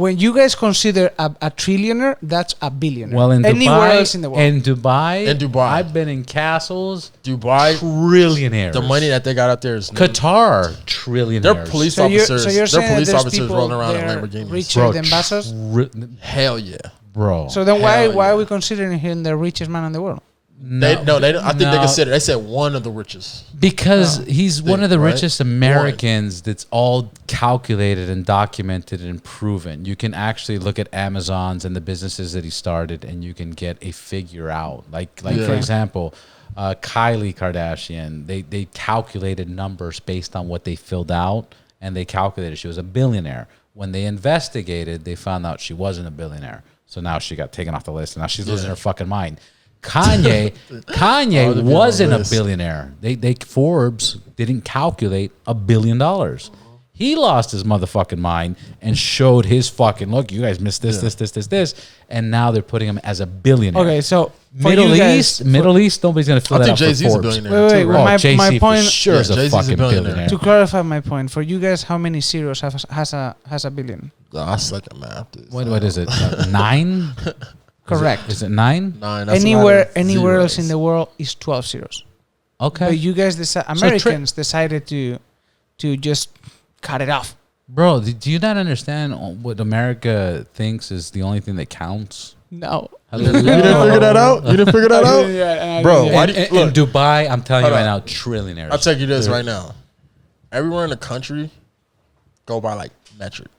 Speaker 3: when you guys consider a trillionaire, that's a billionaire.
Speaker 1: Well, in
Speaker 3: anywhere
Speaker 1: Dubai,
Speaker 3: else in the world.
Speaker 1: in Dubai,
Speaker 2: Dubai.
Speaker 1: I've been in castles.
Speaker 2: Dubai,
Speaker 1: Trillionaires.
Speaker 2: the money that they got out there is
Speaker 1: Qatar, trillionaires.
Speaker 2: They're police
Speaker 3: so you're
Speaker 2: officers.
Speaker 3: saying
Speaker 2: They're
Speaker 3: that
Speaker 2: police
Speaker 3: there's
Speaker 2: officers
Speaker 3: people
Speaker 2: rolling around in
Speaker 3: there
Speaker 2: Lamborghinis.
Speaker 3: richer than Bezos?
Speaker 2: Hell yeah.
Speaker 1: Bro.
Speaker 3: So then
Speaker 2: Hell
Speaker 3: why
Speaker 2: yeah.
Speaker 3: are we considering him the richest man in the world?
Speaker 2: They don't. I think they consider. They said one of the richest.
Speaker 1: Because he's one of the
Speaker 2: right?
Speaker 1: richest Americans that's all calculated and documented and proven. You can actually look at Amazon's and the businesses that he started, and you can get a figure out. Like for example, Kylie Kardashian. They calculated numbers based on what they filled out, and they calculated she was a billionaire. When they investigated, they found out she wasn't a billionaire. So now she got taken off the list, and now she's losing her fucking mind. Kanye wasn't a billionaire. They Forbes didn't calculate $1 billion. He lost his motherfucking mind and showed his fucking look. You guys missed this, and now they're putting him as a billionaire.
Speaker 3: Okay, so
Speaker 1: Middle East, nobody's gonna fill
Speaker 2: I
Speaker 1: that
Speaker 2: think
Speaker 1: out
Speaker 2: Jay-Z's
Speaker 1: for
Speaker 2: a
Speaker 1: Forbes.
Speaker 2: billionaire.
Speaker 3: Wait,
Speaker 2: too,
Speaker 3: wait,
Speaker 2: right?
Speaker 1: Jay-Z
Speaker 3: my point.
Speaker 1: for sure is a
Speaker 2: Jay-Z's a
Speaker 1: fucking
Speaker 2: billionaire.
Speaker 1: billionaire.
Speaker 3: To clarify my point, for you guys, how many zeros has a billion?
Speaker 2: I suck at math.
Speaker 1: What is it? 9?
Speaker 3: Correct.
Speaker 1: Is it 9?
Speaker 2: 9. That's
Speaker 3: Anywhere
Speaker 2: a lot of
Speaker 3: else
Speaker 2: zeros.
Speaker 3: in the world is 12 zeros.
Speaker 1: Okay.
Speaker 3: But you guys Americans decided to just cut it off.
Speaker 1: Bro, do you not understand what America thinks is the only thing that counts?
Speaker 3: No.
Speaker 2: You didn't figure that out? You didn't figure that out?
Speaker 3: Yeah,
Speaker 2: Bro, why
Speaker 1: In,
Speaker 2: do you,
Speaker 1: in
Speaker 2: look,
Speaker 1: Dubai, I'm telling you
Speaker 2: Hold
Speaker 1: right
Speaker 2: on.
Speaker 1: now, trillionaires.
Speaker 2: I'll tell you this right now. Everywhere in the country go by like metric,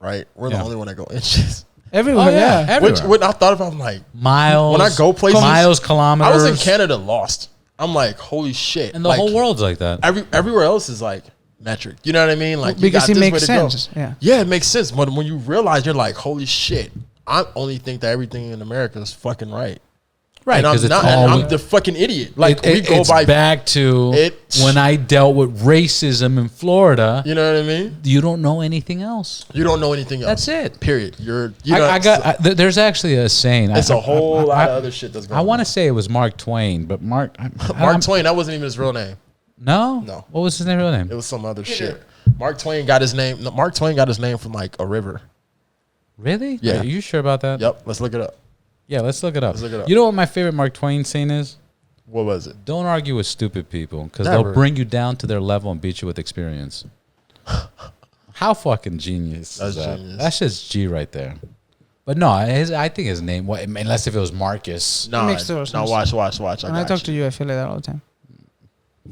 Speaker 2: right? We're the
Speaker 1: Yeah.
Speaker 2: only one that go inches.
Speaker 3: Everywhere, yeah.
Speaker 1: everywhere.
Speaker 2: Which when I thought about, I'm like,
Speaker 1: miles.
Speaker 2: when I go places,
Speaker 1: miles,
Speaker 2: I
Speaker 1: kilometers.
Speaker 2: was in Canada lost. I'm like, holy shit.
Speaker 1: and the
Speaker 2: like,
Speaker 1: whole world's like that.
Speaker 2: everywhere else is like metric. You know what I mean? Like, you
Speaker 3: Because
Speaker 2: got
Speaker 3: it
Speaker 2: this
Speaker 3: makes
Speaker 2: way to go.
Speaker 3: sense. Yeah.
Speaker 2: Yeah, it makes sense. But when you realize, you're like, holy shit. I only think that everything in America is fucking right.
Speaker 1: Right,
Speaker 2: And I'm
Speaker 1: because it's
Speaker 2: not.
Speaker 1: all.
Speaker 2: And I'm the fucking idiot. Like we go
Speaker 1: it's
Speaker 2: by.
Speaker 1: back to
Speaker 2: It-
Speaker 1: when I dealt with racism in Florida.
Speaker 2: You know what I mean?
Speaker 1: You don't know anything else.
Speaker 2: You don't know anything else.
Speaker 1: That's it.
Speaker 2: Period.
Speaker 1: There's actually a saying.
Speaker 2: It's a whole lot of other shit that's going
Speaker 1: I
Speaker 2: on.
Speaker 1: want to say it was Mark Twain, but Mark
Speaker 2: Twain, that wasn't even his real name.
Speaker 1: No,
Speaker 2: No.
Speaker 1: What was his real name?
Speaker 2: It was some other shit. Mark Twain got his name. No, Mark Twain got his name from like a river.
Speaker 1: Really?
Speaker 2: Yeah.
Speaker 1: Are you sure about that?
Speaker 2: Yep. Let's look it up.
Speaker 1: Yeah, let's look it up.
Speaker 2: Let's look it up.
Speaker 1: You know what my favorite Mark Twain saying is?
Speaker 2: What was it?
Speaker 1: Don't argue with stupid people because
Speaker 2: Never.
Speaker 1: they'll bring you down to their level and beat you with experience. How fucking genius is
Speaker 2: That's
Speaker 1: that?
Speaker 2: genius.
Speaker 1: That's just G right there. But no, I think his name, unless if it was Marcus.
Speaker 2: Nah,
Speaker 3: makes total
Speaker 2: no,
Speaker 3: sense.
Speaker 2: watch.
Speaker 3: When I talk to you, I feel like that all the time.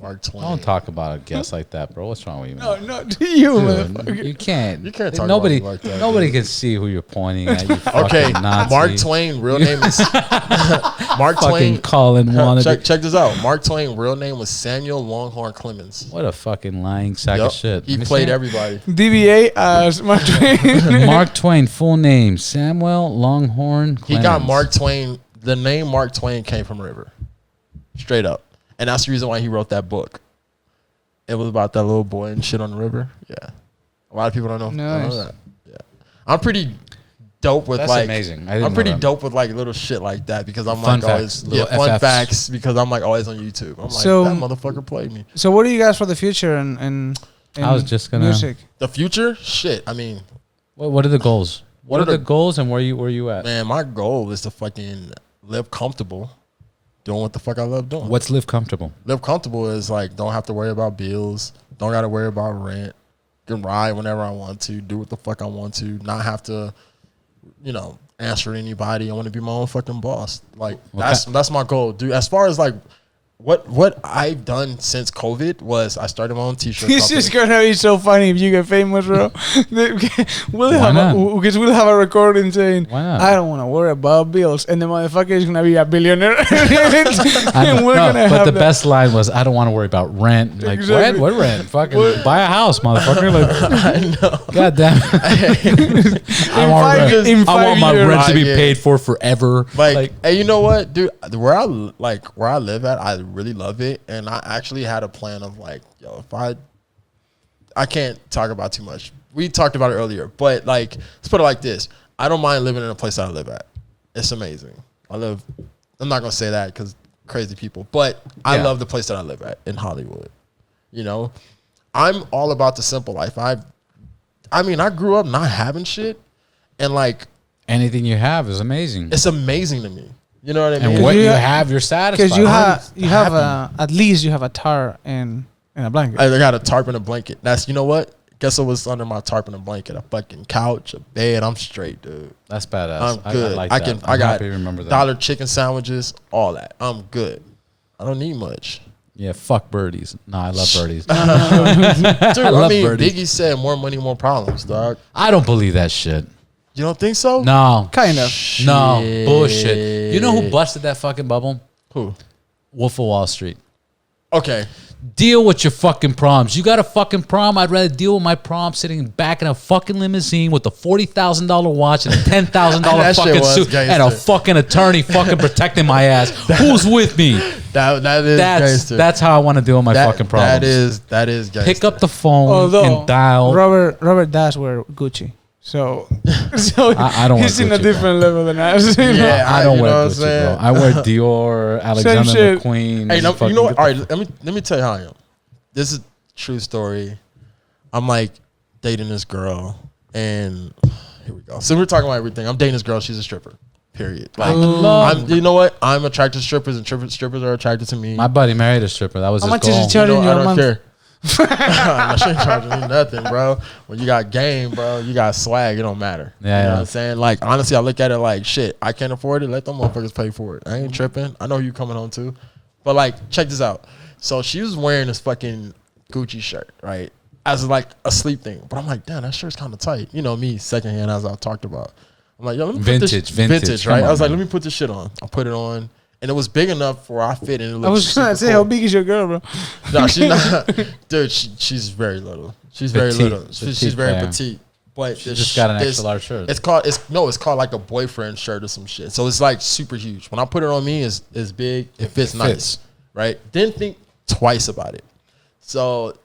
Speaker 2: Mark Twain.
Speaker 1: Don't talk about a guest like that, bro. What's wrong with you? Man?
Speaker 3: No, to you,
Speaker 1: Dude, you can't.
Speaker 2: You can't talk
Speaker 1: Nobody,
Speaker 2: about me like that,
Speaker 1: nobody
Speaker 2: dude.
Speaker 1: can see who you're pointing at. You
Speaker 2: Okay,
Speaker 1: fucking Nazi.
Speaker 2: Mark Twain, real name is Mark
Speaker 1: Fucking
Speaker 2: Twain.
Speaker 1: Colin wannabe.
Speaker 2: Check this out. Mark Twain, real name was Samuel Longhorn Clemens.
Speaker 1: What a fucking lying sack
Speaker 2: Yup.
Speaker 1: of shit.
Speaker 2: He
Speaker 1: Let me
Speaker 2: played
Speaker 1: see.
Speaker 2: everybody.
Speaker 3: DBA as Mark Twain.
Speaker 1: Mark Twain, full name Samuel Longhorn Clemens.
Speaker 2: He got Mark Twain. The name Mark Twain came from River, straight up, and that's the reason why he wrote that book. It was about that little boy and shit on the river. Yeah, a lot of people don't know.
Speaker 3: Nice.
Speaker 2: Don't know that. Yeah, I'm pretty dope with
Speaker 1: That's
Speaker 2: like.
Speaker 1: amazing. I didn't
Speaker 2: I'm
Speaker 1: know
Speaker 2: pretty
Speaker 1: that.
Speaker 2: dope with like little shit like that because I'm
Speaker 1: Fun
Speaker 2: like always
Speaker 1: facts, little
Speaker 2: fun
Speaker 1: FFs.
Speaker 2: facts because I'm like always on YouTube. I'm like
Speaker 3: So-
Speaker 2: that motherfucker played me.
Speaker 3: So what do you guys for the future and
Speaker 1: I was just gonna-
Speaker 3: music?
Speaker 2: The future, shit. I mean,
Speaker 1: What are the goals? What
Speaker 2: What
Speaker 1: are
Speaker 2: are
Speaker 1: the
Speaker 2: the-
Speaker 1: goals and where you at?
Speaker 2: man, my goal is to fucking live comfortable, doing what the fuck I love doing.
Speaker 1: What's live comfortable?
Speaker 2: Live comfortable is like don't have to worry about bills, don't got to worry about rent, can ride whenever I want to, do what the fuck I want to, not have to, answer anybody. I want to be my own fucking boss. Like that's my goal, dude. As far as like what I've done since COVID was I started my own t-shirt
Speaker 3: This
Speaker 2: company.
Speaker 3: is gonna be so funny if you get famous, bro.
Speaker 1: Why not?
Speaker 3: Because we'll have a recording saying,
Speaker 1: Why not?
Speaker 3: "I don't want to worry about bills," and the motherfucker is gonna be a billionaire, and we're
Speaker 1: No,
Speaker 3: gonna
Speaker 1: but
Speaker 3: have
Speaker 1: the
Speaker 3: that.
Speaker 1: best line was, "I don't want to worry about rent." Like
Speaker 3: Exactly.
Speaker 1: what rent? Fucking buy a house, motherfucker. Like,
Speaker 2: I know.
Speaker 1: God damn. I want my
Speaker 3: years.
Speaker 1: rent to be
Speaker 2: Yeah.
Speaker 1: paid for forever.
Speaker 2: Like, hey, you know what, dude? Where I live at, I really love it, and I actually had a plan of like, yo, if I can't talk about too much. We talked about it earlier, but like, let's put it like this: I don't mind living in a place that I live at. It's amazing. I'm not gonna say that because crazy people, but I
Speaker 1: Yeah.
Speaker 2: love the place that I live at in Hollywood. I'm all about the simple life. I grew up not having shit. And like
Speaker 1: anything you have is amazing.
Speaker 2: it's amazing to me. You know what I mean?
Speaker 1: And what
Speaker 3: you
Speaker 1: you
Speaker 3: ha-
Speaker 1: have, you're satisfied.
Speaker 3: Because you have
Speaker 2: happy.
Speaker 3: at least you have a tar and a blanket.
Speaker 2: I got a tarp and a blanket. That's, you know what? Guess what was under my tarp and a blanket? A fucking couch, a bed. I'm straight, dude.
Speaker 1: That's badass.
Speaker 2: I'm good.
Speaker 1: I like
Speaker 2: I
Speaker 1: that.
Speaker 2: can.
Speaker 1: I'm
Speaker 2: I got
Speaker 1: happy to remember that.
Speaker 2: dollar chicken sandwiches, all that. I'm good. I don't need much.
Speaker 1: Yeah, fuck birdies. No, I love birdies.
Speaker 2: Dude, I
Speaker 1: love
Speaker 2: mean,
Speaker 1: birdies.
Speaker 2: Biggie said more money, more problems, dog.
Speaker 1: I don't believe that shit.
Speaker 2: You don't think so?
Speaker 1: No.
Speaker 3: Kind of.
Speaker 1: No. Bullshit. You know who busted that fucking bubble?
Speaker 2: Who?
Speaker 1: Wolf of Wall Street.
Speaker 2: Okay.
Speaker 1: Deal with your fucking problems. You got a fucking problem? I'd rather deal with my problem sitting back in a fucking limousine with a $40,000 watch and a $10,000
Speaker 2: That shit
Speaker 1: fucking
Speaker 2: was
Speaker 1: suit and a
Speaker 2: gangster.
Speaker 1: fucking attorney fucking protecting my ass. Who's with me?
Speaker 2: That is gangster.
Speaker 1: That's how I want to deal with my fucking problems.
Speaker 2: That is gangster.
Speaker 1: Pick up the phone
Speaker 3: Although
Speaker 1: and dial.
Speaker 3: Robert does wear Gucci, so
Speaker 1: I don't wear
Speaker 3: he's in a
Speaker 1: Gucci,
Speaker 3: different level than us. You know?
Speaker 2: Yeah,
Speaker 1: I don't
Speaker 2: you know
Speaker 1: wear
Speaker 2: what I'm
Speaker 1: Gucci,
Speaker 2: saying?
Speaker 1: bro. I wear Dior, Alexander
Speaker 3: shit.
Speaker 1: McQueen.
Speaker 2: Hey,
Speaker 1: and
Speaker 2: no, you
Speaker 1: fucking
Speaker 2: know what?
Speaker 1: get
Speaker 2: All
Speaker 1: the-
Speaker 2: right, let me tell you how I am. This is a true story. I'm like dating this girl, and here we go. So we're talking about everything. I'm dating this girl. She's a stripper. Period. Like, you know what? I'm attracted to strippers, and strippers are attracted to me.
Speaker 1: My buddy married a stripper. That was
Speaker 3: How
Speaker 1: his
Speaker 3: much is
Speaker 1: goal.
Speaker 3: it charging
Speaker 2: You know,
Speaker 3: you
Speaker 2: I
Speaker 3: a
Speaker 2: don't
Speaker 3: month?
Speaker 2: care. She ain't charging me nothing, bro. When you got game, bro, you got swag. It don't matter.
Speaker 1: Yeah,
Speaker 2: you know
Speaker 1: yeah.
Speaker 2: what I'm saying? Like, honestly, I look at it like, shit, I can't afford it. Let them motherfuckers pay for it. I ain't tripping. I know who you coming home to. But, like, check this out. So she was wearing this fucking Gucci shirt, right? As, like, a sleep thing. But I'm like, damn, that shirt's kind of tight. You know me, secondhand, as I've talked about. I'm like, yo, let me put this
Speaker 1: Vintage,
Speaker 2: right?
Speaker 1: come
Speaker 2: I was
Speaker 1: on,
Speaker 2: like,
Speaker 1: man.
Speaker 2: let me put this shit on. I put it on. And it was big enough for I fit, and it looked
Speaker 3: I was gonna
Speaker 2: super
Speaker 3: say,
Speaker 2: cool.
Speaker 3: how big is your girl, bro?
Speaker 2: No, she's not. Dude, she's very little. She's very
Speaker 1: Petite.
Speaker 2: little. She's
Speaker 1: Petite
Speaker 2: very
Speaker 1: player.
Speaker 2: petite. But
Speaker 1: She just got an extra large shirt.
Speaker 2: It's called like a boyfriend shirt or some shit. So it's like super huge. When I put it on me, it's big. It fits nice, right? Didn't think twice about it. So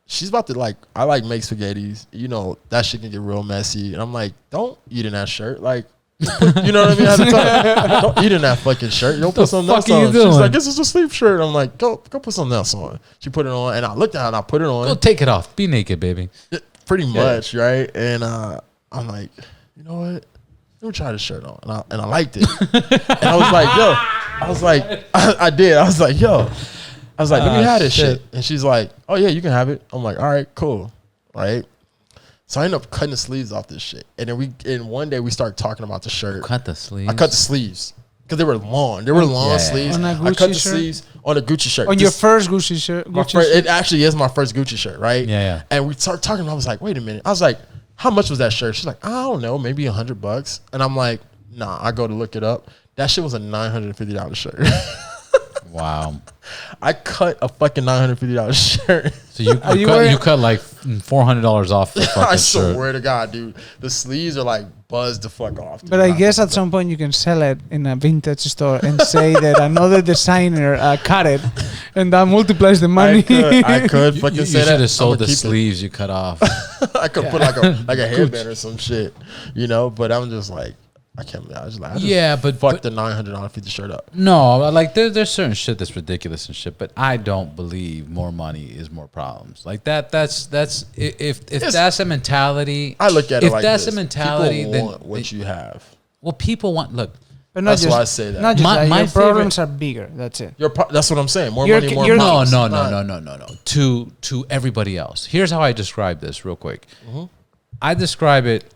Speaker 2: she's about to like, I like make spaghettis. You know, that shit can get real messy. And I'm like, don't eat in that shirt. Like, you know what I mean? I had to tell her, don't eat in that fucking shirt. Don't put something else
Speaker 1: fuck are you
Speaker 2: on. She's
Speaker 1: doing?
Speaker 2: like, this is a sleep shirt. I'm like, go put something else on. She put it on, and I looked at her and I put it on.
Speaker 1: Go take it off. Be naked, baby.
Speaker 2: Pretty much, right? And I'm like, you know what? Let me try this shirt on. And I liked it. And I was like, yo. I was like, I did. I was like, yo. I was like, let me have this shit. And she's like, oh, yeah, you can have it. I'm like, all right, cool. Right? So I ended up cutting the sleeves off this shit. And then one day we started talking about the shirt.
Speaker 1: Cut the sleeves.
Speaker 2: I cut the sleeves. Because they were long. They were long
Speaker 1: Yeah.
Speaker 2: sleeves.
Speaker 3: On a
Speaker 2: I
Speaker 3: Gucci
Speaker 2: cut the
Speaker 3: shirt?
Speaker 2: sleeves on a Gucci shirt.
Speaker 3: On your first Gucci shirt?
Speaker 2: it actually is my first Gucci shirt, right?
Speaker 1: Yeah, yeah.
Speaker 2: And we started talking. And I was like, wait a minute. I was like, how much was that shirt? She's like, I don't know, maybe $100. And I'm like, nah. I go to look it up. That shit was a $950 shirt.
Speaker 1: Wow.
Speaker 2: I cut a fucking $950 shirt.
Speaker 1: So you cut like $400 off the fucking
Speaker 2: I
Speaker 1: shirt.
Speaker 2: swear to God, dude. The sleeves are like buzzed the fuck off. Dude.
Speaker 3: But I guess at some point you can sell it in a vintage store and say that another designer cut it, and that multiplies the money.
Speaker 2: I could
Speaker 1: You
Speaker 2: fucking say that.
Speaker 1: should have sold
Speaker 2: I'ma
Speaker 1: the
Speaker 2: keep it.
Speaker 1: sleeves you cut off.
Speaker 2: I could put like a headband or some shit, you know. But I'm just like, I can't. I just
Speaker 1: Yeah, but
Speaker 2: fuck the $900 shirt up.
Speaker 1: No, like there's certain shit that's ridiculous and shit, but I don't believe more money is more problems. Like that's if that's a mentality.
Speaker 2: I look at it
Speaker 1: if
Speaker 2: like
Speaker 1: that's
Speaker 2: this.
Speaker 1: a mentality,
Speaker 2: People
Speaker 1: then
Speaker 2: want what you have.
Speaker 1: well, people want look.
Speaker 3: But not
Speaker 2: That's
Speaker 3: just,
Speaker 2: why I say that.
Speaker 3: Not just
Speaker 1: My-
Speaker 3: that.
Speaker 1: my
Speaker 3: Your problems are bigger. That's it.
Speaker 2: That's what I'm saying. More
Speaker 3: You're-
Speaker 2: money, more
Speaker 3: you're-
Speaker 2: problems.
Speaker 1: No. To everybody else. Here's how I describe this real quick. I describe it.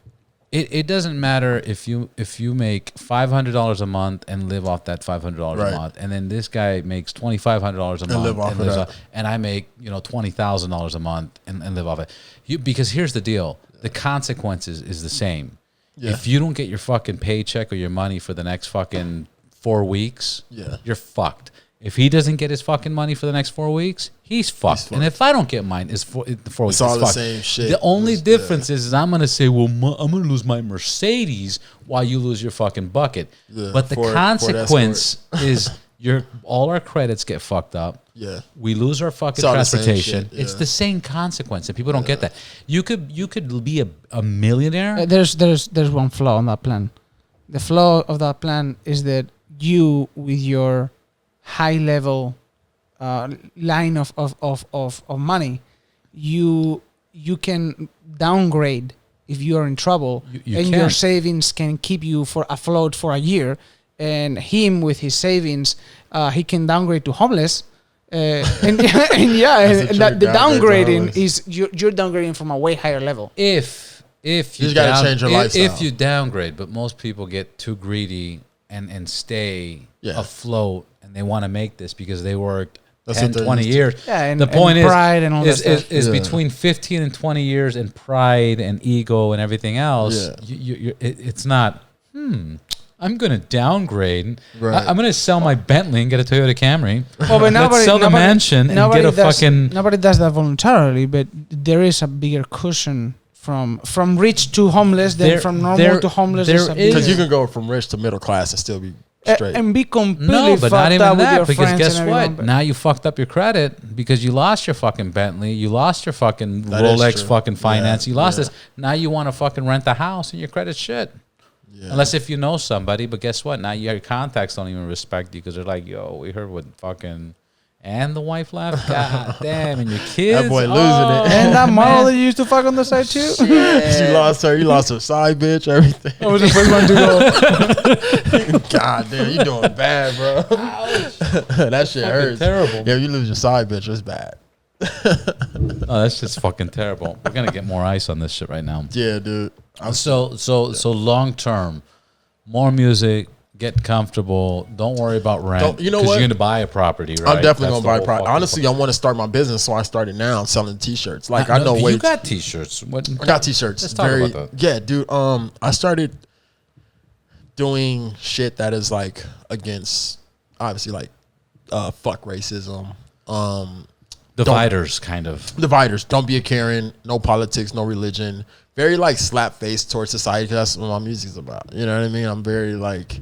Speaker 1: It doesn't matter if you make $500 a month and live off that $500
Speaker 2: Right.
Speaker 1: a month, and then this guy makes $2,500 a month
Speaker 2: live off of
Speaker 1: lives
Speaker 2: that.
Speaker 1: and I make $20,000 a month and live off it. Because here's the deal: the consequences is the same.
Speaker 2: Yeah.
Speaker 1: If you don't get your fucking paycheck or your money for the next fucking 4 weeks,
Speaker 2: Yeah.
Speaker 1: you're fucked. If he doesn't get his fucking money for the next 4 weeks, he's fucked. And if I don't get mine, it's 4 weeks.
Speaker 2: all the
Speaker 1: fucked.
Speaker 2: same shit.
Speaker 1: The only
Speaker 2: It's-
Speaker 1: difference is I'm gonna say, well, I'm gonna lose my Mercedes while you lose your fucking bucket.
Speaker 2: Yeah,
Speaker 1: but the
Speaker 2: Ford
Speaker 1: consequence is all our credits get fucked up.
Speaker 2: Yeah.
Speaker 1: We lose our fucking
Speaker 2: all the same
Speaker 1: transportation.
Speaker 2: shit,
Speaker 1: It's
Speaker 2: yeah.
Speaker 1: the same consequence, and people don't get that. You could be a millionaire.
Speaker 3: There's one flaw on that plan. The flaw of that plan is that you, with your high level line of money, you can downgrade if you are in trouble,
Speaker 1: You
Speaker 3: and
Speaker 1: can.
Speaker 3: your savings can keep you for afloat for a year, and him with his savings, he can downgrade to homeless. And the downgrading
Speaker 2: homeless.
Speaker 3: is you're downgrading from a way higher level.
Speaker 1: If you
Speaker 2: just gotta change your lifestyle.
Speaker 1: if you downgrade, but most people get too greedy and stay afloat, and they want to make this because they worked
Speaker 2: That's
Speaker 1: 10,
Speaker 2: what they're
Speaker 1: 20
Speaker 2: used to.
Speaker 1: years.
Speaker 3: Yeah, and
Speaker 1: the point
Speaker 3: and pride and all
Speaker 1: is
Speaker 3: that stuff.
Speaker 1: is between 15 and 20 years, and pride and ego and everything else.
Speaker 2: Yeah.
Speaker 1: It's not. I'm gonna downgrade.
Speaker 2: Right.
Speaker 1: I'm gonna sell my Bentley and get a Toyota Camry.
Speaker 3: Oh, but
Speaker 1: Let's sell the mansion and get a fucking.
Speaker 3: Nobody does that voluntarily, but there is a bigger cushion from rich to homeless than from normal to homeless.
Speaker 2: Because you can go from rich to middle class and still be straight.
Speaker 3: And be completely
Speaker 1: No, but not
Speaker 3: fucked
Speaker 1: even
Speaker 3: up with
Speaker 1: that.
Speaker 3: your
Speaker 1: Because
Speaker 3: friends
Speaker 1: guess
Speaker 3: and
Speaker 1: what?
Speaker 3: everyone,
Speaker 1: Now you fucked up your credit because you lost your fucking Bentley. You lost your fucking
Speaker 2: That is
Speaker 1: Rolex
Speaker 2: true.
Speaker 1: fucking finance.
Speaker 2: Yeah,
Speaker 1: you lost
Speaker 2: yeah.
Speaker 1: this. Now you want to fucking rent the house and your credit's shit.
Speaker 2: Yeah.
Speaker 1: Unless if you know somebody. But guess what? Now your contacts don't even respect you because they're like, yo, we heard what fucking. And the wife left. God damn. And your kids.
Speaker 2: That boy losing it.
Speaker 3: and that model that you used to fuck on the side too.
Speaker 2: She lost her. You lost her side bitch. Everything.
Speaker 3: I was the first one to go.
Speaker 2: God damn, you doing bad, bro. That shit hurts.
Speaker 1: terrible.
Speaker 2: Yeah, you lose your side bitch. It's bad.
Speaker 1: Oh, that's just fucking terrible. We're gonna get more ice on this shit right now.
Speaker 2: Yeah, dude.
Speaker 1: So long term, more music, get comfortable. Don't worry about rent.
Speaker 2: You know
Speaker 1: 'cause
Speaker 2: what?
Speaker 1: You're gonna buy a property, right?
Speaker 2: I'm definitely
Speaker 1: That's
Speaker 2: gonna buy
Speaker 1: the
Speaker 2: a property.
Speaker 1: whole
Speaker 2: Honestly, I want to start my business, so I started now selling T-shirts. Like I know,
Speaker 1: you got T-shirts. What?
Speaker 2: I got T-shirts.
Speaker 1: Let's talk about that.
Speaker 2: Yeah, dude. I started doing shit that is like against, obviously, like fuck racism.
Speaker 1: Dividers, kind of.
Speaker 2: Dividers. Don't be a Karen. No politics. No religion. Very like slap face towards society. 'Cause that's what my music's about. You know what I mean? I'm very like,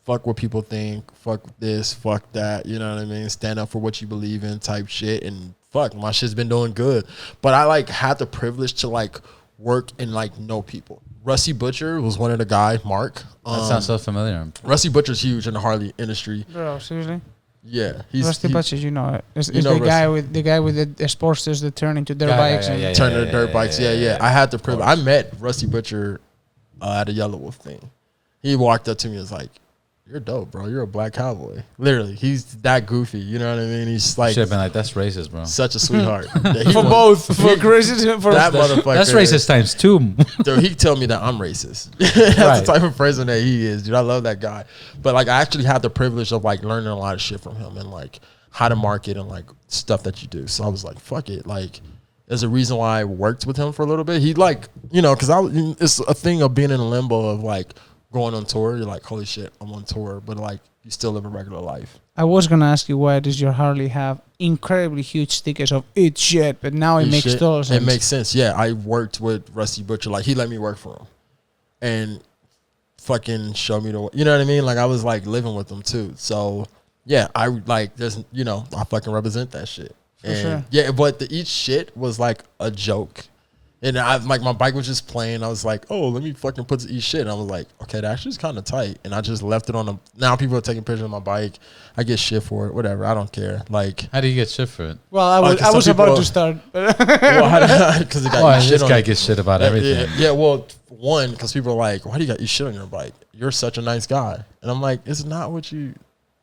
Speaker 2: fuck what people think. Fuck this. Fuck that. You know what I mean? Stand up for what you believe in, type shit. And fuck, my shit's been doing good. But I like had the privilege to like work and like know people. Rusty Butcher was one of the guys. Mark.
Speaker 1: That sounds so familiar.
Speaker 2: Rusty Butcher's huge in the Harley industry.
Speaker 3: Bro, seriously?
Speaker 2: Yeah,
Speaker 3: Rusty Butchers, you know it. It's
Speaker 2: you know
Speaker 3: the guy with the Sportsters that turn into dirt bikes. And
Speaker 2: turn to dirt bikes. Yeah. I had the privilege. I met Rusty Butcher at a Yellow Wolf thing. He walked up to me and was like, "You're dope, bro. You're a black cowboy." Literally, he's that goofy. You know what I mean? He's like,
Speaker 1: Should have been like, that's racist, bro.
Speaker 2: such a sweetheart. Yeah,
Speaker 3: for both, for racism, for
Speaker 2: that motherfucker.
Speaker 1: That's racist times 2.
Speaker 2: Dude, he tell me that I'm racist. That's
Speaker 1: Right.
Speaker 2: the type of person that he is, dude. I love that guy. But like, I actually had the privilege of like learning a lot of shit from him and like how to market and like stuff that you do. So I was like, fuck it. Like, there's a reason why I worked with him for a little bit. He like, you know, because it's a thing of being in a limbo of like going on tour. You're like, holy shit, I'm on tour, but like you still live a regular life.
Speaker 3: I was gonna ask you, why does your Harley have incredibly huge stickers of "eat shit"? But now it makes total sense.
Speaker 2: It makes sense. Yeah, I worked with Rusty Butcher. Like he let me work for him, and fucking show me the. You know what I mean? Like I was like living with him too. So yeah, I like there's I fucking represent that shit. And
Speaker 3: sure.
Speaker 2: yeah, but the eat shit was like a joke. And I like my bike was just playing. I was like, oh, let me fucking put the eat shit. And I was like, okay, that actually is kind of tight. And I just left it on the. Now people are taking pictures of my bike. I get shit for it. Whatever. I don't care. Like,
Speaker 1: How do you get shit for it?
Speaker 3: Well, I was about to start.
Speaker 2: because it got
Speaker 1: Why,
Speaker 2: eat shit
Speaker 1: this
Speaker 2: on
Speaker 1: guy
Speaker 2: it.
Speaker 1: gets shit about everything.
Speaker 2: Yeah, well, one, because people are like, why do you got eat shit on your bike? You're such a nice guy. And I'm like, it's not what you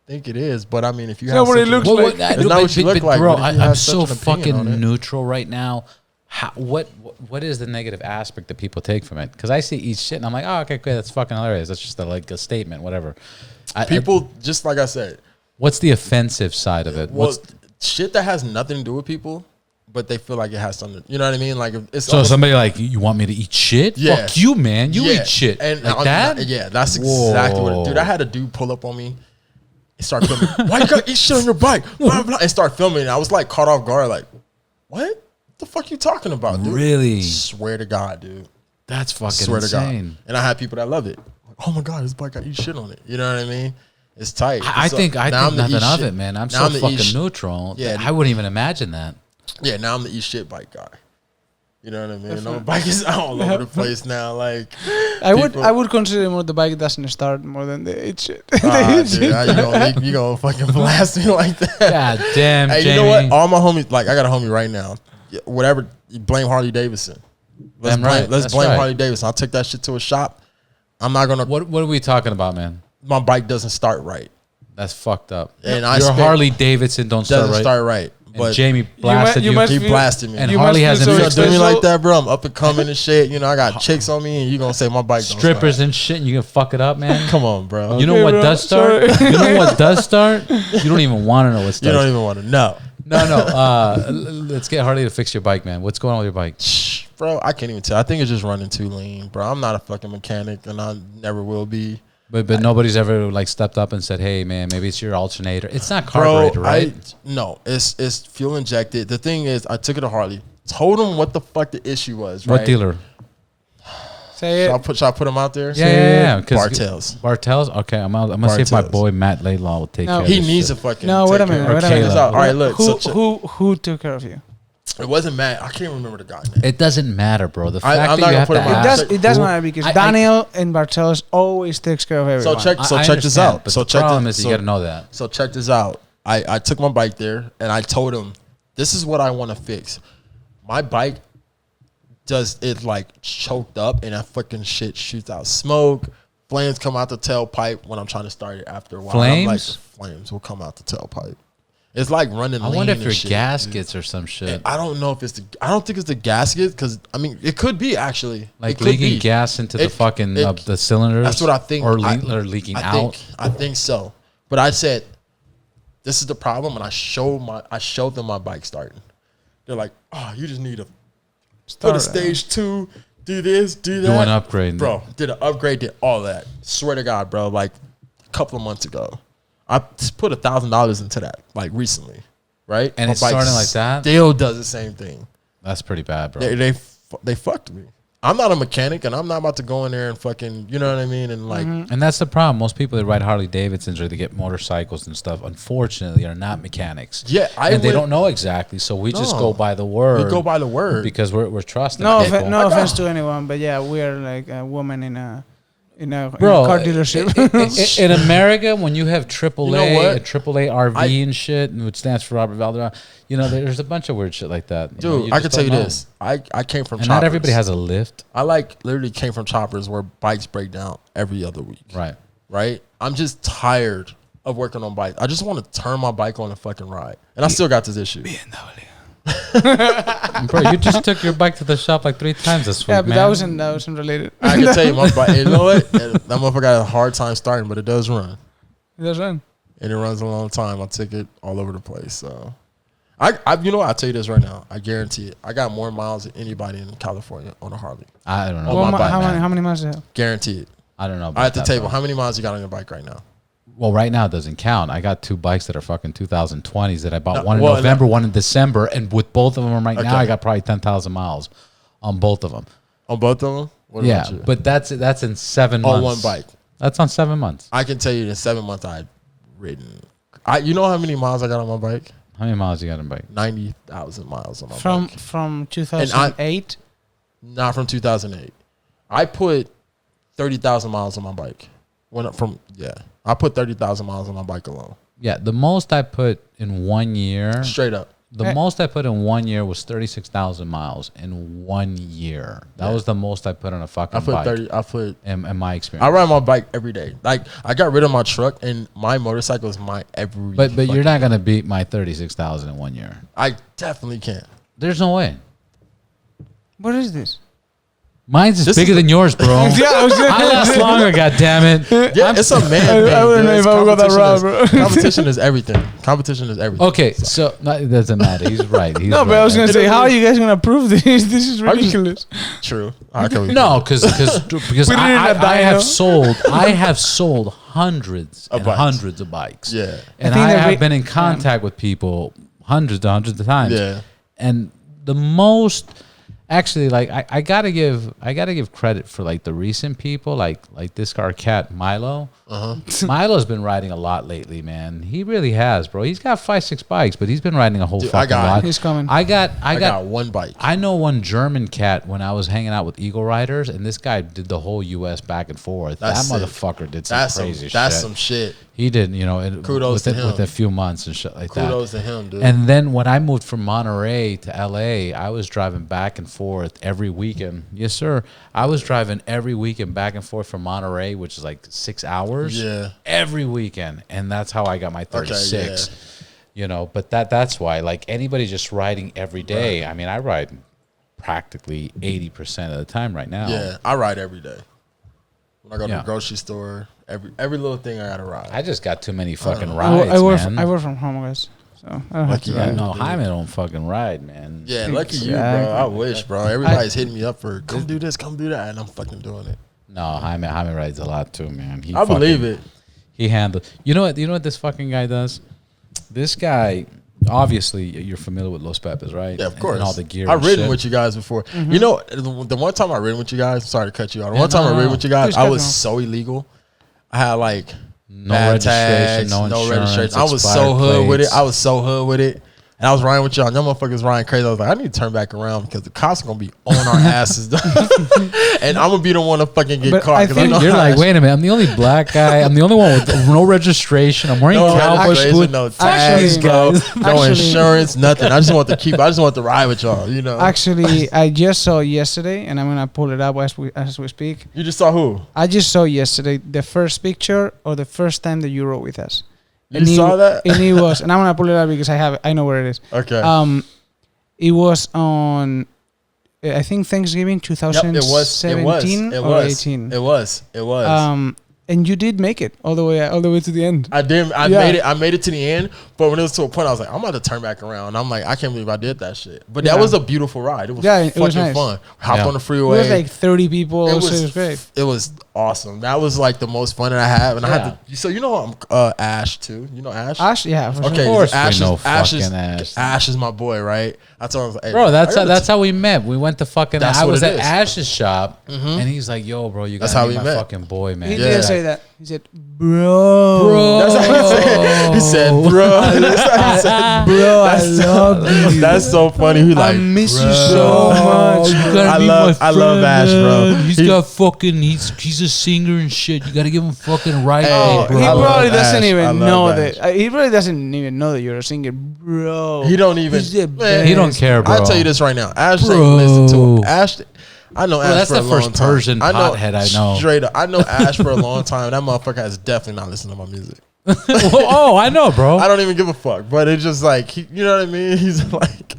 Speaker 2: think it is. But I mean, if you have
Speaker 3: not what it
Speaker 2: such a-
Speaker 3: looks
Speaker 1: Well,
Speaker 3: like.
Speaker 2: It's not what you look like,
Speaker 1: bro.
Speaker 2: but if you
Speaker 1: I'm
Speaker 2: have
Speaker 1: so
Speaker 2: such an opinion on
Speaker 1: fucking
Speaker 2: it.
Speaker 1: neutral right now. What is the negative aspect that people take from it? Because I see eat shit and I'm like, oh, okay, good, that's fucking hilarious. That's just like a statement, whatever.
Speaker 2: People, just like I said,
Speaker 1: What's the offensive side of it?
Speaker 2: well, shit that has nothing to do with people, but they feel like it has something. You know what I mean? Like it's
Speaker 1: So
Speaker 2: almost-
Speaker 1: somebody like, you want me to eat shit?
Speaker 2: Yeah.
Speaker 1: Fuck you, man. You
Speaker 2: Yeah.
Speaker 1: eat shit.
Speaker 2: And
Speaker 1: Like
Speaker 2: I'm
Speaker 1: that?
Speaker 2: not- yeah, that's exactly what it. Dude, I had a dude pull up on me and start filming. Why you got eat shit on your bike? Blah, blah, and start filming. And I was like caught off guard, like, what the fuck you talking about, dude?
Speaker 1: Really?
Speaker 2: Swear to God, dude.
Speaker 1: That's fucking
Speaker 2: Swear to
Speaker 1: insane.
Speaker 2: God. And I had people that loved it. Like, oh my God, this bike got eat shit on it. You know what I mean? It's tight.
Speaker 1: I
Speaker 2: So
Speaker 1: think
Speaker 2: now I'm the
Speaker 1: nothing
Speaker 2: eat
Speaker 1: of
Speaker 2: shit.
Speaker 1: it, man. I'm
Speaker 2: Now
Speaker 1: so
Speaker 2: the eat
Speaker 1: fucking
Speaker 2: shit-
Speaker 1: neutral.
Speaker 2: Yeah.
Speaker 1: I wouldn't even imagine that.
Speaker 2: Yeah, now I'm the eat shit bike guy. You know what I mean? And my bike is all over the place now. Like
Speaker 3: I
Speaker 2: people-
Speaker 3: would consider more the bike doesn't start more than the eat shit.
Speaker 2: dude, you gonna fucking blast me like that?
Speaker 1: God damn,
Speaker 2: Hey,
Speaker 1: Jamie.
Speaker 2: you know what? All my homies, like I got a homie right now. Yeah, whatever, you blame Harley Davidson. Let's blame Harley Davidson. I'll take that shit to a shop. I'm not gonna.
Speaker 1: What are we talking about, man?
Speaker 2: My bike doesn't start right.
Speaker 1: That's fucked up.
Speaker 2: And
Speaker 1: your Harley Davidson doesn't
Speaker 2: start right.
Speaker 1: But Jamie blasted you.
Speaker 2: He blasted me.
Speaker 1: And Harley hasn't
Speaker 2: fixed do me like that, bro. I'm up and coming and shit. You know, I got chicks on me, and you gonna say my bike
Speaker 1: strippers and shit, and you can fuck it up, man.
Speaker 2: Come on, bro.
Speaker 1: You know what does start? You know what does start? You don't even want to know what starts.
Speaker 2: You don't even want to know.
Speaker 1: No. Let's get Harley to fix your bike, man. What's going on with your bike?
Speaker 2: Bro, I can't even tell. I think it's just running too lean, bro. I'm not a fucking mechanic, and I never will be.
Speaker 1: But nobody's ever like stepped up and said, "Hey, man, maybe it's your alternator." It's not carburetor, right?
Speaker 2: No, it's fuel injected. The thing is, I took it to Harley, told him what the fuck the issue was. Right?
Speaker 1: What dealer?
Speaker 3: Say it.
Speaker 2: Should I put him out there?
Speaker 1: Yeah.
Speaker 2: Bartels.
Speaker 1: Okay, I'm gonna see if my boy Matt Laidlaw will take care of
Speaker 2: He
Speaker 1: this
Speaker 2: needs
Speaker 1: shit.
Speaker 2: a fucking.
Speaker 3: No, wait a minute.
Speaker 2: All right, look.
Speaker 3: Who took care of you?
Speaker 2: It wasn't Matt. I can't remember the guy's name.
Speaker 1: It doesn't matter, bro. The fact
Speaker 2: I'm
Speaker 1: that
Speaker 2: not
Speaker 1: you
Speaker 2: gonna
Speaker 1: have
Speaker 2: put
Speaker 1: to
Speaker 2: him on.
Speaker 1: ask.
Speaker 3: It does matter because Daniel and Bartels always takes care of everyone.
Speaker 2: So check this out.
Speaker 1: But the problem is you got to know that.
Speaker 2: So check this out. I took my bike there and I told him, this is what I want to fix. My bike it's like choked up and that fucking shit shoots out smoke. Flames come out the tailpipe when I'm trying to start it after a while.
Speaker 1: Flames?
Speaker 2: I'm like, the flames will come out the tailpipe. It's like running.
Speaker 1: I wonder if your gaskets or some shit.
Speaker 2: And I don't know if it's I don't think it's the gaskets because I mean it could be actually
Speaker 1: like leaking gas into the fucking the cylinders.
Speaker 2: That's what I think.
Speaker 1: Or leaking out.
Speaker 2: I think so. But I said, this is the problem, and I showed them my bike starting. They're like, oh, you just need to put a stage 2, do this, do that.
Speaker 1: Do an upgrade,
Speaker 2: bro. Did an upgrade, did all that. Swear to God, bro. Like a couple of months ago. I put $1,000 into that, like recently, right?
Speaker 1: And it's starting like that?
Speaker 2: Still does the same thing.
Speaker 1: That's pretty bad, bro.
Speaker 2: They fucked me. I'm not a mechanic, and I'm not about to go in there and fucking, you know what I mean? And like,
Speaker 1: and that's the problem. Most people that ride Harley Davidsons or they get motorcycles and stuff, unfortunately, are not mechanics.
Speaker 2: Yeah,
Speaker 1: they don't know exactly, so we just go by the word.
Speaker 2: We go by the word
Speaker 1: because we're trusting.
Speaker 3: No
Speaker 1: offense
Speaker 3: to anyone, but yeah, we are like a woman in a
Speaker 1: Bro,
Speaker 3: car dealership.
Speaker 1: In America, when you have AAA,
Speaker 2: You know what?
Speaker 1: a AAA RV and shit, which stands for Robert Valderrama, there's a bunch of weird shit like that.
Speaker 2: Dude, I can tell you this. I came from
Speaker 1: and
Speaker 2: choppers.
Speaker 1: not everybody has a lift.
Speaker 2: I literally came from choppers where bikes break down every other week. Right? I'm just tired of working on bikes. I just want to turn my bike on and fucking ride. And I still got this issue.
Speaker 3: BMW.
Speaker 1: Bro, you just took your bike to the shop like 3 times this week,
Speaker 3: yeah, but
Speaker 1: man.
Speaker 3: that wasn't related.
Speaker 2: I can tell you, my bike. You know what? That motherfucker got a hard time starting, but it does run.
Speaker 3: It does run,
Speaker 2: and it runs a long time. I take it all over the place. So, you know what? I'll tell you this right now. I guarantee it. I got more miles than anybody in California on a Harley.
Speaker 1: I don't know.
Speaker 3: Well, how many miles do you have?
Speaker 2: Guaranteed.
Speaker 1: I don't know.
Speaker 2: At the table, how many miles you got on your bike right now?
Speaker 1: Well, right now it doesn't count. I got 2 bikes that are fucking 2020s that I bought. One in November, one in December, and with both of them now, I got probably 10,000 miles on both of them.
Speaker 2: On both of them?
Speaker 1: What yeah, but that's in 7 months.
Speaker 2: On one bike.
Speaker 1: That's on 7 months.
Speaker 2: I can tell you in 7 months I'd ridden. You know how many miles I got on my bike?
Speaker 1: How many miles you got on your bike?
Speaker 2: 90,000 miles on my bike.
Speaker 3: From 2008?
Speaker 2: Not from 2008. I put 30,000 miles on my bike. I put 30,000 miles on my bike alone.
Speaker 1: Yeah, the most I put in 1 year.
Speaker 2: Straight up.
Speaker 1: The most I put in 1 year was 36,000 miles in 1 year. That was the most I put on a fucking bike. In my experience.
Speaker 2: I ride my bike every day. Like, I got rid of my truck, and my motorcycle is my every.
Speaker 1: But you're not gonna beat my 36,000 in 1 year.
Speaker 2: I definitely can't.
Speaker 1: There's no way.
Speaker 3: What is this?
Speaker 1: Mine's is bigger than yours, bro. I last longer, goddammit.
Speaker 2: Yeah, it's a man thing.
Speaker 3: I wouldn't know if I got that wrong, bro.
Speaker 2: Competition is everything. Competition is everything.
Speaker 1: Okay, so it doesn't matter. He's right.
Speaker 3: No, but I was gonna say, how are you guys gonna prove this? This is ridiculous.
Speaker 2: True.
Speaker 1: No, because I have sold hundreds and hundreds of bikes.
Speaker 2: Yeah,
Speaker 1: and I have been in contact with people hundreds of times.
Speaker 2: Yeah,
Speaker 1: and the most. Actually, like I gotta give credit for like the recent people, like this our cat Milo. Milo's been riding a lot lately, man. He really has, bro. He's got 5-6 bikes, but he's been riding a whole fucking lot.
Speaker 3: He's coming.
Speaker 1: I got
Speaker 2: one bike.
Speaker 1: I know one German cat when I was hanging out with Eagle Riders, and this guy did the whole U.S. back and forth. That motherfucker did some crazy shit.
Speaker 2: That's some shit.
Speaker 1: He did,
Speaker 2: Kudos to him.
Speaker 1: with a few months and shit like that.
Speaker 2: Kudos to him, dude.
Speaker 1: And then when I moved from Monterey to LA, I was driving back and forth every weekend. Yes, sir. I was driving every weekend back and forth from Monterey, which is like 6 hours.
Speaker 2: Yeah.
Speaker 1: Every weekend. And that's how I got my 36.
Speaker 2: Okay,
Speaker 1: But that's why, like, anybody just riding every day. Right. I mean, I ride practically 80% of the time right now.
Speaker 2: Yeah, I ride every day. When I go to the grocery store, every little thing I gotta ride.
Speaker 1: I just got too many fucking rides, man.
Speaker 3: I work from home, guys. So I don't have to ride.
Speaker 1: No, Jaime don't fucking ride, man.
Speaker 2: Yeah, lucky you, bro. I wish, bro. Everybody's hitting me up for come do this, come do that, and I'm fucking doing it.
Speaker 1: No, Jaime rides a lot too, man.
Speaker 2: I believe it.
Speaker 1: He handles. You know what this fucking guy does? This guy, obviously, you're familiar with Los Pepes, right?
Speaker 2: Yeah, of course.
Speaker 1: And all the gear.
Speaker 2: I've ridden with you guys before. Mm-hmm. You know, the one time I ridden with you guys. Sorry to cut you out. The one time I ridden with you guys, I was so illegal. I had like
Speaker 1: no registration,
Speaker 2: tags,
Speaker 1: no insurance,
Speaker 2: registration. I was so hood with it. And I was riding with y'all, and y'all motherfuckers riding crazy. I was like, I need to turn back around because the cops are going to be on our asses. And I'm going to be the one to fucking get caught.
Speaker 1: You're like, wait a minute, I'm the only black guy. I'm the only one with no registration. I'm wearing cowboy boots.
Speaker 2: No tags, no insurance, nothing. I just want to ride with y'all,
Speaker 3: Actually, I just saw yesterday, and I'm going to pull it up as we speak.
Speaker 2: You just saw who?
Speaker 3: I just saw yesterday the first picture or the first time that you rode with us.
Speaker 2: You saw that?
Speaker 3: And it was, and I'm gonna pull it up because I know where it is.
Speaker 2: Okay.
Speaker 3: It was on, I think Thanksgiving 2017 or 18.
Speaker 2: It was.
Speaker 3: And you did make it all the way to the end.
Speaker 2: I did. I made it to the end, but when it was to a point, I was like, I'm about to turn back around. I'm like, I can't believe I did that shit. But that was a beautiful ride. It was fucking nice. Fun. Hopped on the freeway.
Speaker 3: It was like 30 people. It was great.
Speaker 2: It was awesome. That was like the most fun that I had. And I had to. So I'm Ash too. You know Ash?
Speaker 3: Ash, yeah. For
Speaker 2: okay.
Speaker 3: Sure.
Speaker 2: Ash is my boy, right? I told him, hey,
Speaker 1: bro, that's how we met. We went to fucking. I was at Ash's shop, and he's like, "Yo, bro, you gotta be my fucking boy, man."
Speaker 3: He didn't say that. He said, "Bro."
Speaker 2: That's how he said. He said, "Bro." That's how he said, "Bro." I love you. That's so funny. He like,
Speaker 3: I miss you so much.
Speaker 2: I love Ash, bro.
Speaker 1: He's got fucking. He's a singer and shit. You gotta give him fucking right.
Speaker 3: Bro. He probably doesn't even know that. He probably doesn't even know that you're a singer, bro.
Speaker 2: He don't even.
Speaker 1: He don't care, bro.
Speaker 2: I'll tell you this right now. Ash ain't listen to him. Ash. I know Ash for a long time.
Speaker 1: That's the first Persian pothead I know.
Speaker 2: Straight up. I know Ash for a long time. That motherfucker has definitely not listened to my music.
Speaker 1: I know, bro.
Speaker 2: I don't even give a fuck. But it's just like, you know what I mean? He's like,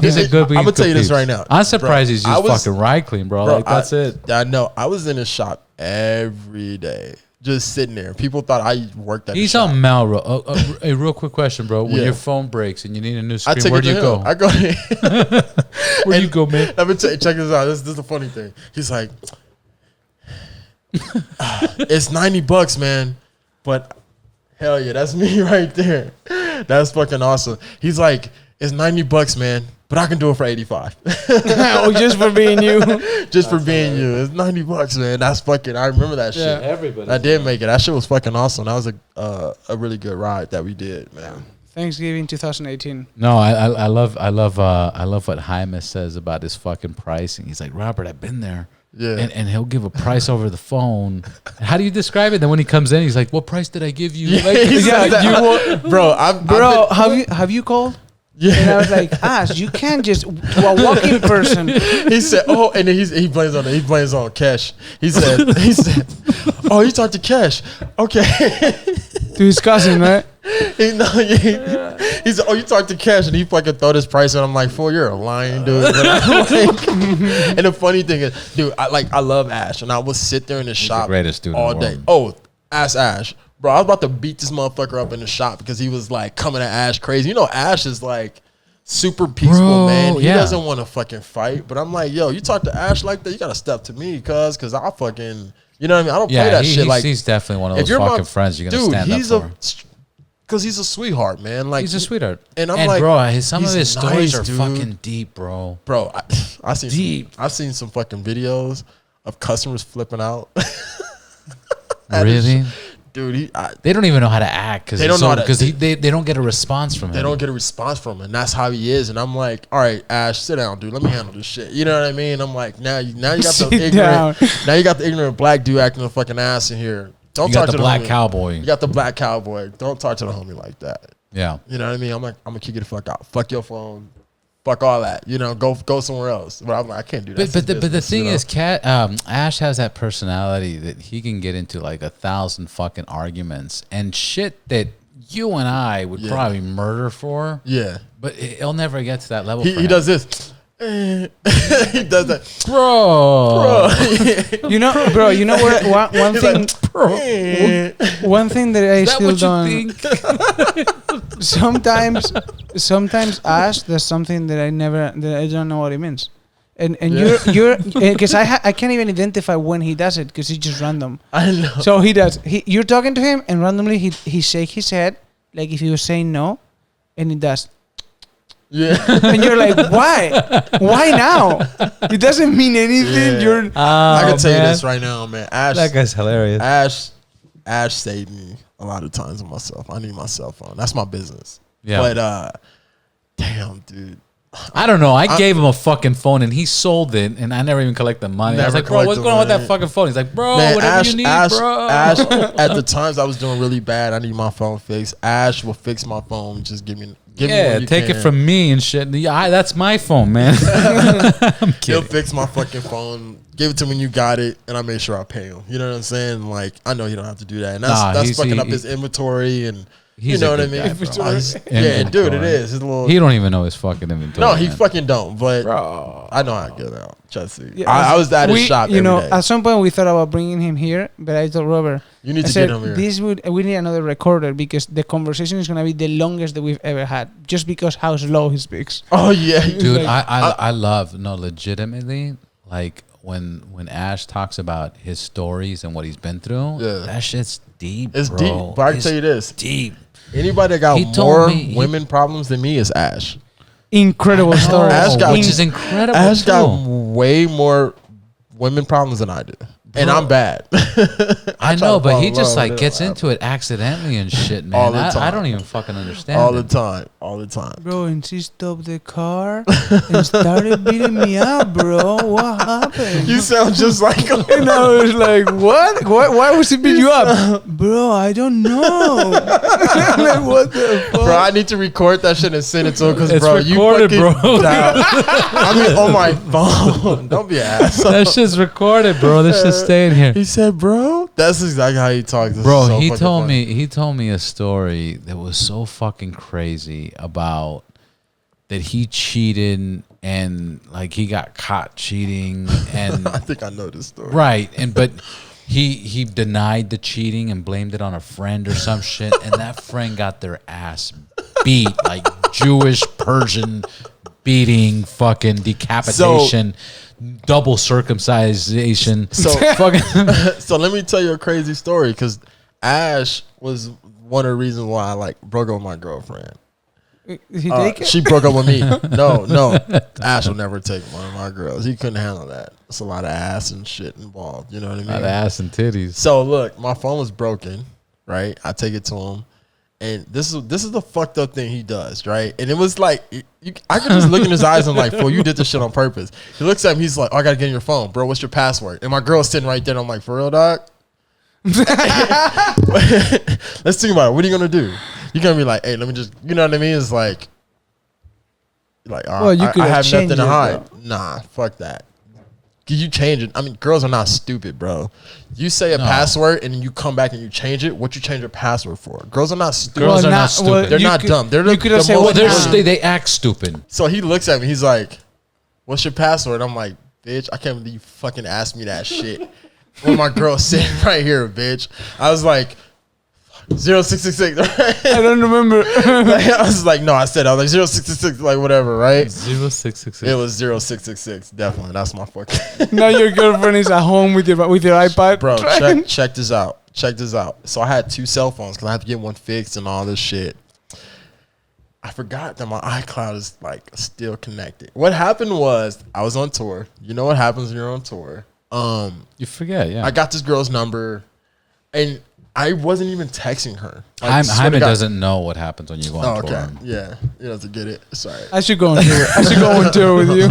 Speaker 1: he's a good.
Speaker 2: I'm gonna tell you this right now.
Speaker 1: I'm surprised he's just fucking ride clean, bro. Like that's it.
Speaker 2: I know. I was in his shop every day, just sitting there. People thought I worked at.
Speaker 1: He's on Melrose. A real quick question, bro. When your phone breaks and you need a new screen, where do you go?
Speaker 2: I go.
Speaker 1: Where do you go, man?
Speaker 2: Let me check this out. This is the funny thing. He's like, it's $90, man. But hell yeah, that's me right there. That's fucking awesome. He's like, it's $90, man. But I can do it for 85.
Speaker 3: Just for being you.
Speaker 2: Just for being you. It's $90, man. That's fucking. I remember that shit.
Speaker 1: Everybody.
Speaker 2: I did make it. That shit was fucking awesome. That was a really good ride that we did, man.
Speaker 3: Thanksgiving 2018.
Speaker 1: No, I love what Jaime says about his fucking pricing. He's like, Robert, I've been there.
Speaker 2: Yeah.
Speaker 1: And he'll give a price over the phone. How do you describe it? Then when he comes in, he's like, what price did I give you?
Speaker 2: Bro,
Speaker 3: have you called?
Speaker 2: Yeah.
Speaker 3: And I was like, Ash, you can't just to a walking person.
Speaker 2: He said, oh, and then he blames on Cash. He said, oh, you talked to Cash. Okay.
Speaker 3: To his cousin, right?
Speaker 2: He said, oh, you talked to Cash, and he fucking throw this price, and I'm like, fool, you're a lying dude. But and the funny thing is, dude, I love Ash, and I would sit there in the shop
Speaker 1: the greatest dude
Speaker 2: all
Speaker 1: in the
Speaker 2: day.
Speaker 1: world.
Speaker 2: Oh, ask Ash. Bro, I was about to beat this motherfucker up in the shop because he was like coming at Ash crazy. You know, Ash is like super peaceful, man. He doesn't want to fucking fight. But I'm like, yo, you talk to Ash like that, you got to step to me, cause I'll fucking, you know what I mean? I don't play that shit. Like,
Speaker 1: he's definitely one of those fucking friends you're going to stand up for.
Speaker 2: Because he's a sweetheart, man. Like,
Speaker 1: he's a sweetheart.
Speaker 2: And I'm like,
Speaker 1: bro, some of his stories are
Speaker 2: dude.
Speaker 1: Fucking deep, bro.
Speaker 2: Bro, I've seen
Speaker 1: deep.
Speaker 2: I've seen some fucking videos of customers flipping out.
Speaker 1: Really?
Speaker 2: Dude,
Speaker 1: they don't even know how to act because they don't get a response from him.
Speaker 2: They don't get a response from him, and that's how he is. And I'm like, all right, Ash, sit down, dude. Let me handle this shit. You know what I mean? I'm like, now you got the ignorant black dude acting a fucking ass in here. Don't
Speaker 1: You
Speaker 2: talk
Speaker 1: got
Speaker 2: to
Speaker 1: the black
Speaker 2: homie.
Speaker 1: cowboy.
Speaker 2: You got the black cowboy. Don't talk to the homie like that.
Speaker 1: Yeah.
Speaker 2: You know what I mean? I'm gonna kick you the fuck out. Fuck your phone. Fuck all that. You know, go somewhere else. But I'm like, I can't do that.
Speaker 1: But the thing is, Ash has that personality that he can get into like 1,000 fucking arguments and shit that you and I would probably murder for.
Speaker 2: Yeah.
Speaker 1: But he'll never get to that level.
Speaker 2: He does this. He does that,
Speaker 1: bro.
Speaker 3: You know, bro. You know what? One thing.
Speaker 2: Like, bro.
Speaker 3: One thing that I
Speaker 1: Is that
Speaker 3: still
Speaker 1: what
Speaker 3: don't.
Speaker 1: you think?
Speaker 3: Sometimes Ash does something that I don't know what it means, and you're because I can't even identify when he does it because it's just random.
Speaker 2: I know.
Speaker 3: So he does. You're talking to him and randomly he shake his head like if he was saying no, and he does.
Speaker 2: Yeah.
Speaker 3: And you're like, why? Why now? It doesn't mean anything.
Speaker 2: Yeah.
Speaker 3: You're.
Speaker 2: I can tell you this right now, man. Ash.
Speaker 1: That guy's hilarious.
Speaker 2: Ash saved me a lot of times with myself. I need my cell phone. That's my business.
Speaker 1: Yeah.
Speaker 2: But damn, dude.
Speaker 1: I don't know. I gave him a fucking phone and he sold it, and I never even collect the money. I was like, bro, what's going on with that fucking phone? He's like, bro,
Speaker 2: Man,
Speaker 1: whatever you need, bro.
Speaker 2: Ash, at the times I was doing really bad, I need my phone fixed. Ash will fix my phone. Just give me what you
Speaker 1: take
Speaker 2: can.
Speaker 1: it from me and shit. Yeah, that's my phone, man. I'm
Speaker 2: He'll
Speaker 1: kidding.
Speaker 2: fix my fucking phone. Give it to me when you got it, and I make sure I pay him. You know what I'm saying? Like, I know he don't have to do that, and that's fucking up his inventory, and you know what I mean? Yeah, dude, it is. It's a little.
Speaker 1: He don't even know his fucking inventory.
Speaker 2: No, he
Speaker 1: man.
Speaker 2: fucking don't. But
Speaker 3: Bro.
Speaker 2: I know how to get it out. Trust me.
Speaker 3: Yeah,
Speaker 2: I was at his shop.
Speaker 3: You know,
Speaker 2: every day.
Speaker 3: at some point we thought about bringing him here, but I told Robert,
Speaker 2: You need
Speaker 3: I
Speaker 2: to
Speaker 3: said,
Speaker 2: get him here.
Speaker 3: we need another recorder because the conversation is gonna be the longest that we've ever had, just because how slow he speaks.
Speaker 2: Oh yeah,
Speaker 1: Dude,
Speaker 3: like-
Speaker 1: I love legitimately like when Ash talks about his stories and what he's been through.
Speaker 2: Yeah.
Speaker 1: That shit's deep.
Speaker 2: It's
Speaker 1: bro.
Speaker 2: deep. But I can
Speaker 1: It's
Speaker 2: tell you this:
Speaker 1: deep.
Speaker 2: anybody that
Speaker 1: He
Speaker 2: got
Speaker 1: told
Speaker 2: more
Speaker 1: me-
Speaker 2: women problems than me is Ash.
Speaker 3: Incredible story.
Speaker 2: Ash got-
Speaker 1: which is incredible.
Speaker 2: Ash got
Speaker 1: too.
Speaker 2: way more women problems than I do, and I'm bad.
Speaker 1: I
Speaker 2: try
Speaker 1: know,
Speaker 2: to
Speaker 1: but he
Speaker 2: follow
Speaker 1: just
Speaker 2: along,
Speaker 1: like
Speaker 2: it
Speaker 1: gets
Speaker 2: don't
Speaker 1: into it accidentally and shit, man.
Speaker 2: All the
Speaker 1: I
Speaker 2: time.
Speaker 1: don't even fucking understand
Speaker 2: all
Speaker 1: it.
Speaker 2: the time, all the time.
Speaker 3: Bro, and she stopped the car and started beating me up, bro. What happened?
Speaker 2: You sound just like him.
Speaker 3: And I was like, what? Why was he beating you up? Bro, I don't know. Like, what the fuck?
Speaker 2: Bro, I need to record that shit and send it to him because,
Speaker 1: It's
Speaker 2: bro,
Speaker 1: recorded,
Speaker 2: you fucking
Speaker 1: bro.
Speaker 2: I mean, on my phone. Don't be an asshole.
Speaker 1: That shit's recorded, bro. This shit's staying here.
Speaker 2: He said, bro, that's exactly how he talks. This is
Speaker 1: Bro,
Speaker 2: so
Speaker 1: he
Speaker 2: fucking
Speaker 1: told
Speaker 2: funny.
Speaker 1: me a story that was so fucking crazy about that he cheated and like he got caught cheating and
Speaker 2: I think I know this story.
Speaker 1: right but he denied the cheating and blamed it on a friend or some shit, and that friend got their ass beat like Jewish Persian beating, fucking decapitation, double circumcision.
Speaker 2: So,
Speaker 1: fucking
Speaker 2: so let me tell you a crazy story because Ash was one of the reasons why I like broke up with my girlfriend.
Speaker 3: He take it?
Speaker 2: She broke up with me. No. Ash will never take one of my girls. He couldn't handle that. It's a lot of ass and shit involved. You know what I mean?
Speaker 1: Not ass and titties.
Speaker 2: So look, my phone was broken, right? I take it to him, and this is the fucked up thing he does, right? And it was like I could just look in his eyes and like, "Fool, you did this shit on purpose." He looks at me, he's like, "Oh, I gotta get in your phone, bro. What's your password?" And my girl's sitting right there. And I'm like, "For real, dog?" Let's think about it. What are you gonna do? You're gonna be like, "Hey, let me just," you know what I mean? It's like,
Speaker 3: Well, you could
Speaker 2: I
Speaker 3: have
Speaker 2: have nothing
Speaker 3: changed
Speaker 2: to
Speaker 3: it,
Speaker 2: hide. Nah, fuck that. Can you change it? I mean, girls are not stupid, bro. You say a password and then you come back and you change it. What you change your password for? Girls are not stupid.
Speaker 1: Girls are not stupid.
Speaker 2: They're
Speaker 3: you
Speaker 2: not
Speaker 3: could-
Speaker 2: dumb. They're
Speaker 3: you
Speaker 2: the,
Speaker 3: could
Speaker 2: the
Speaker 3: have said,
Speaker 2: most.
Speaker 3: "Well,
Speaker 1: They act stupid.
Speaker 2: So he looks at me. He's like, "What's your password?" I'm like, "Bitch, I can't believe you fucking asked me that shit." When my girl's sitting right here, bitch. I was like, 0666. Right?
Speaker 3: I don't remember.
Speaker 2: Like, I was like, no, I said, I was like 0666, like whatever, right?
Speaker 1: 0666.
Speaker 2: It was 0666, definitely. That's my fucking.
Speaker 3: Now your girlfriend is at home with your iPad.
Speaker 2: Bro,
Speaker 3: trying-
Speaker 2: check this out. Check this out. So I had 2 cell phones because I had to get one fixed and all this shit. I forgot that my iCloud is like still connected. What happened was I was on tour. You know what happens when you're on tour.
Speaker 1: You forget, yeah.
Speaker 2: I got this girl's number. And I wasn't even texting her. Like,
Speaker 1: Jaime doesn't know what happens when you go on tour.
Speaker 2: Okay. Yeah. You have to get it. Sorry.
Speaker 3: I should go on tour. I should go on tour with you.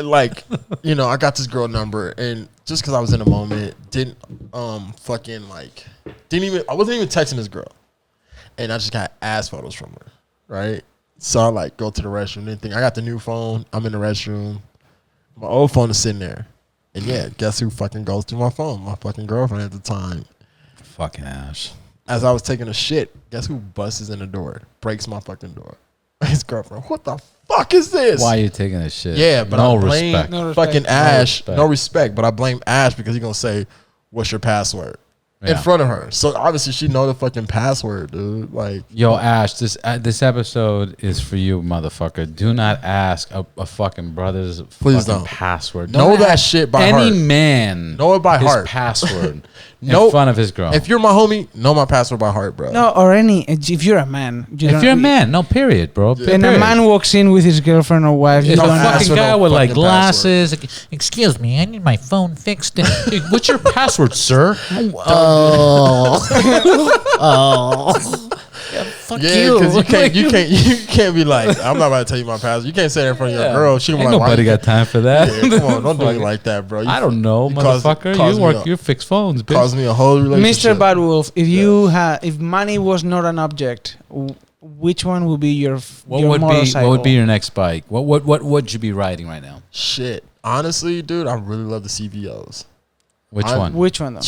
Speaker 2: Like, you know, I got this girl number, and just because I was in a moment, I wasn't even texting this girl, and I just got ass photos from her, right? So I like go to the restroom, didn't think I got the new phone. I'm in the restroom, my old phone is sitting there, and yeah, guess who fucking goes through my phone? My fucking girlfriend at the time.
Speaker 1: Fucking Ash.
Speaker 2: As I was taking a shit, guess who busts in the door, breaks my fucking door? His girlfriend. What the fuck is this?
Speaker 1: Why are you taking this shit?
Speaker 2: Yeah, but
Speaker 1: no
Speaker 2: I blame
Speaker 1: respect.
Speaker 2: fucking Ash. No respect, but I blame Ash because he's gonna say, "What's your password?" in front of her. So obviously she know the fucking password, dude. Like,
Speaker 1: yo, Ash, this episode is for you, motherfucker. Do not ask a fucking brother's fucking password.
Speaker 2: Know that shit by heart.
Speaker 1: Any man
Speaker 2: know it by
Speaker 1: his
Speaker 2: heart.
Speaker 1: password in front of his girl.
Speaker 2: If you're my homie, know my password by heart, bro.
Speaker 3: No, or if you're a man.
Speaker 1: If you're a man, no, period, bro.
Speaker 3: Yeah. And a man walks in with his girlfriend or wife.
Speaker 1: If a fucking guy with like glasses.
Speaker 4: Excuse me, I need my phone fixed. Dude, what's your password, sir?
Speaker 2: Fuck you. Because you can't be like, I'm not about to tell you my password. You can't say that in front of your girl. She
Speaker 1: Ain't nobody got time for that.
Speaker 2: Yeah, come on, don't do it like that, bro.
Speaker 1: I don't know, motherfucker. You fix phones, bitch.
Speaker 2: Caused me a whole relationship.
Speaker 3: Mr. Bad Wolf, if money was not an object, which one would be your motorcycle?
Speaker 1: What would be your next bike? What would you be riding right now?
Speaker 2: Shit, honestly, dude, I really love the CVOs.
Speaker 1: Which one?
Speaker 3: Which one though?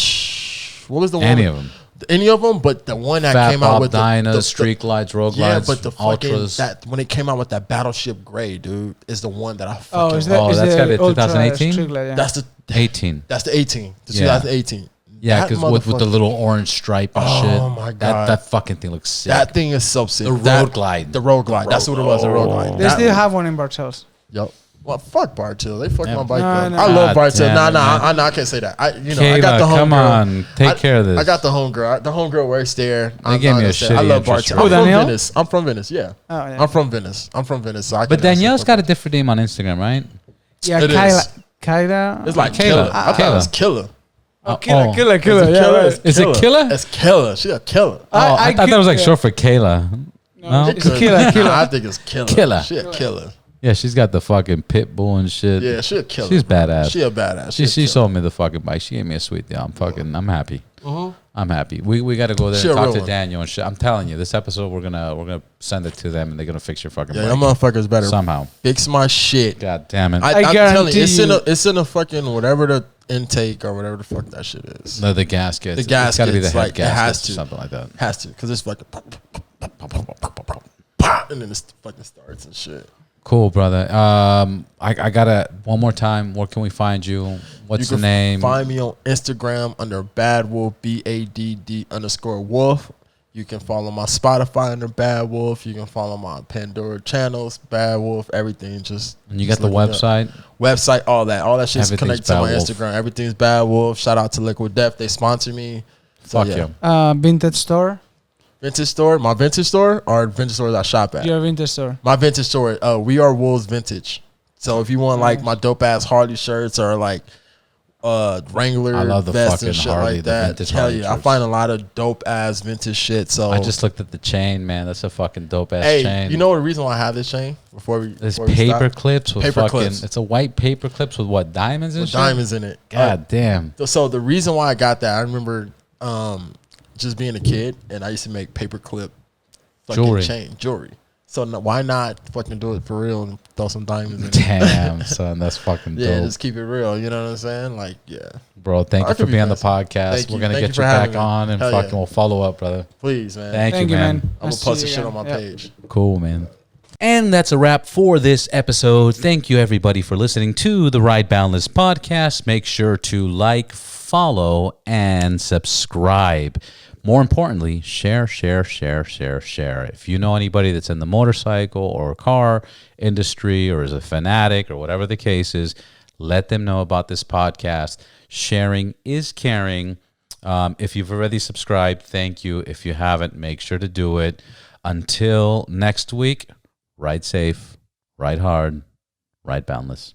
Speaker 2: What was the one?
Speaker 1: Any of them.
Speaker 2: Any of them, but the one that
Speaker 1: Fat
Speaker 2: came
Speaker 1: Bob
Speaker 2: out with
Speaker 1: the Street Glides, Road Glides,
Speaker 2: but the
Speaker 1: Ultras.
Speaker 2: fucking when it came out with that Battleship Gray, dude, is the one that I fucking.
Speaker 3: Oh,
Speaker 2: that's
Speaker 1: gotta be 2018.
Speaker 2: That's the
Speaker 1: 18.
Speaker 2: That's the 18. The 2018.
Speaker 1: Yeah, because with the little orange stripe and shit.
Speaker 2: Oh my god,
Speaker 1: that fucking thing looks sick.
Speaker 2: That thing is so sick.
Speaker 1: The Road Glide.
Speaker 2: The Road Glide. That's what it was. The Road Glide.
Speaker 3: They still have one in Bartels.
Speaker 2: Yep. Well, fuck Bartel. They fucked my bike up.
Speaker 3: No.
Speaker 2: I love Bartel.
Speaker 1: Damn,
Speaker 2: I can't say that.
Speaker 1: Kayla,
Speaker 2: I got the home
Speaker 1: come
Speaker 2: girl.
Speaker 1: on, take care of this.
Speaker 2: I got the home girl. The home girl works there.
Speaker 1: They gave me a shitty
Speaker 2: I love
Speaker 1: interest
Speaker 2: Bartel.
Speaker 1: rate.
Speaker 2: I'm from
Speaker 3: Danielle?
Speaker 2: Venice. I'm from Venice. Yeah.
Speaker 3: Oh, yeah.
Speaker 2: I'm from Venice. So
Speaker 1: But Danielle's got a different name on Instagram, right?
Speaker 3: Yeah,
Speaker 2: It
Speaker 3: Kyla.
Speaker 2: It's like
Speaker 1: Kayla.
Speaker 2: Killer. I thought it was Killer.
Speaker 3: Killer.
Speaker 2: Is
Speaker 1: it Killer?
Speaker 2: It's Killer. She's a killer.
Speaker 1: I thought that was like short for Kayla. No?
Speaker 3: It's Killer.
Speaker 2: I think it's Killer.
Speaker 1: Killer.
Speaker 2: She a killer.
Speaker 1: Yeah, she's got the fucking pit bull and shit.
Speaker 2: Yeah, she a killer.
Speaker 1: She's badass.
Speaker 2: She a badass.
Speaker 1: She sold me the fucking bike. She gave me a sweet deal. I'm happy. I'm happy. We got to go there
Speaker 2: She
Speaker 1: and
Speaker 2: a
Speaker 1: talk
Speaker 2: real
Speaker 1: to
Speaker 2: one.
Speaker 1: Daniel and shit. I'm telling you, this episode we're gonna send it to them and they're gonna fix your fucking
Speaker 2: Yeah,
Speaker 1: bike
Speaker 2: them motherfuckers better
Speaker 1: somehow.
Speaker 2: fix my shit.
Speaker 1: God damn it.
Speaker 2: I'm telling
Speaker 3: guarantee
Speaker 2: you,
Speaker 3: you-
Speaker 2: it's in a fucking whatever the intake or whatever the fuck that shit is.
Speaker 1: No, the gaskets.
Speaker 2: The gaskets,
Speaker 1: It's got to be the head
Speaker 2: like, it
Speaker 1: gaskets
Speaker 2: has
Speaker 1: or
Speaker 2: to.
Speaker 1: something like that.
Speaker 2: Has to, because it's fucking and then it fucking starts and shit.
Speaker 1: Cool, brother. I gotta one more time. Where can we find you? What's the name?
Speaker 2: Find me on Instagram under Bad Wolf, BADD_Wolf. You can follow my Spotify under Bad Wolf. You can follow my Pandora channels, Bad Wolf, everything.
Speaker 1: And you got the website?
Speaker 2: Website, all that shit's
Speaker 1: Everything's
Speaker 2: connected to my
Speaker 1: Bad Wolf.
Speaker 2: Instagram. Everything's Bad Wolf. Shout out to Liquid Death. They sponsor me. So,
Speaker 1: Fuck
Speaker 2: yeah.
Speaker 1: you.
Speaker 3: Vintage store.
Speaker 2: Vintage store, my vintage store, or vintage stores I shop at.
Speaker 3: Your vintage store.
Speaker 2: My vintage store, We Are Wolves Vintage. So if you want like my dope ass Harley shirts or like Wrangler
Speaker 1: I love the
Speaker 2: vests
Speaker 1: fucking
Speaker 2: and shit
Speaker 1: Harley,
Speaker 2: like
Speaker 1: the
Speaker 2: that,
Speaker 1: vintage
Speaker 2: hell
Speaker 1: Harley
Speaker 2: yeah, I
Speaker 1: shirts.
Speaker 2: find a lot of dope ass vintage shit. So
Speaker 1: I just looked at the chain, man. That's a fucking dope ass
Speaker 2: hey,
Speaker 1: chain.
Speaker 2: you know the reason why I have this chain
Speaker 1: There's paper clips with
Speaker 2: Paper
Speaker 1: fucking.
Speaker 2: clips.
Speaker 1: It's a white paper clips with what, diamonds and
Speaker 2: with
Speaker 1: shit?
Speaker 2: diamonds in it.
Speaker 1: God damn.
Speaker 2: So the reason why I got that, I remember just being a kid and I used to make paper clip fucking jewelry. So why not fucking do it for real and throw some diamonds in it?
Speaker 1: Damn, son, that's fucking
Speaker 2: Yeah,
Speaker 1: dope.
Speaker 2: just keep it real. You know what I'm saying? Like, yeah.
Speaker 1: Bro, thank
Speaker 2: I
Speaker 1: you for
Speaker 2: could be
Speaker 1: being on the
Speaker 2: messing.
Speaker 1: podcast.
Speaker 2: Thank
Speaker 1: We're
Speaker 2: you.
Speaker 1: going to
Speaker 2: Thank
Speaker 1: get
Speaker 2: you
Speaker 1: you
Speaker 2: for having
Speaker 1: back
Speaker 2: me.
Speaker 1: on and
Speaker 2: Hell
Speaker 1: fucking
Speaker 2: yeah.
Speaker 1: we'll follow up, brother.
Speaker 2: Please, man.
Speaker 1: Thank you, man.
Speaker 2: I'm
Speaker 3: I'll
Speaker 2: gonna
Speaker 3: see
Speaker 2: post
Speaker 3: you
Speaker 2: this shit
Speaker 3: again.
Speaker 2: on my
Speaker 3: Yep.
Speaker 2: page.
Speaker 1: Cool, man. And that's a wrap for this episode. Thank you, everybody, for listening to the Ride Boundless podcast. Make sure to like, follow, and subscribe. More importantly, share. If you know anybody that's in the motorcycle or car industry or is a fanatic or whatever the case is, let them know about this podcast. Sharing is caring. If you've already subscribed, thank you. If you haven't, make sure to do it. Until next week, ride safe, ride hard, ride boundless.